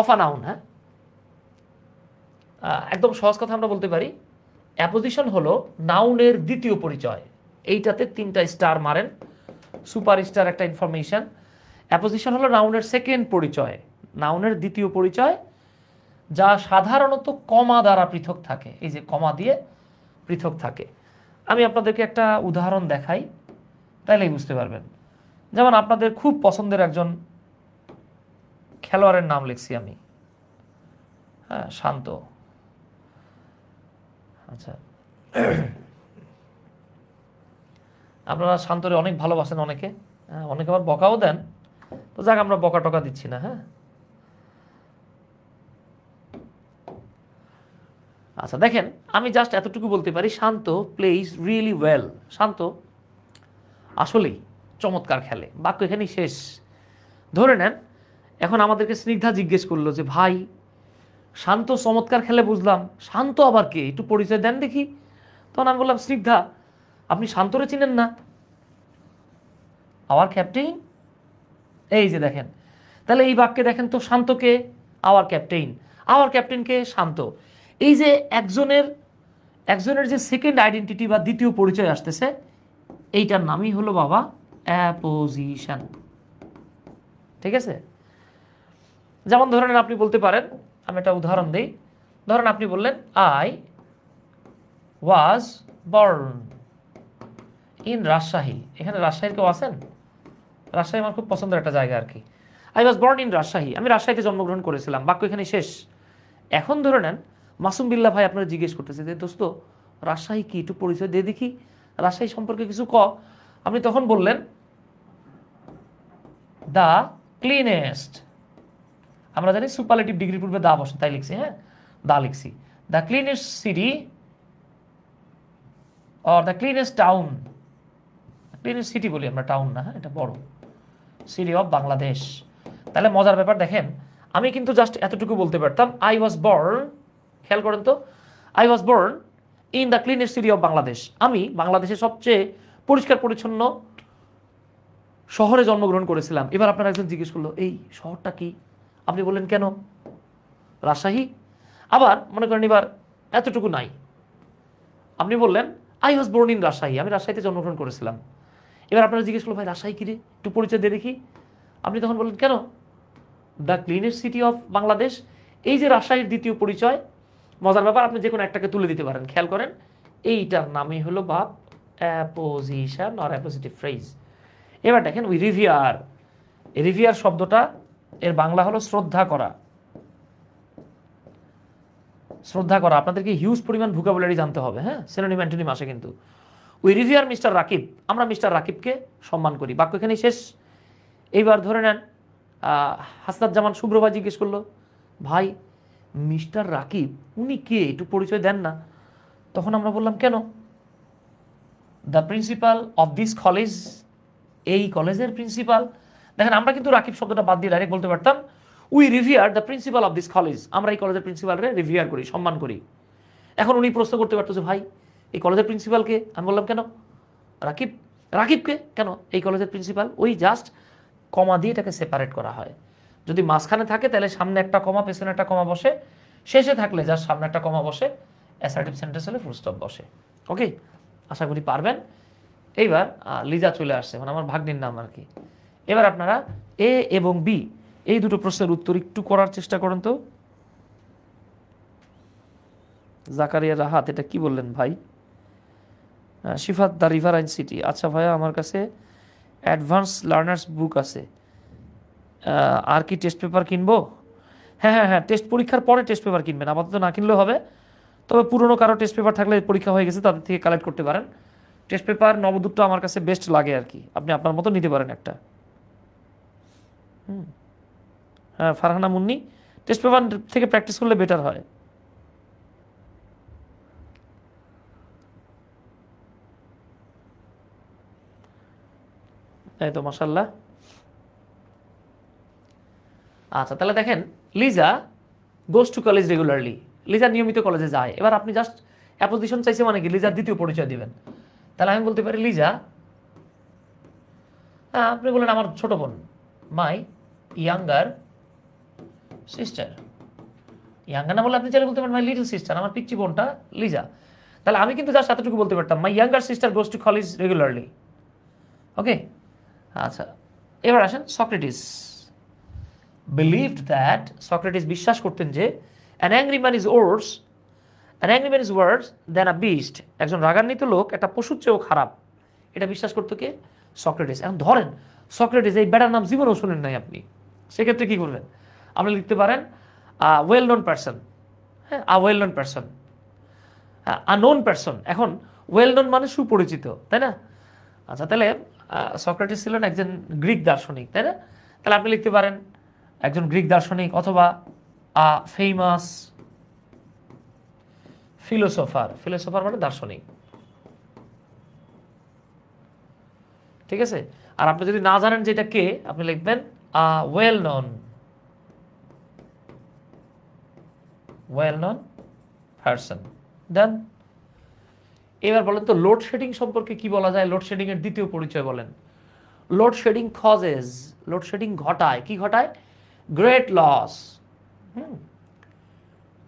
অফ আ নাউন। হ্যাঁ, একদম সহজ কথা আমরা বলতে পারি, অ্যাপোজিশন হলো নাউনের দ্বিতীয় পরিচয়। এইটাতে 3টা স্টার মারেন, সুপার স্টার একটা ইনফরমেশন। অ্যাপোজিশন হলো নাউনের সেকেন্ড পরিচয়, নাউনের দ্বিতীয় পরিচয়, যা সাধারণত কমা দ্বারা পৃথক থাকে। এই যে কমা দিয়ে পৃথক থাকে। আমি আপনাদেরকে একটা উদাহরণ দেখাই, তাইলেই বুঝতে পারবেন। যেমন আপনাদের খুব পছন্দের একজন খেলোয়াড়ের নাম লিখছি আমি, হ্যাঁ, শান্ত। আচ্ছা, আপনারা শান্তরে অনেক ভালোবাসেন অনেকে, হ্যাঁ, অনেকে আবার বকাও দেন। তো যাক, আমরা বকা টকা দিচ্ছি না। হ্যাঁ, আচ্ছা দেখেন, আমি জাস্ট এতটুকু বলতে পারি, শান্ত প্লেইজ রিয়েলি ওয়েল। শান্ত আসলেই চমৎকার খেলে, বাক্য এখানেই শেষ। ধরে নেন এখন আমাদেরকে স্নিগ্ধা জিজ্ঞেস করলো যে ভাই, শান্ত চমৎকার খেলে বুঝলাম, শান্ত আবার কে, একটু পরিচয় দেন দেখি। তখন আমি বললাম, স্নিগ্ধা আপনি শান্তরে চিনেন না? Our captain. এই যে দেখেন, তাহলে এই বাক্যে দেখেন তো, শান্তকে আওয়ার ক্যাপ্টেইন, আওয়ার ক্যাপ্টেইনকে শান্ত। এই যে একজনের যে সেকেন্ড আইডেন্টিটি বা দ্বিতীয় পরিচয় আসতেছে, এইটার নামই হলো বাবা অ্যাপোজিশন। ঠিক আছে? যেমন ধরেন আপনি বলতে পারেন, আমি একটা উদাহরণ দিই। ধরেন আপনি বললেন, I was born in Rajshahi. এখানে রাজশাহীর কেউ আছেন? রাজশাহী আমার খুব পছন্দের একটা জায়গা আর কি। I was born in Rajshahi, আমি রাজশাহীতে জন্মগ্রহণ করেছিলাম। বাক্য এখানে শেষ। এখন ধরে নেন মাসুম বিল্লাহ ভাই আপনারা জিজ্ঞেস করতেছে যে দোস্ত, রাজশাহী কি, একটু পরিচয় দিয়ে দেখি, রাজশাহী সম্পর্কে কিছু ক। আপনি তখন বললেন, দ্য ক্লিনেস্ট। আমরা জানি সুপারলেটিভ ডিগ্রির পূর্বে দা বসে, তাই লিখছি। হ্যাঁ, দা লিখছি। The cleanest city or the cleanest town. Cleanest city বলি আমরা, টাউন না। হ্যাঁ, এটা বড় সিটি অফ বাংলাদেশ। তাহলে মজার ব্যাপার দেখেন, আমি কিন্তু জাস্ট এতটুকু বলতে পারতাম, আই ওয়াজ বর্ন, খেয়াল করেন তো, I was born in the cleanest city of Bangladesh. আমি বাংলাদেশের সবচেয়ে পরিষ্কার পরিচ্ছন্ন শহরে জন্মগ্রহণ করেছিলাম। এবার আপনার একজন জিজ্ঞেস করলো, এই শহরটা কি? আপনি বললেন কেন? রাজশাহী। আবার মনে করেন এবার এতটুকু নাই, আপনি বললেন I was born in Rajshahi, আমি রাজশাহীতে জন্মগ্রহণ করেছিলাম। এবার আপনারা জিজ্ঞেস করলো, ভাই রাজশাহী কি রে, একটু পরিচয় দিয়ে দেখি। আপনি তখন বললেন কেন? The cleanest city of Bangladesh. এই যে রাজশাহীর দ্বিতীয় পরিচয়, মজার ব্যাপার, আপনি যে কোনো একটাকে তুলে দিতে পারেন। খেয়াল করেন, এইটার নামই হলো বাপ অ্যাপোজিশন অর অ্যাপোজিটিভ ফ্রেজ। এবার দেখেন, উই রিভিয়ার, রিভিয়ার শব্দটা এর বাংলা হলো শ্রদ্ধা করা। শ্রদ্ধা করা, আপনাদেরকে হিউজ পরিমাণ ভোকাবুলারি জানতে হবে। হ্যাঁ, সিনোনিম অ্যান্টোনিম আসে কিন্তু। উই রিভিয়ার মিস্টার রাকিব, আমরা মিস্টার রাকিবকে সম্মান করি। বাক্য এখানেই শেষ। এইবার ধরে নেন হাসনাত জামান শুভ্রভা জিজ্ঞেস করলো, ভাই মিস্টার রাকিব উনি কে, একটু পরিচয় দেন না। তখন আমরা বললাম কেন? The principal of this college, এই কলেজের প্রিন্সিপাল। দেখেন, আমরা কিন্তু রাকিব শব্দটা বাদ দিয়ে ডাইরেক্ট বলতে পারতাম, we revere the principal of this college, আমরা এই কলেজের প্রিন্সিপালকে রিভিয়ার করি, সম্মান করি। এখন উনি প্রশ্ন করতে পারতো যে ভাই এই কলেজের প্রিন্সিপালকে? আমি বললাম কেন? রাকিব। রাকিবকে কেন এই কলেজের প্রিন্সিপাল? ওই জাস্ট কমা দিয়ে এটাকে সেপারেট করা হয়। যদি মাঝখানে থাকে তাহলে সামনে একটা কমা, পেছনে একটা কমা বসে, শেষে থাকলে জাস্ট সামনে একটা কমা বসে, অ্যাসার্টিভ সেন্টেন্স হলে ফুল স্টপ বসে। ওকে, আশা করি পারবেন। এইবার লিজা চলে আসছে, মানে আমার ভাগ্নির নাম আর কি। এবার আপনারা এ এবং বি এই দুটো প্রশ্নের উত্তর একটু করার চেষ্টা করেন তো। জাকারিয়া রাহাত, এটা কি বললেন ভাই? শিফাত দ্য রিভারাইন সিটি, আচ্ছা ভাইয়া আমার কাছে অ্যাডভান্স লার্নার্স বুক আছে, আর কি টেস্ট পেপার কিনবো? হ্যাঁ হ্যাঁ হ্যাঁ, টেস্ট পরীক্ষার পরে টেস্ট পেপার কিনবেন, আপাতত না কিনলেও হবে। তবে পুরনো কারো টেস্ট পেপার থাকলে পরীক্ষা হয়ে গেছে তাদের থেকে কালেক্ট করতে পারেন। টেস্ট পেপার নবদূতটা আমার কাছে বেস্ট লাগে আর কি, আপনি আপনার মতো নিতে পারেন একটা। হ্যাঁ ফারহানা মুন্নি, টেস্ট পেপার থেকে প্র্যাকটিস করলে বেটার হয়। এই তো মাশাল্লাহ। আচ্ছা তাহলে দেখেন, লিজা গোজ টু কলেজ রেগুলারলি, লিজা নিয়মিত কলেজে যায়। এবার আপনি জাস্ট অ্যাপোজিশন চাইছে মানে কি, লিজার দ্বিতীয় পরিচয় দিবেন। তাহলে আমি বলতে পারি লিজা, হ্যাঁ আপনি বললেন আমার ছোট বোন, মাই ইয়াঙ্গার সিস্টার। ইয়াঙ্গার না বলে আপনি চাইলে বলতে পারেন মাই লিটল সিস্টার, আমার পিচ্চি বোনটা লিজা। তাহলে আমি কিন্তু জাস্ট এতটুকু বলতে পারতাম, my younger sister goes to college regularly. Okay, আচ্ছা এবার আসেন, সক্রেটিস believed that, সক্রেটিস বিশ্বাস করতেন যে an angry man is worse than a beast, একজন রাগান্বিত লোক একটা পশুর চেয়েও খারাপ, এটা বিশ্বাস করতো কে? সক্রেটিস। এখন ধরেন সক্রেটিস এই বেটার নাম জীবনেও শুনেন নাই আপনি, সেক্ষেত্রে কি করবেন? আপনি লিখতে পারেন ওয়েল নোন পারসন, হ্যাঁ a well known person, a known person. এখন ওয়েল নোন মানে সুপরিচিত, তাই না? আচ্ছা তাহলে সক্রেটিস ছিলেন একজন গ্রিক দার্শনিক, তাই না? তাহলে আপনি লিখতে পারেন একজন গ্রিক দার্শনিক, অথবা আ ফেমাস ফিলোসোফার, ফিলোসোফার মানে দার্শনিক, ঠিক আছে? আর আপনি যদি না জানেন যে এটা কে, আপনি লিখবেন আ ওয়েল নন পারসন। দেন এবার বলেন তো লোডশেডিং সম্পর্কে কি বলা যায়? লোডশেডিং এর দ্বিতীয় পরিচয় বলেন। লোডশেডিং কজেস, লোডশেডিং ঘটায়, কি ঘটায়? Great loss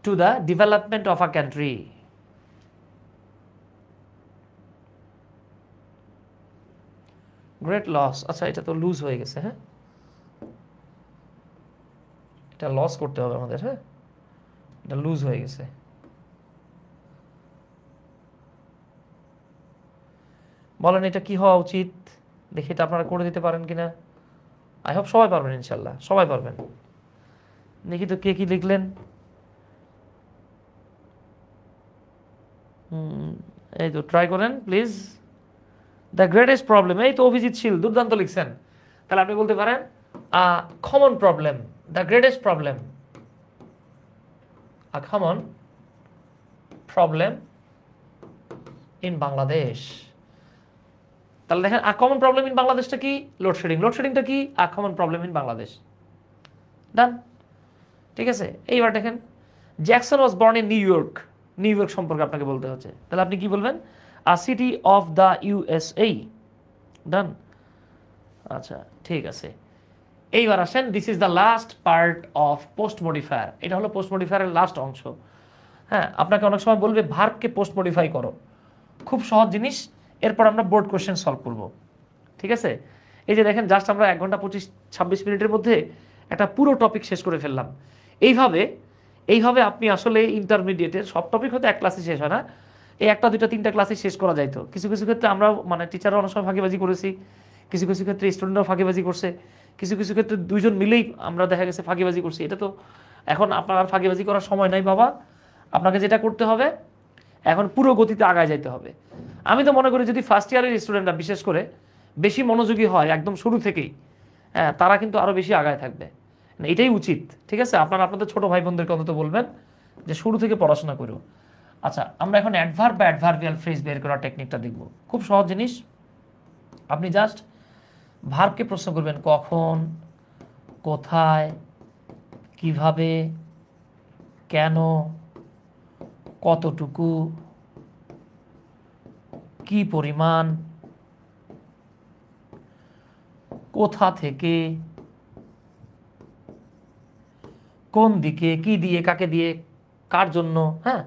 to the development of a country. Great loss, আচ্ছা এটা তো লুজ হয়ে গেছে, হ্যাঁ এটা লস করতে হবে আমাদের, হ্যাঁ এটা লুজ হয়ে গেছে। বলেন এটা কি হওয়া উচিত, দেখি এটা আপনারা করে দিতে পারেন কিনা। আই হোপ সবাই পারবেন, ইনশাল্লাহ সবাই পারবেন। দেখি তো কে কি লিখলেন। এই তো ট্রাই করেন প্লিজ। দ্য গ্রেটেস্ট প্রবলেম, এই তো অভিজিৎ শীল দুর্দান্ত লিখছেন। তাহলে আপনি বলতে পারেন common problem, the greatest problem, a common problem in Bangladesh. তাহলে দেখেন আ কমন প্রবলেম ইন বাংলাদেশটা কি? লোডশেডিং। লোডশেডিংটা কি? A common problem in Bangladesh. Done, ঠিক আছে। এইবার দেখেন Jackson was born in New York, New York সম্পর্কে আপনাকে বলতে হচ্ছে, তাহলে আপনি কি বলবেন? A city of the USA. Done, আচ্ছা ঠিক আছে। এইবার আসেন, this is the last part of post modifier. এটা হলো পোস্ট মডিফায়ারের লাস্ট অংশ। হ্যাঁ, আপনাকে অনেক সময় বলবে ভার্বকে পোস্ট মডিফাই করো, খুব সহজ জিনিস। এরপর আমরা বোর্ড কোশ্চেন সলভ করব, ঠিক আছে? এই যে দেখেন জাস্ট আমরা 1 ঘন্টা 26 মিনিটের মধ্যে একটা পুরো টপিক শেষ করে ফেললাম। এইভাবে আপনি আসলে ইন্টারমিডিয়েটের সব টপিক হয়তো এক ক্লাসে শেষ হয় না, এই 1টা 2টা 3টা ক্লাসে শেষ করা যাইতো। কিছু কিছু ক্ষেত্রে আমরা মানে টিচাররা অনেক সময় ফাঁকিবাজি করেছি, কিছু কিছু ক্ষেত্রে স্টুডেন্টরাও ফাঁকিবাজি করছে, কিছু কিছু ক্ষেত্রে দুইজন মিলেই আমরা দেখা গেছে ফাঁকিবাজি করছি। এটা তো এখন আপনার আর ফাঁকিবাজি করার সময় নাই বাবা। আপনাকে যেটা করতে হবে এখন পুরো গতিতে আগায় যেতে হবে। আমি তো মনে করি যদি ফার্স্ট ইয়ারের স্টুডেন্টরা বিশেষ করে বেশি মনোযোগী হয় একদম শুরু থেকেই, হ্যাঁ তারা কিন্তু আরও বেশি আগায় থাকবে, এটাই উচিত, ঠিক আছে? আপনারা আপনাদের ছোটো ভাই বোনদেরকে অন্তত বলবেন যে শুরু থেকে পড়াশোনা করো। আচ্ছা আমরা এখন অ্যাডভার্ব বা অ্যাডভার্বিয়াল ফ্রেজ বের করার টেকনিকটা দেখব। খুব সহজ জিনিস, আপনি জাস্ট ভার্বকে প্রশ্ন করবেন কখন, কোথায়, কিভাবে, কেন, কতটুকু, কি পরিমাণ, কোথা থেকে, কোন দিকে, কি দিয়ে, কাকে দিয়ে, কার জন্য। হ্যাঁ,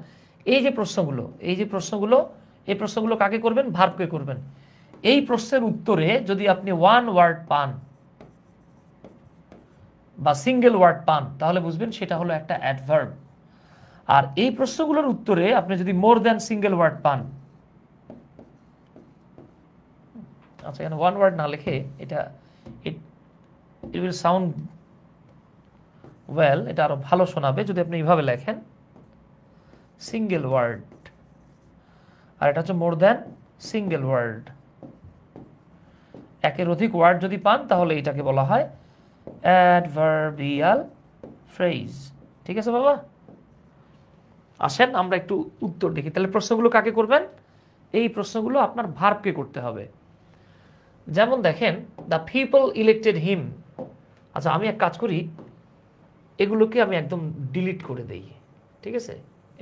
এই যে প্রশ্নগুলো কাকে করবেন? ভার্বকে করবেন। এই প্রশ্নের উত্তরে যদি আপনি ওয়ান ওয়ার্ড পান, বা সিঙ্গেল ওয়ার্ড পান তাহলে বুঝবেন সেটা হলো একটা অ্যাডভার্ব। আর এই প্রশ্নগুলোর উত্তরে আপনি যদি মোর দ্যান সিঙ্গেল ওয়ার্ড পান, আচ্ছা এখানে ওয়ান ওয়ার্ড না লিখে এটা ইট উইল সাউন্ড ওয়েল, এটা আরো ভালো শোনাবে যদি আপনি এইভাবে লেখেন সিঙ্গেল ওয়ার্ড, আর এটা হচ্ছে মোর দ্যান সিঙ্গেল ওয়ার্ড। একের অধিক ওয়ার্ড যদি পান তাহলে এটাকে বলা হয় অ্যাডভার্বিয়াল ফ্রেজ। ঠিক আছে বাবা? আসেন আমরা একটু উত্তর দেখি। তাহলে প্রশ্নগুলো কাকে করবেন? এই প্রশ্নগুলো আপনার ভার্বকে করতে হবে। যেমন দেখেন, দ্য পিপল ইলেক্টেড হিম। আচ্ছা আমি এক কাজ করি, এগুলোকে আমি একদম ডিলিট করে দেই। ঠিক আছে,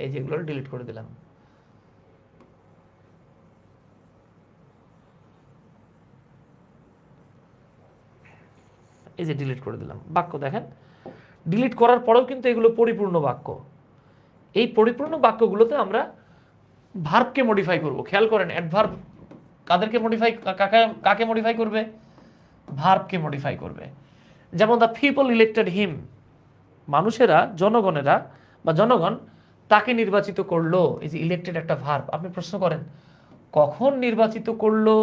এই যে এগুলো ডিলিট করে দিলাম। এই যে ডিলিট করে দিলাম। বাক্য দেখেন, ডিলিট করার পরেও কিন্তু এগুলো পরিপূর্ণ বাক্য। এই পরিপূর্ণ বাক্যগুলোতে আমরা ভার্বকে মডিফাই করব। খেয়াল করেন, অ্যাডভার্ব কাদেরকে মডিফাই, কাকে মডিফাই করবে? ভার্বকে মডিফাই করবে। যেমন দ্য পিপল ইলেক্টেড হিম, মানুষেরা, জনগণেরা বা জনগণ তাকে নির্বাচিত করলো। এই যে ইলেক্টেড একটা ভার্ব। আপনি প্রশ্ন করেন কখন নির্বাচিত করলো?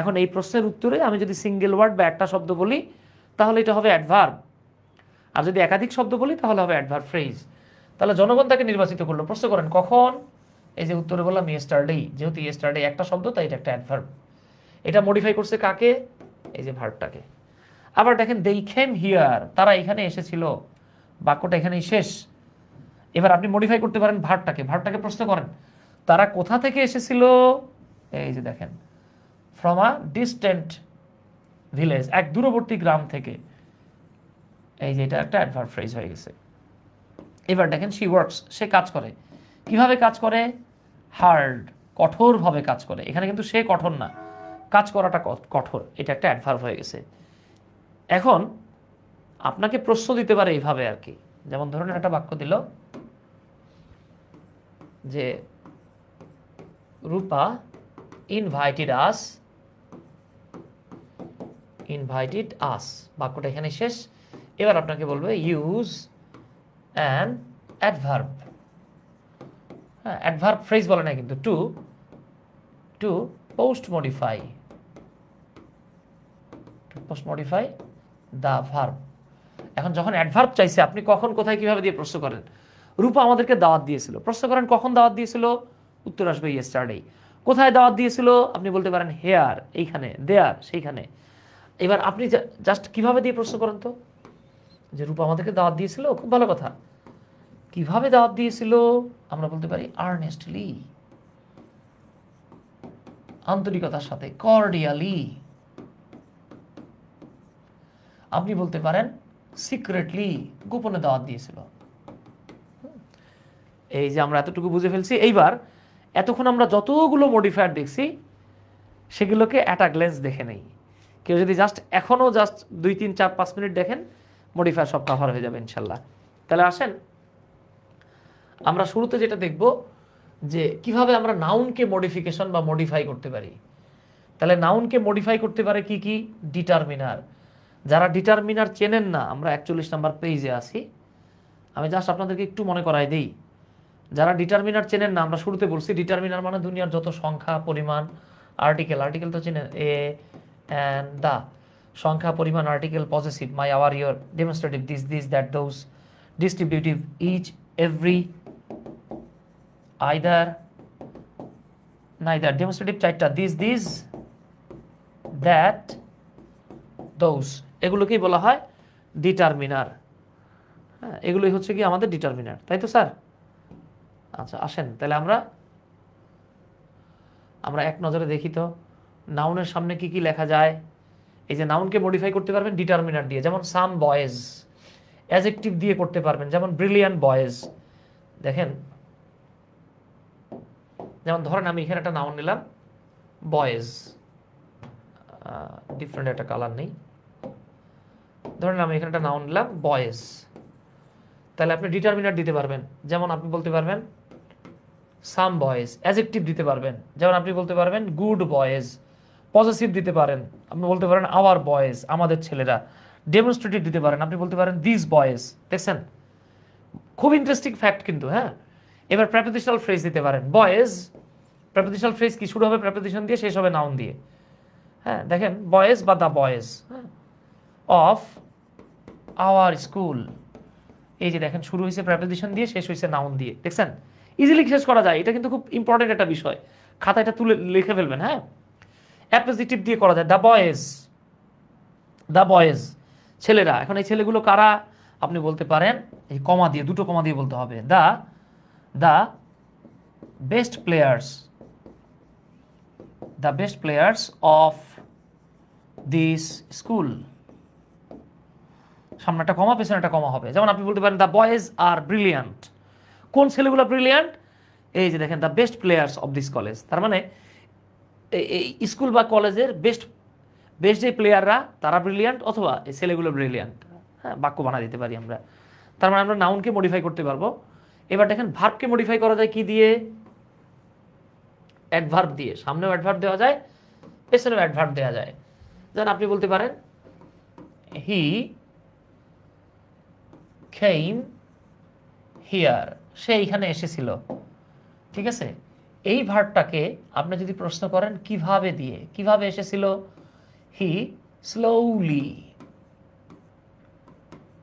এখন এই প্রশ্নের উত্তরে আমি যদি সিঙ্গেল ওয়ার্ড বা একটা শব্দ বলি তাহলে এটা হবে অ্যাডভার্ব, আর যদি একাধিক শব্দ বলি তাহলে হবে অ্যাডভার্ব ফ্রেজ। তাহলে জনগণ তাকে নির্বাচিত করলো, প্রশ্ন করেন কখন? এই যে উত্তরে বললাম ইয়েস্টারডে, যেহেতু ইয়েস্টারডে একটা শব্দ তাই এটা একটা অ্যাডভার্ব। এটা মডিফাই করছে কাকে? এই যে ভার্বটাকে। আবার দেখেন they came here, তারা এখানে এসেছিল। বাক্যটা এখানেই শেষ। এবার আপনি মডিফাই করতে পারেন ভার্বটাকে। ভার্বটাকে প্রশ্ন করেন তারা কোথা থেকে এসেছিল? এই যে দেখেন ফ্রম আ ডিস্টেন্ট ভিলেজ, এক দূরবর্তী গ্রাম থেকে। এই যে এটা একটা অ্যাডভার্ব ফ্রেজ হয়ে গেছে। এবার দেখেন শি ওয়ার্কস, সে কাজ করে। কিভাবে কাজ করে? হার্ড, কঠোরভাবে কাজ করে। এখানে কিন্তু সে কঠোর না, কাজ করাটা কঠোর। এটা একটা অ্যাডভার্ব হয়ে গেছে। এখন আপনাকে প্রশ্ন দিতে পারে এইভাবে আর কি, যেমন ধরুন একটা বাক্য দিল যে রূপা ইনভাইটেড আস, ইনভাইটেড আস। বাক্যটা এখানে শেষ। এবার আপনাকে বলবে ইউজ অ্যান অ্যাডভার্ব। হ্যাঁ, অ্যাডভার্ব ফ্রেজ বলে না কিন্তু, to to post modify, to post modify the verb. এখন যখন অ্যাডভার্ব চাইছে, আপনি কখন, কোথায়, কিভাবে দিয়ে প্রশ্ন করেন। রূপা আমাদেরকে দাওয়াত দিয়েছিল, প্রশ্ন করেন কখন দাওয়াত দিয়েছিল? উত্তর আসবে ইয়েস্টারডে। কোথায় দাওয়াত দিয়েছিল? আপনি বলতে পারেন হেয়ার, এইখানে, দেয়ার, সেইখানে। এবার আপনি জাস্ট কিভাবে দিয়ে প্রশ্ন করেন তো, যে রূপা আমাদেরকে দাওয়াত দিয়েছিল, খুব ভালো কথা। কিভাবে দাওয়াত দিয়েছিল? আমরা বলতে পারি আর্নেস্টলি, আন্তরিকতার সাথে, কর্ডিয়ালি। আপনি বলতে পারেন সিক্রেটলি, গোপনে দাওয়াত দিয়েছিল। এই যে আমরা এতটুকু বুঝে ফেলছি। এইবার এতক্ষণ আমরা যতগুলো মডিফায়ার দেখছি সেগুলোকে অ্যাট আ গ্ল্যান্স দেখে নেই। কেউ যদি এখনও 2, 3, 4, 5 মিনিট দেখেন, মডিফায়ার সব কভার হয়ে যাবে ইনশাল্লাহ। তাহলে আসেন আমরা শুরুতে যেটা দেখব যে কিভাবে আমরা নাউনকে মডিফিকেশন বা মডিফাই করতে পারি। তাহলে নাউনকে মডিফাই করতে পারে কি কি? ডিটারমিনার। যারা ডিটারমিনার চেনেন না, আমরা 41 নাম্বার পেজে আছি। আমি জাস্ট আপনাদেরকে একটু মনে করাই দিই। যারা ডিটারমিনার চেনেন না, আমরা শুরুতে বলছি ডিটারমিনার মানে দুনিয়ার যত সংখ্যা, পরিমাণ, আর্টিকেল। আর্টিকেল তো চেনেন, এ অ্যান্ড দা। সংখ্যা, পরিমাণ, article, possessive, my, our, your, demonstrative, this, this, that, those, distributive, each, every, either, neither. Demonstrative 4টা, দিস, দিস, দ্যাট, দোজ। এগুলোকেই বলা হয় ডিটারমিনার। হ্যাঁ, এগুলোই হচ্ছে কি আমাদের ডিটারমিনার, তাই তো স্যার? আচ্ছা আসেন তাহলে আমরা এক নজরে দেখি তো নাউনের সামনে কি কি লেখা যায়। এই যে নাউনকে মডিফাই করতে পারবেন ডিটারমিনার দিয়ে, যেমন সাম বয়েজ। অ্যাডজেক্টিভ দিয়ে করতে পারবেন, যেমন ব্রিলিয়ান্ট বয়েজ। দেখেন, যেমন ধরেন আমি এখানে একটা নাউন নিলাম বয়েজ, ডিফারেন্ট একটা কালার নেই। ধরেন আমি এখানে একটা নাউন নিলাম বয়েজ, তাহলে আপনি ডিটারমিনার দিতে পারবেন। যেমন আপনি বলতে পারবেন সাম বয়েজ। অ্যাডজেক্টিভ দিতে পারবেন, যেমন আপনি বলতে পারবেন গুড বয়েজ। পজেসিভ দিতে পারেন, আপনি বলতে পারেন আওয়ার বয়েজ, আমাদের ছেলেরা। ডেমনস্ট্রেটিভ দিতে পারেন, আপনি বলতে পারেন দিস বয়েজ। দেখছেন, খুব ইন্টারেস্টিং ফ্যাক্ট কিন্তু। হ্যাঁ, এবার প্রেপোজিশনাল ফ্রেজ দিতে পারেন। বয়েজ, প্রেপোজিশনাল ফ্রেজ কি শুরু হবে প্রেপোজিশন দিয়ে, শেষ হবে নাউন দিয়ে। হ্যাঁ, দেখেন বয়েজ বা the boys of our school, এই যে দেখেন শুরু হয়েছে প্রেপোজিশন দিয়ে, শেষ হয়েছে নাউন দিয়ে। দেখছেন, ইজিলি শেষ করা যায়। এটা কিন্তু খুব ইম্পর্টেন্ট একটা বিষয়, খাতা এটা তুলে লিখে ফেলবেন। হ্যাঁ, অ্যাপোজিটিভ দিয়ে করা যায়, দ্য বয়েজ, দ্য বয়েজ ছেলেরা। এখন এই ছেলেগুলো কারা, আপনি বলতে পারেন এই কমা দিয়ে, দুটো কমা দিয়ে বলতে হবে, the best players, the best players of this school. সামনে একটা কমা, পেছনে একটা কমা হবে। যেমন আপনি বলতে পারেন দ্য বয়েজ আর ব্রিলিয়ান্ট। কোন ছেলেগুলো ব্রিলিয়ান্ট, এই যে দেখেন the best players of this college. তার মানে এই স্কুল বা কলেজের বেস্ট বেস্ট যে প্লেয়াররা তারা ব্রিলিয়ান্ট, অথবা এই ছেলেগুলো ব্রিলিয়ান্ট। হ্যাঁ, বাক্য বানা দিতে পারি আমরা। তার মানে আমরা নাউনকে মডিফাই করতে পারবো। এবার দেখেন ভার্বকে মডিফাই করা যায় কি দিয়ে, অ্যাডভার্ব দিয়ে। সামনেও অ্যাডভার্ব দেওয়া যায়, পেছনেও অ্যাডভার্ব দেওয়া যায়। যেমন আপনি বলতে পারেন হি came here, সে এইখানে এসেছিল। ঠিক আছে, এই ভার্বটাকে আপনি যদি প্রশ্ন করেন কিভাবে দিয়ে, কিভাবে এসেছিল, হি স্লোলি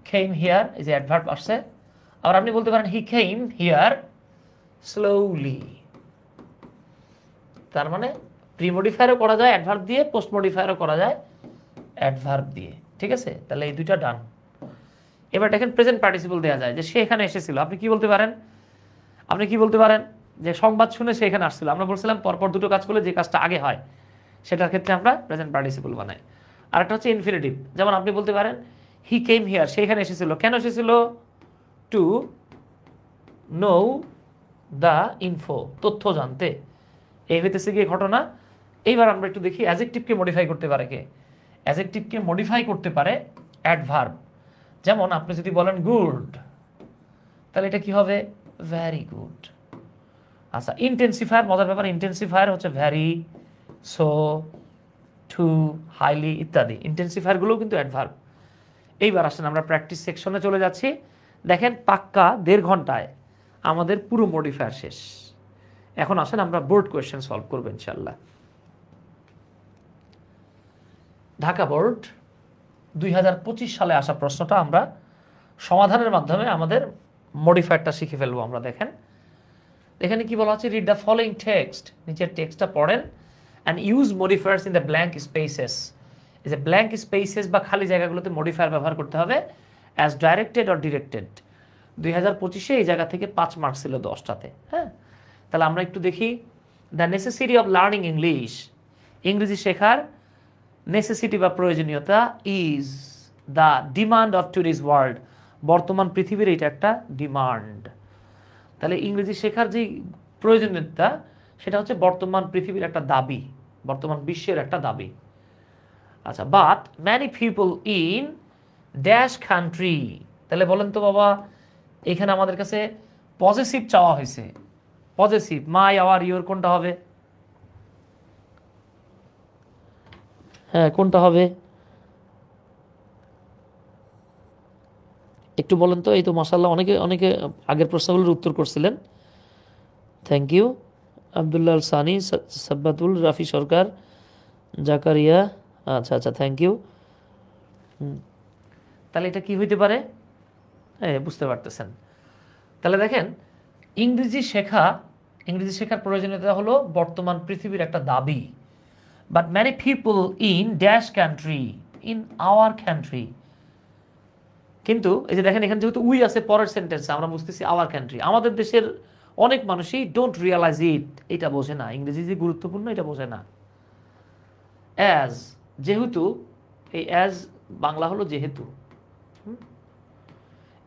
came here, এই যে অ্যাডভার্ব আসছে। আর আপনি বলতে পারেন হি came here slowly। তার মানে প্রি মডিফায়ারও করা যায় অ্যাডভার্ব দিয়ে, পোস্ট মডিফায়ারও করা যায় অ্যাডভার্ব দিয়ে। ঠিক আছে, তাহলে এই দুইটা ডান। এবার দেখেন প্রেজেন্ট পার্টিসিপল দেওয়া যায়, যে সে এখানে এসেছিল। আপনি কি বলতে পারেন, আপনি কি বলতে পারেন যে সংবাদ শুনে সে এখানে আসছিল। আমরা বলছিলাম পরপর দুটো কাজ করলে যে কাজটা আগে হয় সেটার ক্ষেত্রে আমরা প্রেজেন্ট পার্টিসিপল বানাই। আর একটা হচ্ছে ইনফিনিটিভ। যেমন আপনি বলতে পারেন হি কেম হিয়ার, সে এখানে এসেছিল। কেন এসেছিল, টু নো দ্য ইনফো, তথ্য জানতে। এই হইতেছে গিয়ে ঘটনা। এইবার আমরা একটু দেখি অ্যাডজেক্টিভকে মডিফাই করতে পারে কে। অ্যাডজেক্টিভকে মডিফাই করতে পারে অ্যাডভার্ব। যেমন আপনি যদি বলেন গুড, তাহলে এটা কি হবে, ভেরি গুড। আচ্ছা, ইন্টেন্সিফায়ার, মজার ব্যাপার, ইন্টেন্সিফায়ার হচ্ছে ভেরি, সো, টু, হাইলি ইত্যাদি। ইন্টেন্সিফায়ারগুলোও কিন্তু অ্যাডভার্ব। এইবার আসেন আমরা প্র্যাকটিস সেকশনে চলে যাচ্ছি। দেখেন পাক্কা 1.5 ঘন্টায় আমাদের পুরো মডিফায়ার শেষ। এখন আসেন আমরা বোর্ড কোয়েশ্চেন সলভ করবো ইনশাল্লাহ। ঢাকা বোর্ড 2025 সালে আসা প্রশ্নটা আমরা সমাধানের মাধ্যমে আমাদের মডিফায়ারটা শিখে ফেলবো আমরা। দেখেন এখানে কি বলা হচ্ছে, রিড দ্য ফলোইং টেক্সট, নিচের টেক্সটটা পড়েন, and use modifiers in the blank spaces. এই যে ব্ল্যাঙ্ক স্পেসেস বা খালি জায়গাগুলোতে মডিফায়ার ব্যবহার করতে হবে, অ্যাজ ডাইরেক্টেড অর ডিরেক্টেড। 2025-এ এই জায়গা থেকে 5 মার্কস ছিল 10টাতে। হ্যাঁ, তাহলে আমরা একটু দেখি। The necessity of learning English, ইংরেজি শেখার নেসেসিটি বা প্রয়োজনীয়তা, is the demand of today's world, বর্তমান পৃথিবীর এটা একটা ডিমান্ড। তাহলে ইংরেজি শেখার যে প্রয়োজনীয়তা সেটা হচ্ছে বর্তমান পৃথিবীর একটা দাবি, বর্তমান বিশ্বের একটা দাবি। আচ্ছা, but many people in dash country, তাহলে বলেন তো বাবা, এখানে আমাদের কাছে পজেসিভ চাওয়া হয়েছে। পজেসিভ মাই, আওয়ার, ইউর, কোনটা হবে? হ্যাঁ, কোনটা হবে একটু বলেন তো। এই তো মাশাআল্লাহ অনেকে অনেকে আগের প্রশ্নগুলোর উত্তর করছিলেন। Thank you. আব্দুল্লাহ আল সানি, সাব্বাতুল, রাফি সরকার, জাকারিয়া। আচ্ছা আচ্ছা, থ্যাংক ইউ। তাহলে এটা কি হইতে পারে? হ্যাঁ, বুঝতে পারতেছেন। তাহলে দেখেন ইংরেজি শেখার প্রয়োজনীয়তা হলো বর্তমান পৃথিবীর একটা দাবি। But many people in dash country, in our country. কিন্তু এই যে দেখেন এখানে যেহেতু উই আছে পরের সেন্টেন্সে, আমরা বুঝতেছি আওয়ার কান্ট্রি। আমাদের দেশের অনেক মানুষই ডোন্ট রিয়ালাইজ ইট, এটা বোঝে না, ইংরেজি যে গুরুত্বপূর্ণ এটা বোঝে না। অ্যাজ, যেহেতু, এই অ্যাজ বাংলা হলো যেহেতু।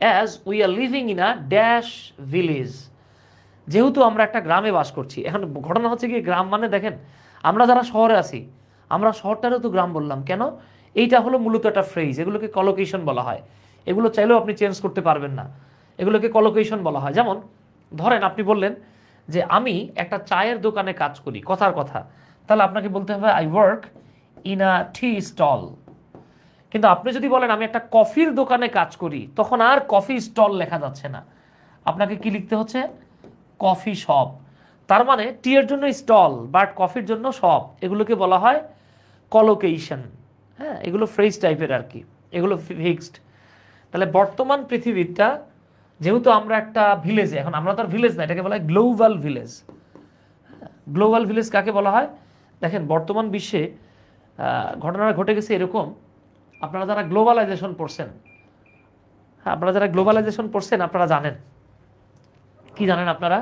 As we are living in a dash village, যেহেতু আমরা একটা গ্রামে বাস করছি। এখন ঘটনা হচ্ছে কি, গ্রাম মানে দেখেন আমরা যারা শহরে আছি, আমরা শহরটারও তো গ্রাম বললাম কেন? এইটা হলো মূলত একটা ফ্রেজ, এগুলোকে কলোকেশন বলা হয়। এগুলো চাইলেও আপনি চেঞ্জ করতে পারবেন না, এগুলোকে কলোকেশন বলা হয়। যেমন ধরেন আপনি বললেন যে আমি একটা চায়ের দোকানে কাজ করি, কথার কথা, তাহলে আপনাকে বলতে হবে I work in a tea stall. কিন্তু আপনি যদি বলেন আমি একটা কফির দোকানে কাজ করি, তখন আর কফি স্টল লেখা যাচ্ছে না, আপনাকে কি লিখতে হচ্ছে? Coffee shop. তার মানে টি এর জন্য স্টল, বাট কফির জন্য শপ, এগুলোকে বলা হয় কলোকেশন। হ্যাঁ, এগুলো ফ্রেজ টাইপের আর কি, এগুলো ফিক্সড। তাহলে বর্তমান পৃথিবীটা, যেহেতু আমরা একটা ভিলেজে, এখন আমরা তো আর ভিলেজ না, এটাকে বলা হয় গ্লোবাল ভিলেজ। গ্লোবাল ভিলেজ কাকে বলা হয়? দেখেন বর্তমান বিশ্বে ঘটনাটা ঘটে গেছে এরকম, আপনারা যারা গ্লোবালাইজেশন পড়ছেন, হ্যাঁ আপনারা যারা গ্লোবালাইজেশন পড়ছেন আপনারা জানেন কি জানেন আপনারা?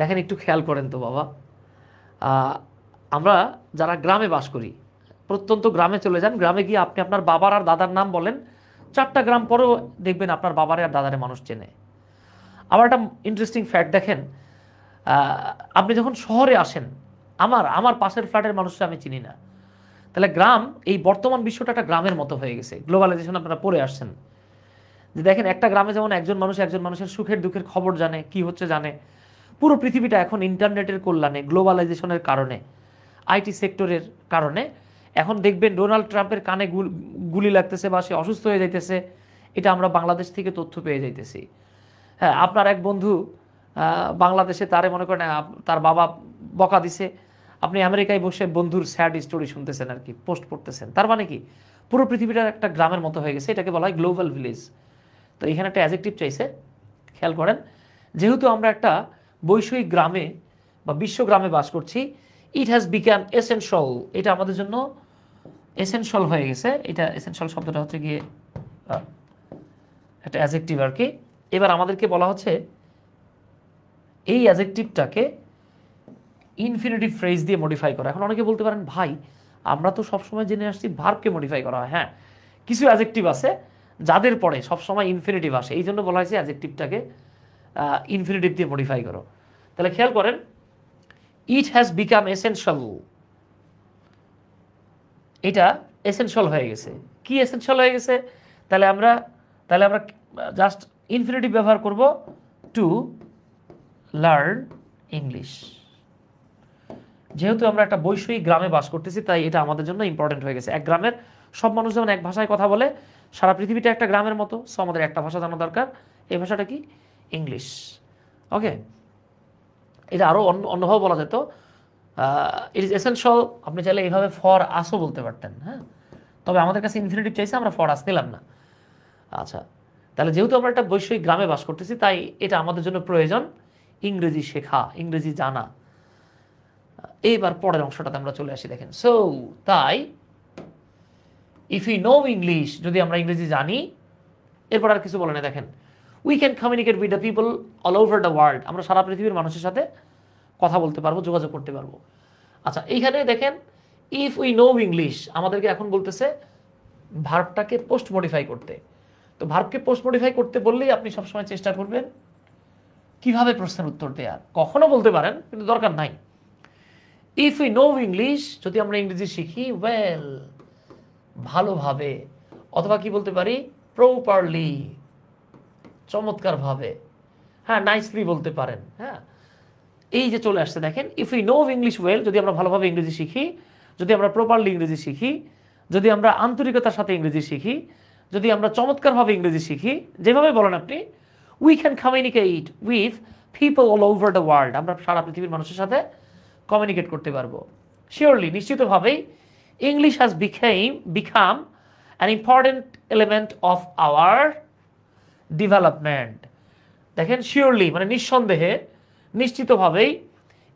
দেখেন একটু খেয়াল করেন তো বাবা, আমরা যারা গ্রামে বাস করি, প্রত্যন্ত গ্রামে চলে যান, গ্রামে গিয়ে আপনি আপনার বাবার আর দাদার নাম বলেন, 4টা গ্রাম পরেও দেখবেন আপনার বাবারে আর দাদারে মানুষ চেনে। আবার একটা ইন্টারেস্টিং ফ্যাক্ট দেখেন, আপনি যখন শহরে আসেন, আমার পাশের ফ্ল্যাটের মানুষরা আমি চিনি না। তাহলে গ্রাম, এই বর্তমান বিশ্বটা একটা গ্রামের মতো হয়ে গেছে, গ্লোবালাইজেশন আপনারা পড়ে আসছেন। যে দেখেন একটা গ্রামে যেমন একজন মানুষের সুখের দুঃখের খবর জানে, কি হচ্ছে জানে। পুরো পৃথিবীটা এখন ইন্টারনেটের কল্যাণে, গ্লোবালাইজেশনের কারণে, আইটি সেক্টরের কারণে এখন দেখবেন ডোনাল্ড ট্রাম্পের কানে গুলি লাগতেছে বা সে অসুস্থ হয়ে যাইতেছে, এটা আমরা বাংলাদেশ থেকে তথ্য পেয়ে যাইতেছি। হ্যাঁ, আপনার এক বন্ধু বাংলাদেশে, তারে মনে করেন তার বাবা বকা দিছে, আপনি আমেরিকায় বসে বন্ধুর স্যাড স্টোরি শুনতেছেন আর কি, পোস্ট পড়তেছেন। তার মানে কি, পুরো পৃথিবীটা একটা গ্রামের মতো হয়ে গেছে, এটাকে বলা হয় গ্লোবাল ভিলেজ। তো এখানে একটা অ্যাডজেক্টিভ চাইছে, খেয়াল করেন। যেহেতু আমরা একটা বৈষয়িক গ্রামে বা বিশ্বগ্রামে বাস করছি, ইট হ্যাজ বিকাম এসেনশিয়াল, এটা আমাদের জন্য এসেনশিয়াল হয়ে গেছে। এটা এসেনশিয়াল শব্দটা হচ্ছে গিয়ে একটা অ্যাডজেক্টিভ আর কি। এবার আমাদেরকে বলা হচ্ছে এই অ্যাডজেক্টিভটাকে ইনফিনিটিভ ফ্রেজ দিয়ে মডিফাই করা। এখন অনেকে বলতে পারেন ভাই আমরা তো সবসময় জেনে আসছি ভার্বকে মডিফাই করা হয়। হ্যাঁ, কিছু অ্যাডজেক্টিভ আছে যাদের পরে সবসময় ইনফিনিটিভ আসে, এই জন্য বলা হয়েছে অ্যাডজেক্টিভটাকে ইনফিনিটিভ দিয়ে মডিফাই করো। তাহলে খেয়াল করেন, ইট হ্যাজ বিকাম এসেনশিয়াল, এটা এসেনশিয়াল হয়ে গেছে। কি এসেনশিয়াল হয়ে গেছে? তাহলে আমরা জাস্ট ইনফিনিটিভ ব্যবহার করব, টু লার্ন ইংলিশ। যেহেতু আমরা একটা বৈষয়িক গ্রামে বাস করতেছি, তাই এটা আমাদের জন্য ইম্পর্টেন্ট হয়ে গেছে। এক গ্রামের সব মানুষ যেমন এক ভাষায় কথা বলে, সারা পৃথিবীটা একটা গ্রামের মতো, সো আমাদের একটা ভাষা জানা দরকার। এই ভাষাটা কি? ইংলিশ। ওকে, এটা আরও অন্যভাবে বলা যেত, ইট ইজ এসেনশিয়াল। আপনি চাইলে এইভাবে ফর আসও বলতে পারতেন। হ্যাঁ, তবে আমাদের কাছে ইনফিনিটিভ চাইছে, আমরা ফর আস নিলাম না। আচ্ছা, তাহলে যেহেতু আমরা একটা বৈষয়িক গ্রামে বাস করতেছি, তাই এটা আমাদের জন্য প্রয়োজন ইংরেজি শেখা, ইংরেজি জানা। এইবার পরের অংশটাতে আমরা চলে আসি। দেখেন, সো তাই ইফ ইউ নো ইংলিশ, যদি আমরা ইংরেজি জানি, এরপর আর কিছু বলে না। দেখেন, we can communicate with the people all over the world, আমরা সারা পৃথিবীর মানুষের সাথে কথা বলতে পারবো, যোগাযোগ করতে পারবো। আচ্ছা, এইখানে দেখেন ইফ উই নো ইংলিশ, আমাদেরকে এখন বলতেছে ভার্বটাকে পোস্ট মডিফাই করতে। তো ভার্বকে পোস্ট মডিফাই করতে বললেই আপনি সবসময় চেষ্টা করবেন কিভাবে প্রশ্নের উত্তর দেওয়ার। কখনো বলতে পারেন, কিন্তু দরকার নাই। ইফ উই নো ইংলিশ, যদি আমরা ইংরেজি শিখি, ওয়েল, ভালোভাবে, অথবা কি বলতে পারি, প্রপারলি, চমৎকারভাবে। হ্যাঁ, নাইসলি বলতে পারেন। হ্যাঁ, এই যে চলে আসছে দেখেন, if we know English well, যদি আমরা ভালোভাবে ইংরেজি শিখি, যদি আমরা প্রপারলি ইংরেজি শিখি, যদি আমরা আন্তরিকতার সাথে ইংরেজি শিখি, যদি আমরা চমৎকারভাবে ইংরেজি শিখি, যেভাবে বলেন আপনি, we can communicate with people all over the world, আমরা সারা পৃথিবীর মানুষের সাথে কমিউনিকেট করতে পারবো। শিওরলি, নিশ্চিতভাবেই, English has become an important element of our development. দেখেন, শিওরলি মানে নিঃসন্দেহে, নিশ্চিতভাবেই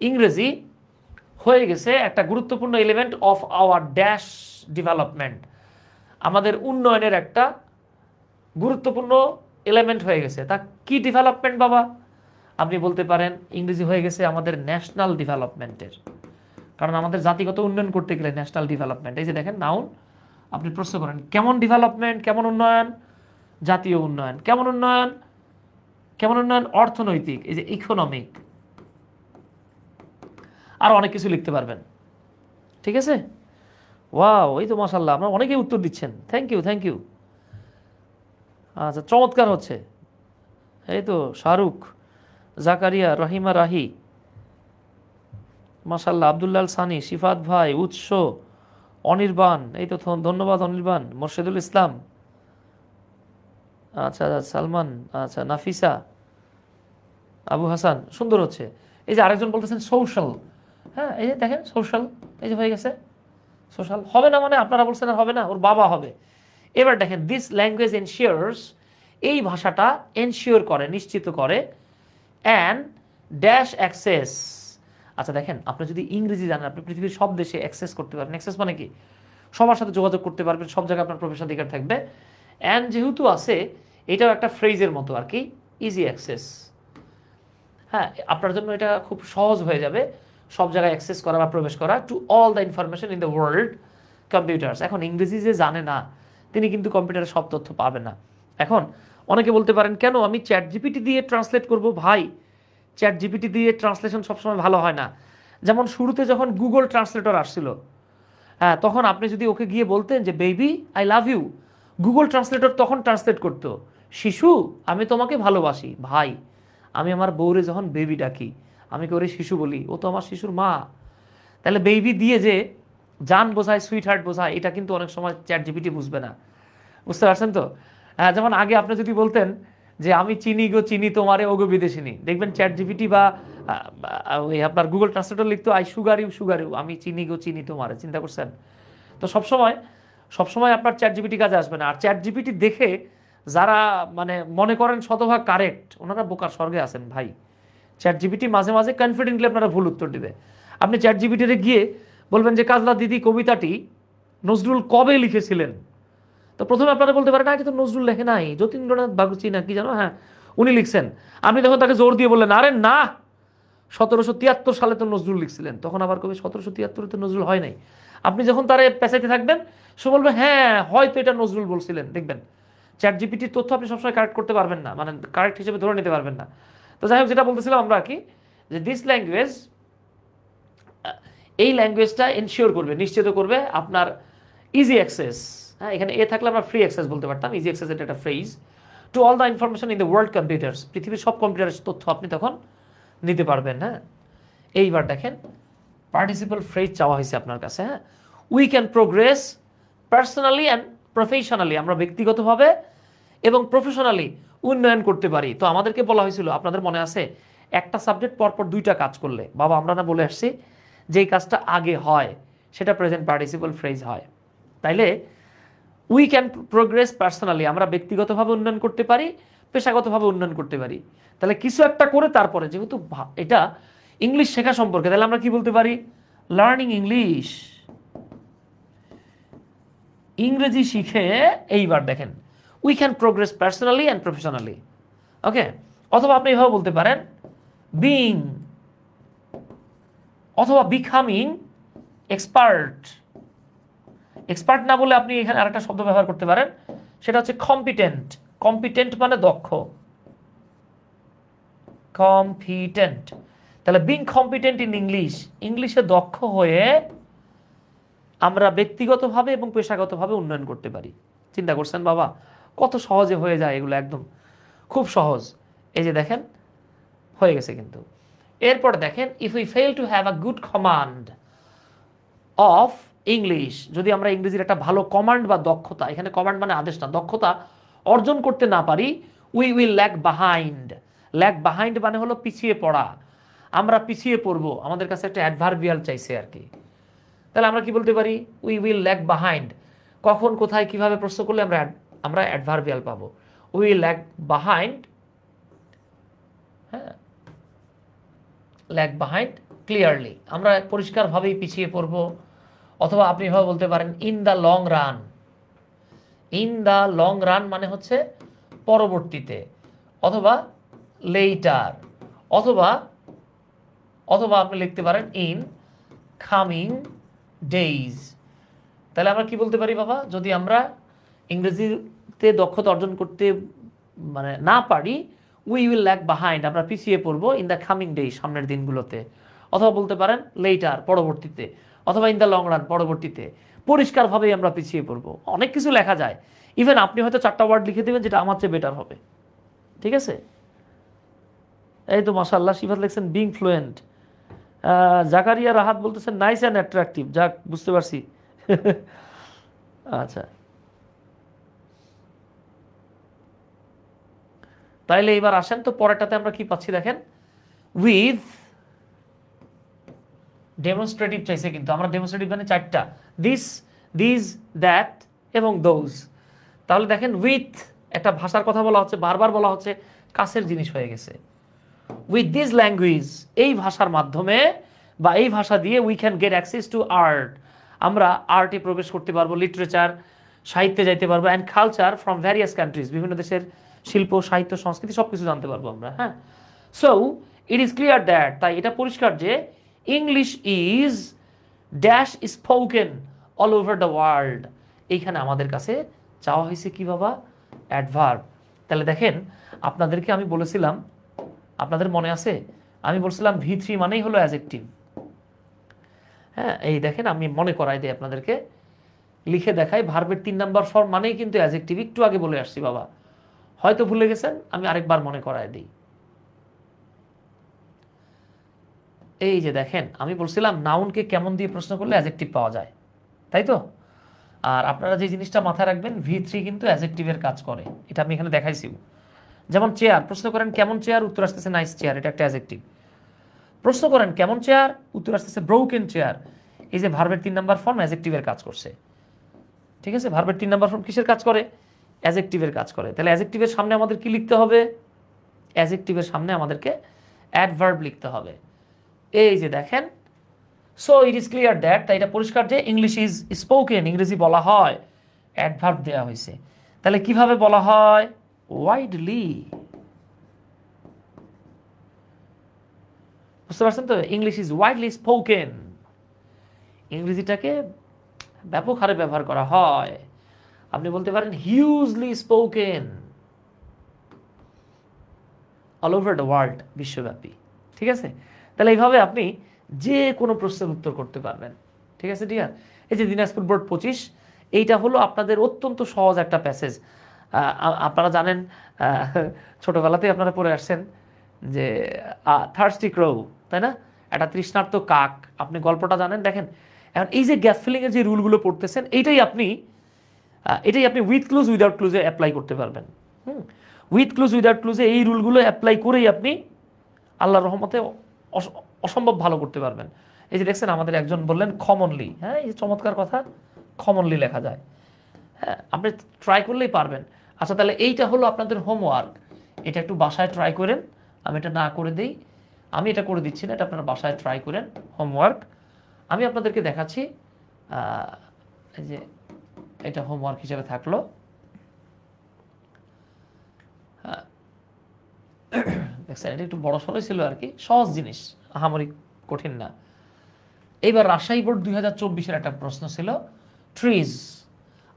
ইংরেজি হয়ে গেছে একটা গুরুত্বপূর্ণ element of our dash development, আমাদের উন্নয়নের একটা গুরুত্বপূর্ণ এলিমেন্ট হয়ে গেছে। তা কি ডেভেলপমেন্ট বাবা? আপনি বলতে পারেন ইংরেজি হয়ে গেছে আমাদের ন্যাশনাল ডেভেলপমেন্টের, কারণ আমাদের জাতিগত উন্নয়ন করতে গেলে ন্যাশনাল ডেভেলপমেন্ট। এই যে দেখেন নাউন, আপনি প্রশ্ন করেন কেমন ডেভেলপমেন্ট, কেমন উন্নয়ন? জাতীয় উন্নয়ন। কেমন উন্নয়ন? কেমন উন্নয়ন? অর্থনৈতিক, এই যে ইকোনমিক। আর অনেক কিছু লিখতে পারবেন। ঠিক আছে, ওয়াও, এই তো মাশাআল্লাহ, আপনারা অনেকেই উত্তর দিচ্ছেন। Thank you, thank you. আচ্ছা, চমৎকার হচ্ছে। এই তো শাহরুখ, জাকারিয়া, রহিমা রাহি, মাশাআল্লাহ, আব্দুল্লাহ সানি, সিফাত ভাই, উৎস, অনির্বাণ, এই তো ধন্যবাদ অনির্বাণ। মোর্শেদুল ইসলাম, আচ্ছা সালমান, আচ্ছা নাফিসা, আবু হাসান, সুন্দর হচ্ছে। এই যে আরেকজন বলতেছেন সোশ্যাল, হ্যাঁ এই যে দেখেন সোশ্যাল, এই যে হয়ে গেছে সোশ্যাল। হবে না মানে আপনারা বলছেন আর হবে না, ওর বাবা হবে। এবার দেখেন দিস ল্যাঙ্গুয়েজ এনশিওরস, এই ভাষাটা এনশিওর করে, নিশ্চিত করে, অ্যান্ড ড্যাশ অ্যাক্সেস। আচ্ছা দেখেন, আপনি যদি ইংরেজি জানেন আপনি পৃথিবীর সব দেশে অ্যাক্সেস করতে পারবেন। অ্যাক্সেস মানে কি? সবার সাথে যোগাযোগ করতে পারবেন, সব জায়গায় আপনার প্রবেশাধিকার থাকবে। অ্যান্ড যেহেতু আছে, এটাও একটা ফ্রেজের মতো আর কি, ইজি অ্যাক্সেস। হ্যাঁ, আপনার জন্য এটা খুব সহজ হয়ে যাবে সব জায়গায় অ্যাক্সেস করা বা প্রবেশ করা, to all the information in the world computers. এখন ইংরেজি যে জানে না তিনি কিন্তু কম্পিউটারে সব তথ্য পাবে না। এখন অনেকে বলতে পারেন কেন আমি চ্যাট জিপিটি দিয়ে ট্রান্সলেট করব? ভাই, চ্যাট জিপিটি দিয়ে ট্রান্সলেশন সবসময় ভালো হয় না। যেমন শুরুতে যখন গুগল ট্রান্সলেটর আসছিল, হ্যাঁ তখন আপনি যদি ওকে গিয়ে বলতেন যে baby I love you, Google translator তখন ট্রান্সলেট করতো শিশু আমি তোমাকে ভালোবাসি। ভাই, আমি আমার বউরে যখন বেবি ডাকি আমি কি ওরে শিশু বলি? ও তো আমার শিশুর মা। তাহলে বেবি দিয়ে যে জান বোঝায়, সুইট হার্ট বোঝায়, এটা কিন্তু অনেক সময় চ্যাট জিপিটি বুঝবে না। বুঝতে পারছেন তো? হ্যাঁ, যেমন আগে আপনি যদি বলতেন যে আমি চিনি গো চিনি তোমারে ওগো বিদেশিনী, দেখবেন চ্যাট জিপিটি বা ওই আপনার গুগল ট্রান্সলেটর লিখতো আই সুগার ইউ, আমি চিনি গো চিনি তোমারে। চিন্তা করছেন তো? সবসময় আপনার চ্যাট জিপিটি কাজে আসবে না। আর চ্যাট জিপিটি দেখে যারা মানে মনে করেন শতভাগ কারেক্ট, ওনারা বোকার স্বর্গে আছেন ভাই। চ্যাট জিপিটি মাঝে মাঝে কনফিডেন্টলি আপনারা ভুল উত্তর দিবে। আপনি চ্যাট জিপিটিতে গিয়ে বলবেন যে কাজলা দিদি কবিতাটি নজরুল কবে লিখেছিলেন, তো প্রথমে আপনারা বলতে পারেন না এটা তো নজরুল লেখে নাই, যতীন্দ্রনাথ বাগচি না কি জানো, হ্যাঁ উনি লিখছেন। আপনি তখন তাকে জোর দিয়ে বললেন আরে না 1773 সালে তো নজরুল লিখছিলেন, তখন আবার কবে 1773 তো নজরুল হয় নাই। আপনি যখন তারে পেঁচাইতে থাকবেন সে বলবে হ্যাঁ হয়তো এটা নজরুল বলছিলেন। দেখবেন চ্যাট জিপিটির তথ্য আপনি সবসময় কারেক্ট করতে পারবেন না, মানে কারেক্ট হিসেবে ধরে নিতে পারবেন না। তো যাই হোক, যেটা বলতেছিলাম আমরা কি, যে দিস ল্যাঙ্গুয়েজ, এই ল্যাঙ্গুয়েজটা এনশিওর করবে, নিশ্চিত করবে আপনার ইজি অ্যাক্সেস। হ্যাঁ, এখানে এ থাকলে আমরা ফ্রি অ্যাক্সেস বলতে পারতাম, ইজি অ্যাক্সেস এটা একটা phrase, to all the information in the world computers, পৃথিবীর সব কম্পিউটারের তথ্য আপনি তখন নিতে পারবেন। হ্যাঁ, এইবার দেখেন পার্টিসিপাল ফ্রেজ চাওয়া হয়েছে আপনার কাছে। হ্যাঁ, we can progress personally and professionally, আমরা ব্যক্তিগতভাবে এবং প্রফেশনালি উন্নয়ন করতে পারি। তো আমাদেরকে বলা হয়েছিল, আপনাদের মনে আছে, একটা সাবজেক্ট পরপর দুইটা কাজ করলে, বাবা আমরা না বলে আসছি যেই কাজটা আগে হয় সেটা প্রেজেন্ট পার্টিসিপাল ফ্রেজ হয়। তাইলে উই ক্যান প্রোগ্রেস পার্সোনালি, আমরা ব্যক্তিগতভাবে উন্নয়ন করতে পারি, পেশাগতভাবে উন্নয়ন করতে পারি। তাহলে কিছু একটা করে তারপরে, যেহেতু এটা ইংলিশ শেখা সম্পর্কে, তাহলে আমরা কি বলতে পারি? লার্নিং ইংলিশ, ইংরেজি শিখে। এইবার দেখেন we can progress personally and professionally. Okay, অথবা আপনি এভাবে বলতে পারেন বিং অথবা বিকামিং এক্সপার্ট। এক্সপার্ট না বলে আপনি এখানে আরেকটা শব্দ ব্যবহার করতে পারেন, সেটা হচ্ছে কম্পিটেন্ট। কম্পিটেন্ট মানে দক্ষ, কম্পিটেন্ট। তাহলে বিং কম্পিটেন্ট ইন ইংলিশ, ইংলিশে দক্ষ হয়ে আমরা ব্যক্তিগতভাবে এবং পেশাগতভাবে উন্নয়ন করতে পারি। চিন্তা করছেন বাবা কত সহজে হয়ে যায় এগুলো, একদম খুব সহজ। এই যে দেখেন হয়ে গেছে কিন্তু। এরপর দেখেন if we fail to have a good command of English, যদি আমরা ইংরেজির একটা ভালো কমান্ড বা দক্ষতা, এখানে কমান্ড মানে আদেশ না, দক্ষতা অর্জন করতে না পারি, we will lag behind. Lag behind মানে হলো পিছিয়ে পড়া, আমরা পিছিয়ে পড়বো। আমাদের কাছে একটা অ্যাডভার্বিয়াল চাইছে আর কি। তাহলে আমরা কি বলতে পারি? We will lag behind. কখন কোথায় কিভাবে প্রশ্ন করলে আমরা অ্যাডভার্বিয়াল পাবো? উই ল্যাগ বাহাইন্ড, হ্যাঁ ল্যাগ বাহাইন্ড ক্লিয়ারলি, আমরা পরিষ্কারভাবেই পিছিয়ে পড়ব। অথবা আপনি এভাবে বলতে পারেন in the long run. In the long run মানে হচ্ছে পরবর্তীতে, অথবা লেটার, অথবা আপনি লিখতে পারেন ইন কামিং ডেইজ। তাহলে আমরা কি বলতে পারি বাবা, যদি আমরা ইংরেজিতে দক্ষতা অর্জন করতে মানে না পারি, উই উইল ল্যাগ বাহাইন্ড, আমরা পিছিয়ে পড়বো ইন দ্য কামিং ডেজ, সামনের দিনগুলোতে। অথবা বলতে পারেন লেটার, পরবর্তীতে, অথবা ইন দ্য লং রান, পরবর্তীতে। পরিষ্কারভাবেই আমরা পিছিয়ে পড়বো। অনেক কিছু লেখা যায়, ইভেন আপনি হয়তো 4টা ওয়ার্ড লিখে দেবেন যেটা আমার চেয়ে বেটার হবে। ঠিক আছে, এই তো মাশাআল্লাহ সিফাত লিখছেন বিং ফ্লুয়েন্ট। জাকারিয়া রাহাত বলতেছেন নাইস অ্যান্ড অ্যাট্রাকটিভ। যাক বুঝতে পারছি আচ্ছা, তাইলে এবার আসেন তো পরেরটাতে আমরা কি পাচ্ছি দেখেন, উইথ ডেমনস্ট্রেটিভ চাইছে, কিন্তু আমরা ডেমনস্ট্রেটিভ মানে চারটা, দিস, দিস, দ্যাট এবং দোজ। তাহলে দেখেন উইথ একটা ভাষার কথা বলা হচ্ছে, বারবার বলা হচ্ছে, কাছের জিনিস হয়ে গেছে। উইথ দিস ল্যাঙ্গুয়েজ, এই ভাষার মাধ্যমে বা এই ভাষা দিয়ে we can get access to art, আমরা আর্টে প্রবেশ করতে পারবো, লিটারেচার, সাহিত্যে যাইতে পারবো, and culture from various countries, বিভিন্ন দেশের শিল্প, সাহিত্য, সংস্কৃতি সব কিছু জানতে পারবো আমরা। হ্যাঁ, so it is clear that, তাই এটা পরিষ্কার যে English is dash spoken all over the world. এইখানে আমাদের কাছে চাওয়া হয়েছে কি বাবা, অ্যাডভার্ব। তাহলে দেখেন আপনাদেরকে আমি বলেছিলাম, আপনাদের মনে আছে আমি বলছিলাম V3 মানেই হলো অ্যাডজেক্টিভ। হ্যাঁ, এই দেখেন আমি মনে করাই দিই আপনাদেরকে, লিখে দেখাই, ভার্বের 3 নাম্বার ফর্ম মানেই কিন্তু অ্যাডজেক্টিভ। একটু আগে বলে আসছি বাবা, হয়তো ভুলে গেছেন, আমি আরেকবার মনে করাই দিই। এই যে দেখেন আমি বলছিলাম নাউনকে কেমন দিয়ে প্রশ্ন করলে অ্যাডজেক্টিভ পাওয়া যায়, তাই তো? আর আপনারা যে জিনিসটা মাথায় রাখবেন, V3 কিন্তু অ্যাডজেক্টিভের কাজ করে, এটা আমি এখানে দেখাইছি। যেমন চেয়ার, প্রশ্ন করেন কেমন চেয়ার, উত্তর আসতেছে নাইস চেয়ার, এটা একটা অ্যাডজেক্টিভ। প্রশ্ন করেন কেমন চেয়ার, উত্তর আসতেছে ব্রোকেন চেয়ার। এই যে ভার্বের 3 নাম্বার ফর্ম অ্যাডজেক্টিভের কাজ করছে, ঠিক আছে? ভার্বের 3 নাম্বার ফর্ম কিসের কাজ করে? অ্যাডজেক্টিভের কাজ করে। তাহলে অ্যাডজেক্টিভের সামনে আমাদের কি লিখতে হবে? অ্যাডজেক্টিভের সামনে আমাদেরকে অ্যাডভার্ব লিখতে হবে। এই যে দেখেন, so it is clear that, তাই এটা পরিষ্কার যে ইংলিশ ইজ স্পোকেন, ইংরেজি বলা হয়, অ্যাডভার্ব দেওয়া হয়েছে। তাহলে কিভাবে বলা হয়? ওয়াইডলি। বুঝতে পারছেন তো? ইংলিশ ইজ ওয়াইডলি স্পোকেন, ইংরেজিটাকে ব্যাপক হারে ব্যবহার করা হয়। আপনি বলতে পারেন hugely spoken all over the world, বিশ্বব্যাপী। ঠিক আছে? তাহলে এইভাবে আপনি যে কোনো প্রশ্নের উত্তর করতে পারবেন। ঠিক আছে ডিয়ার? এই যে দিনাজপুর বোর্ড 25, এইটা হলো আপনাদের অত্যন্ত সহজ একটা প্যাসেজ। আপনারা জানেন, ছোটবেলাতেই আপনারা পড়ে আসছেন যে থার্স্টি ক্রো, তাই না? একটা তৃষ্ণার্ত কাক, আপনি গল্পটা জানেন। দেখেন এখন এই যে গ্যাপ ফিলিংয়ের যে রুলগুলো পড়তেছেন, এটাই আপনি উইথ ক্লুজ উইদাউট ক্লুজে অ্যাপ্লাই করতে পারবেন। উইথ ক্লুজ উইদাউট ক্লুজে এই রুলগুলো অ্যাপ্লাই করেই আপনি আল্লাহর রহমতে অসম্ভব ভালো করতে পারবেন। এই যে দেখছেন আমাদের একজন বললেন কমনলি, হ্যাঁ, এই চমৎকার কথা, কমনলি লেখা যায়। হ্যাঁ, আপনি ট্রাই করলেই পারবেন। আচ্ছা, তাহলে এইটা হলো আপনাদের হোমওয়ার্ক, এটা একটু বাসায় ট্রাই করেন। আমি এটা না করে দিই, আমি এটা করে দিচ্ছি না, এটা আপনারা বাসায় ট্রাই করেন, হোমওয়ার্ক। আমি আপনাদেরকে দেখাচ্ছি, এই যে এটা হোমওয়ার্ক হিসেবে থাকলো। দেখছেন এটা একটু বড় সড়ই ছিল আর কি, সহজ জিনিস, আহামরি কঠিন না। এইবার রাজশাহী বোর্ড 2024-এর একটা প্রশ্ন ছিল, trees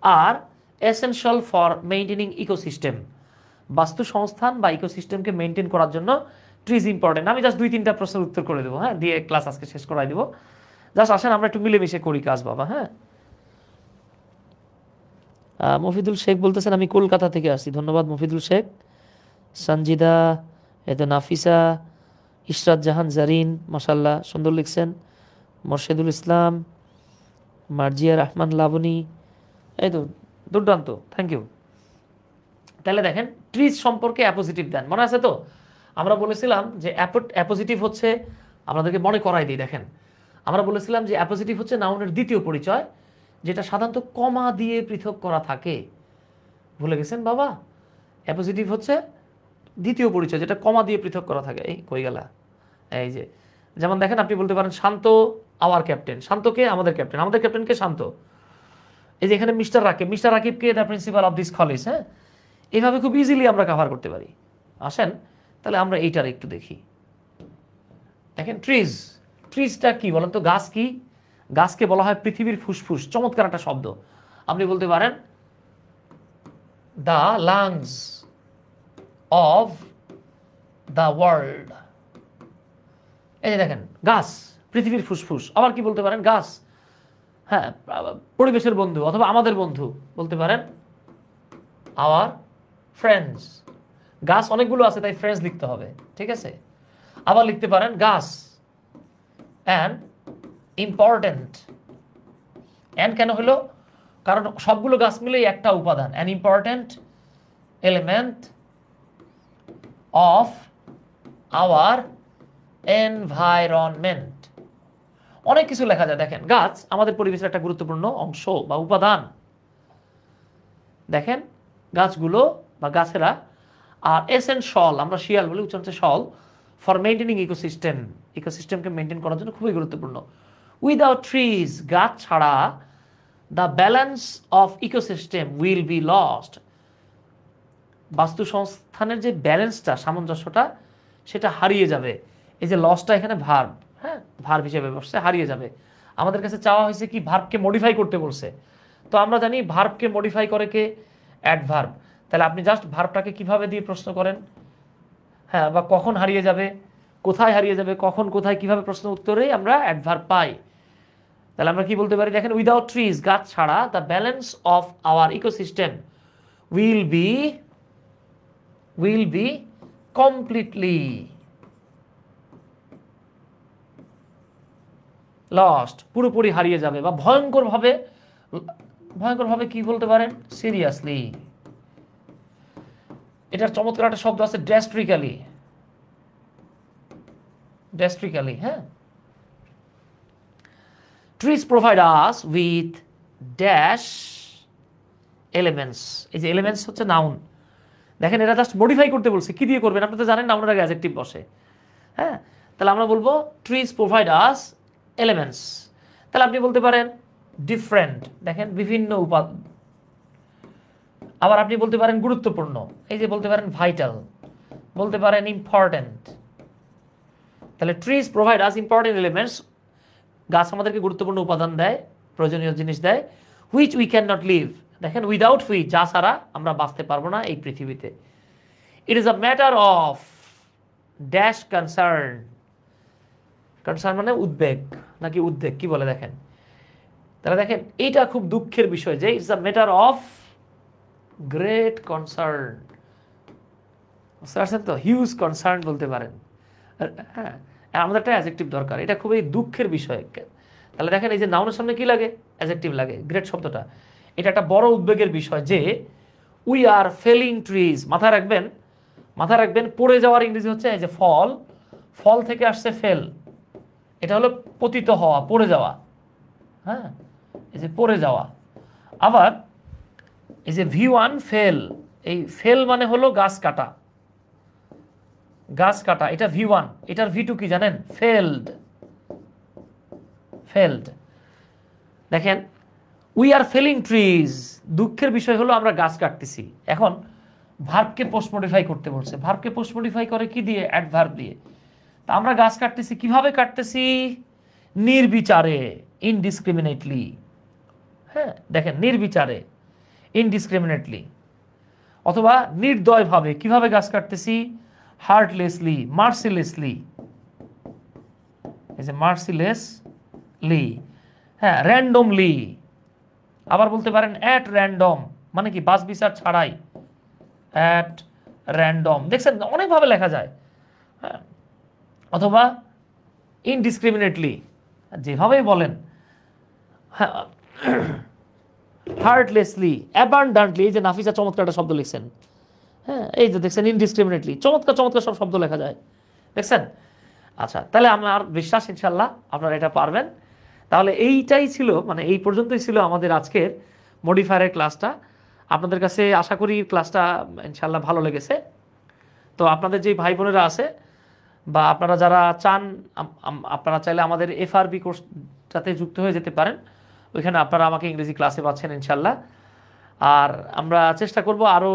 are essential for maintaining ecosystem, বাস্তু সংস্থান বা ইকোসিস্টেমকে মেনটেন করার জন্য ট্রিজ ইম্পর্টেন্ট। আমি জাস্ট 2-3টা প্রশ্নের উত্তর করে দেবো, হ্যাঁ, দিয়ে ক্লাস আজকে শেষ করাই দেবো। জাস্ট আসেন আমরা একটু মিলেমিশে করি কাজ বাবা। হ্যাঁ, মফিদুল শেখ বলতেছেন আমি কলকাতা থেকে আসছি, ধন্যবাদ মফিদুল শেখ। সঞ্জিদা, এতো নাফিসা, ইশরাত জাহান জারিন, মাশাল্লাহ সুন্দর লিখছেন। মোর্শেদুল ইসলাম, মার্জিয়া রহমান লাবণী, এই তো দুর্দান্ত, থ্যাংক ইউ। তাহলে দেখেন ট্রিজ সম্পর্কে অ্যাপোজিটিভ দেন, মনে আছে তো? আমরা বলেছিলাম যে অ্যাপোজিটিভ হচ্ছে, আপনাদেরকে মনে করাই দিই, দেখেন আমরা বলেছিলাম যে অ্যাপোজিটিভ হচ্ছে নাউনের দ্বিতীয় পরিচয়, যেটা সাধারণত কমা দিয়ে পৃথক করা থাকে। ভুলে গেছেন বাবা? অ্যাপোজিটিভ হচ্ছে দ্বিতীয় পরিচয়, যেটা কমা দিয়ে পৃথক করা থাকে। এই কই গেলা? এই যে যেমন দেখেন আপনি বলতে পারেন শান্ত আওয়ার ক্যাপ্টেন, শান্তকে আমাদের ক্যাপ্টেন, আমাদের ক্যাপ্টেনকে শান্ত। এই যে এখানে মিস্টার রাকিবকে the principal of this college. হ্যাঁ, এইভাবে খুব ইজিলি আমরা কভার করতে পারি। আসেন তাহলে আমরা এইটার একটু দেখি। দেখেন ট্রিজটা কি বলেন তো? গাছ কি? গাছকে বলা হয় পৃথিবীর ফুসফুস, চমৎকার একটা শব্দ। আপনি বলতে পারেন the lungs of the world. এই যে দেখেন গাছ পৃথিবীর ফুসফুস। আবার কি বলতে পারেন? গাছ, হ্যাঁ, পরিবেশের বন্ধু অথবা আমাদের বন্ধু, বলতে পারেন আওয়ার ফ্রেন্ডস। গাছ অনেকগুলো আছে তাই ফ্রেন্ডস লিখতে হবে, ঠিক আছে? আবার লিখতে পারেন গাছ অ্যান্ড ইম্পর্টেন্ট অ্যান কেন হলো? কারণ সবগুলো গাছ মিলেই একটা উপাদান, an important element of our environment. অনেক কিছু লেখা যায়, দেখেন গাছ আমাদের পরিবেশের একটা গুরুত্বপূর্ণ অংশ বা উপাদান। দেখেন গাছগুলো বা গাছেরা আর এসেনশিয়াল, আমরা শিয়াল বলি, উচ্চারণ হচ্ছে শল, ফর মেইনটেনিং ইকোসিস্টেম, ইকোসিস্টেমকে মেনটেন করার জন্য খুবই গুরুত্বপূর্ণ। উইদাউট ট্রিজ, গাছ ছাড়া, the balance of ecosystem will be lost, বাস্তু সংস্থানের যে ব্যালেন্সটা, সামঞ্জস্যটা, সেটা হারিয়ে যাবে। এই যে লসটা এখানে ভার্ব, হ্যাঁ ভার্ব হিসেবে বসছে, হারিয়ে যাবে। আমাদের কাছে চাওয়া হয়েছে কি, ভার্বকে মডিফাই করতে বলছে। তো আমরা জানি ভার্বকে মডিফাই করে কে, অ্যাডভার্ব। তাহলে আপনি জাস্ট ভার্বটাকে কিভাবে দিয়ে প্রশ্ন করেন, হ্যাঁ, বা কখন হারিয়ে যাবে, কোথায় হারিয়ে যাবে, কখন কোথায় কিভাবে, প্রশ্ন উত্তরেই আমরা অ্যাডভার্ব পাই। তাহলে আমরা কি বলতে পারি, দেখেন উইদাউট ট্রিজ, গাছ ছাড়া, the balance of our ecosystem will be completely lost, পুরোপুরি হারিয়ে যাবে, বা ভয়ঙ্করভাবে, ভয়ঙ্করভাবে কি বলতে পারেন, সিরিয়াসলি। এটার চমৎকার একটা শব্দ আছে ড্রাস্টিক্যালি, ড্রাস্টিক্যালি, হ্যাঁ। Trees provide us with dash elements, এই যে এলিমেন্টস হচ্ছে নাউন। দেখেন এটা জাস্ট মডিফাই করতে বলছে, কি দিয়ে করবেন, আপনি তো জানেন নাউনের আগে অ্যাডজেক্টিভ বসে, হ্যাঁ। তাহলে আমরা বলবো ট্রিজ প্রোভাইড আস এলিমেন্টস। তাহলে আপনি বলতে পারেন ডিফারেন্ট, দেখেন বিভিন্ন উপাদান। আবার আপনি বলতে পারেন গুরুত্বপূর্ণ, এই যে বলতে পারেন ভাইটাল, বলতে পারেন ইম্পর্টেন্ট। তাহলে trees provide us important elements, গাছ আমাদেরকে গুরুত্বপূর্ণ উপাদান দেয়, প্রয়োজনীয় জিনিস দেয়, which we can not live, দেখেন উইদাউট হুইচ, যা ছাড়া আমরা বাঁচতে পারবো না এই পৃথিবীতে। It is a matter of dash concern, concern মানে উদ্বেগ নাকি উদ্বেগ, কি বলে দেখেন। তাহলে দেখেন এইটা খুব দুঃখের বিষয় যে it's a matter of great concern, বুঝতে পারছেন তো, হিউজ কনসার্ন বলতে পারেন, হ্যাঁ। আমাদের একটা অ্যাডজেক্টিভ দরকার, এটা খুবই দুঃখের বিষয়। তাহলে দেখেন এই যে নাউনের সামনে কি লাগে, অ্যাডজেক্টিভ লাগে, গ্রেট শব্দটা। এটা একটা বড় উদ্বেগের বিষয় যে উই আর ফেলিং ট্রিজ, মাথায় রাখবেন, মাথায় রাখবেন, পড়ে যাওয়ার ইংরেজি হচ্ছে এই যে ফল, ফল থেকে আসছে ফেল, এটা হলো পতিত হওয়া, পড়ে যাওয়া, হ্যাঁ, এই যে পড়ে যাওয়া। আবার এই যে V1 ফেল, এই ফেল মানে হলো গাছ কাটা, গাছ কাটা, এটা V1, এটার V2 কি জানেন, ফেলড, ফেলড। দেখেন উই আর ফেলিং ট্রিজ, দুঃখের বিষয় হলো আমরা গাছ কাটতেছি। এখন ভার্বকে পোস্ট মডিফাই করতে বলছে, ভার্বকে পোস্ট মডিফাই করে কি দিয়ে, অ্যাডভার্ব দিয়ে। তা আমরা গাছ কাটতেছি, কিভাবে কাটতেছি, নির্বিচারে, ইনডিসক্রিমিনেটলি, হ্যাঁ দেখেন নির্বিচারে, ইনডিসক্রিমিনেটলি, অথবা নির্দয়ভাবে, কিভাবে গাছ কাটতেছি, হার্টলেসলি, মার্সিলেসলি, এই যে মার্সিলেসলি, হ্যাঁ, র্যান্ডমলি। আবার বলতে পারেন অ্যাট র্যান্ডম, মানে কি বাস বিচার ছাড়াই, অ্যাট র্যান্ডম, দেখছেন অনেকভাবে লেখা যায়, হ্যাঁ। অথবা ইনডিসক্রিমিনেটলি, যেভাবেই বলেন, হ্যাঁ, হার্টলেসলি, অ্যাবান্ডান্টলি, এই যে নাফিসা চমৎকার একটা শব্দ লিখছেন, হ্যাঁ, এই যে দেখছেন ইনডিসক্রিমিনেটলি, চমৎকার চমৎকার সব শব্দ লেখা যায়, দেখছেন। আচ্ছা, তাহলে আমার বিশ্বাস ইনশাল্লাহ আপনারা এটা পারবেন। তাহলে এইটাই ছিল, মানে এই পর্যন্তই ছিল আমাদের আজকের মডিফায়ারের ক্লাসটা। আপনাদের কাছে আশা করি ক্লাসটা ইনশাল্লাহ ভালো লেগেছে। তো আপনাদের যে ভাই বোনেরা আছে বা আপনারা যারা চান, আপনারা চাইলে আমাদের FRB কোর্সটাতে যুক্ত হয়ে যেতে পারেন, ওইখানে আপনারা আমাকে ইংরেজি ক্লাসে পাচ্ছেন ইনশাল্লাহ। আর আমরা চেষ্টা করব আরও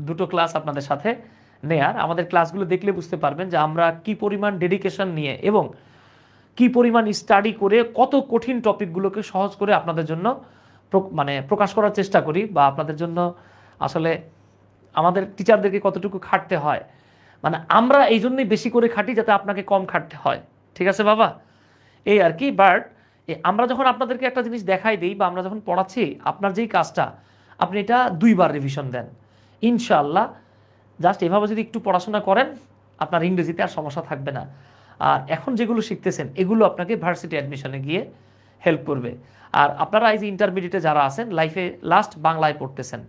দুটো ক্লাস আপনাদের সাথে নেয়ার। আমাদের ক্লাসগুলো দেখলে বুঝতে পারবেন যে আমরা কি পরিমাণ ডেডিকেশন নিয়ে এবং কি পরিমাণ স্টাডি করে কত কঠিন টপিকগুলোকে সহজ করে আপনাদের জন্য মানে প্রকাশ করার চেষ্টা করি, বা আপনাদের জন্য আসলে আমাদের টিচারদেরকে কতটুকু খাটতে হয়, মানে আমরা এই জন্যই বেশি করে খাটি যাতে আপনাকে কম খাটতে হয়, ঠিক আছে বাবা, এই আর কি। বাট আমরা যখন আপনাদেরকে একটা জিনিস দেখাই দিই বা আমরা যখন পড়াচ্ছি, আপনার যেই কাজটা আপনি এটা 2 বার রিভিশন দেন ইনশাআল্লাহ। জাস্ট এভাবে যদি একটু পড়াশোনা করেন, আপনার ইংরেজিতে আর সমস্যা থাকবে না। আর এখন যেগুলো শিখতেছেন এগুলো আপনাকে ভার্সিটি অ্যাডমিশনে গিয়ে হেল্প করবে। আর আপনারা এই যে ইন্টারমিডিয়েটে যারা আছেন, লাইফে লাস্ট বাংলায় পড়তেছেন,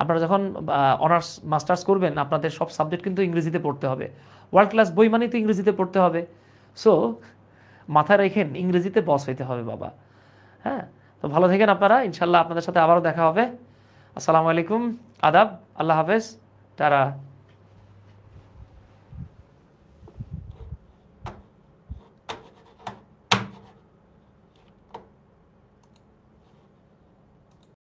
আপনারা যখন অনার্স মাস্টার্স করবেন আপনাদের সব সাবজেক্ট কিন্তু ইংরেজিতে পড়তে হবে। ওয়ার্ল্ড ক্লাস বই মানেই তো ইংরেজিতে পড়তে হবে। সো মাথায় রেখেন ইংরেজিতে বস হইতে হবে বাবা। হ্যাঁ, তো ভালো থাকেন আপনারা, ইনশাল্লাহ আপনাদের সাথে আবারও দেখা হবে। আসসালামু আলাইকুম, আদাব, আল্লাহ হাফেজ, টারা।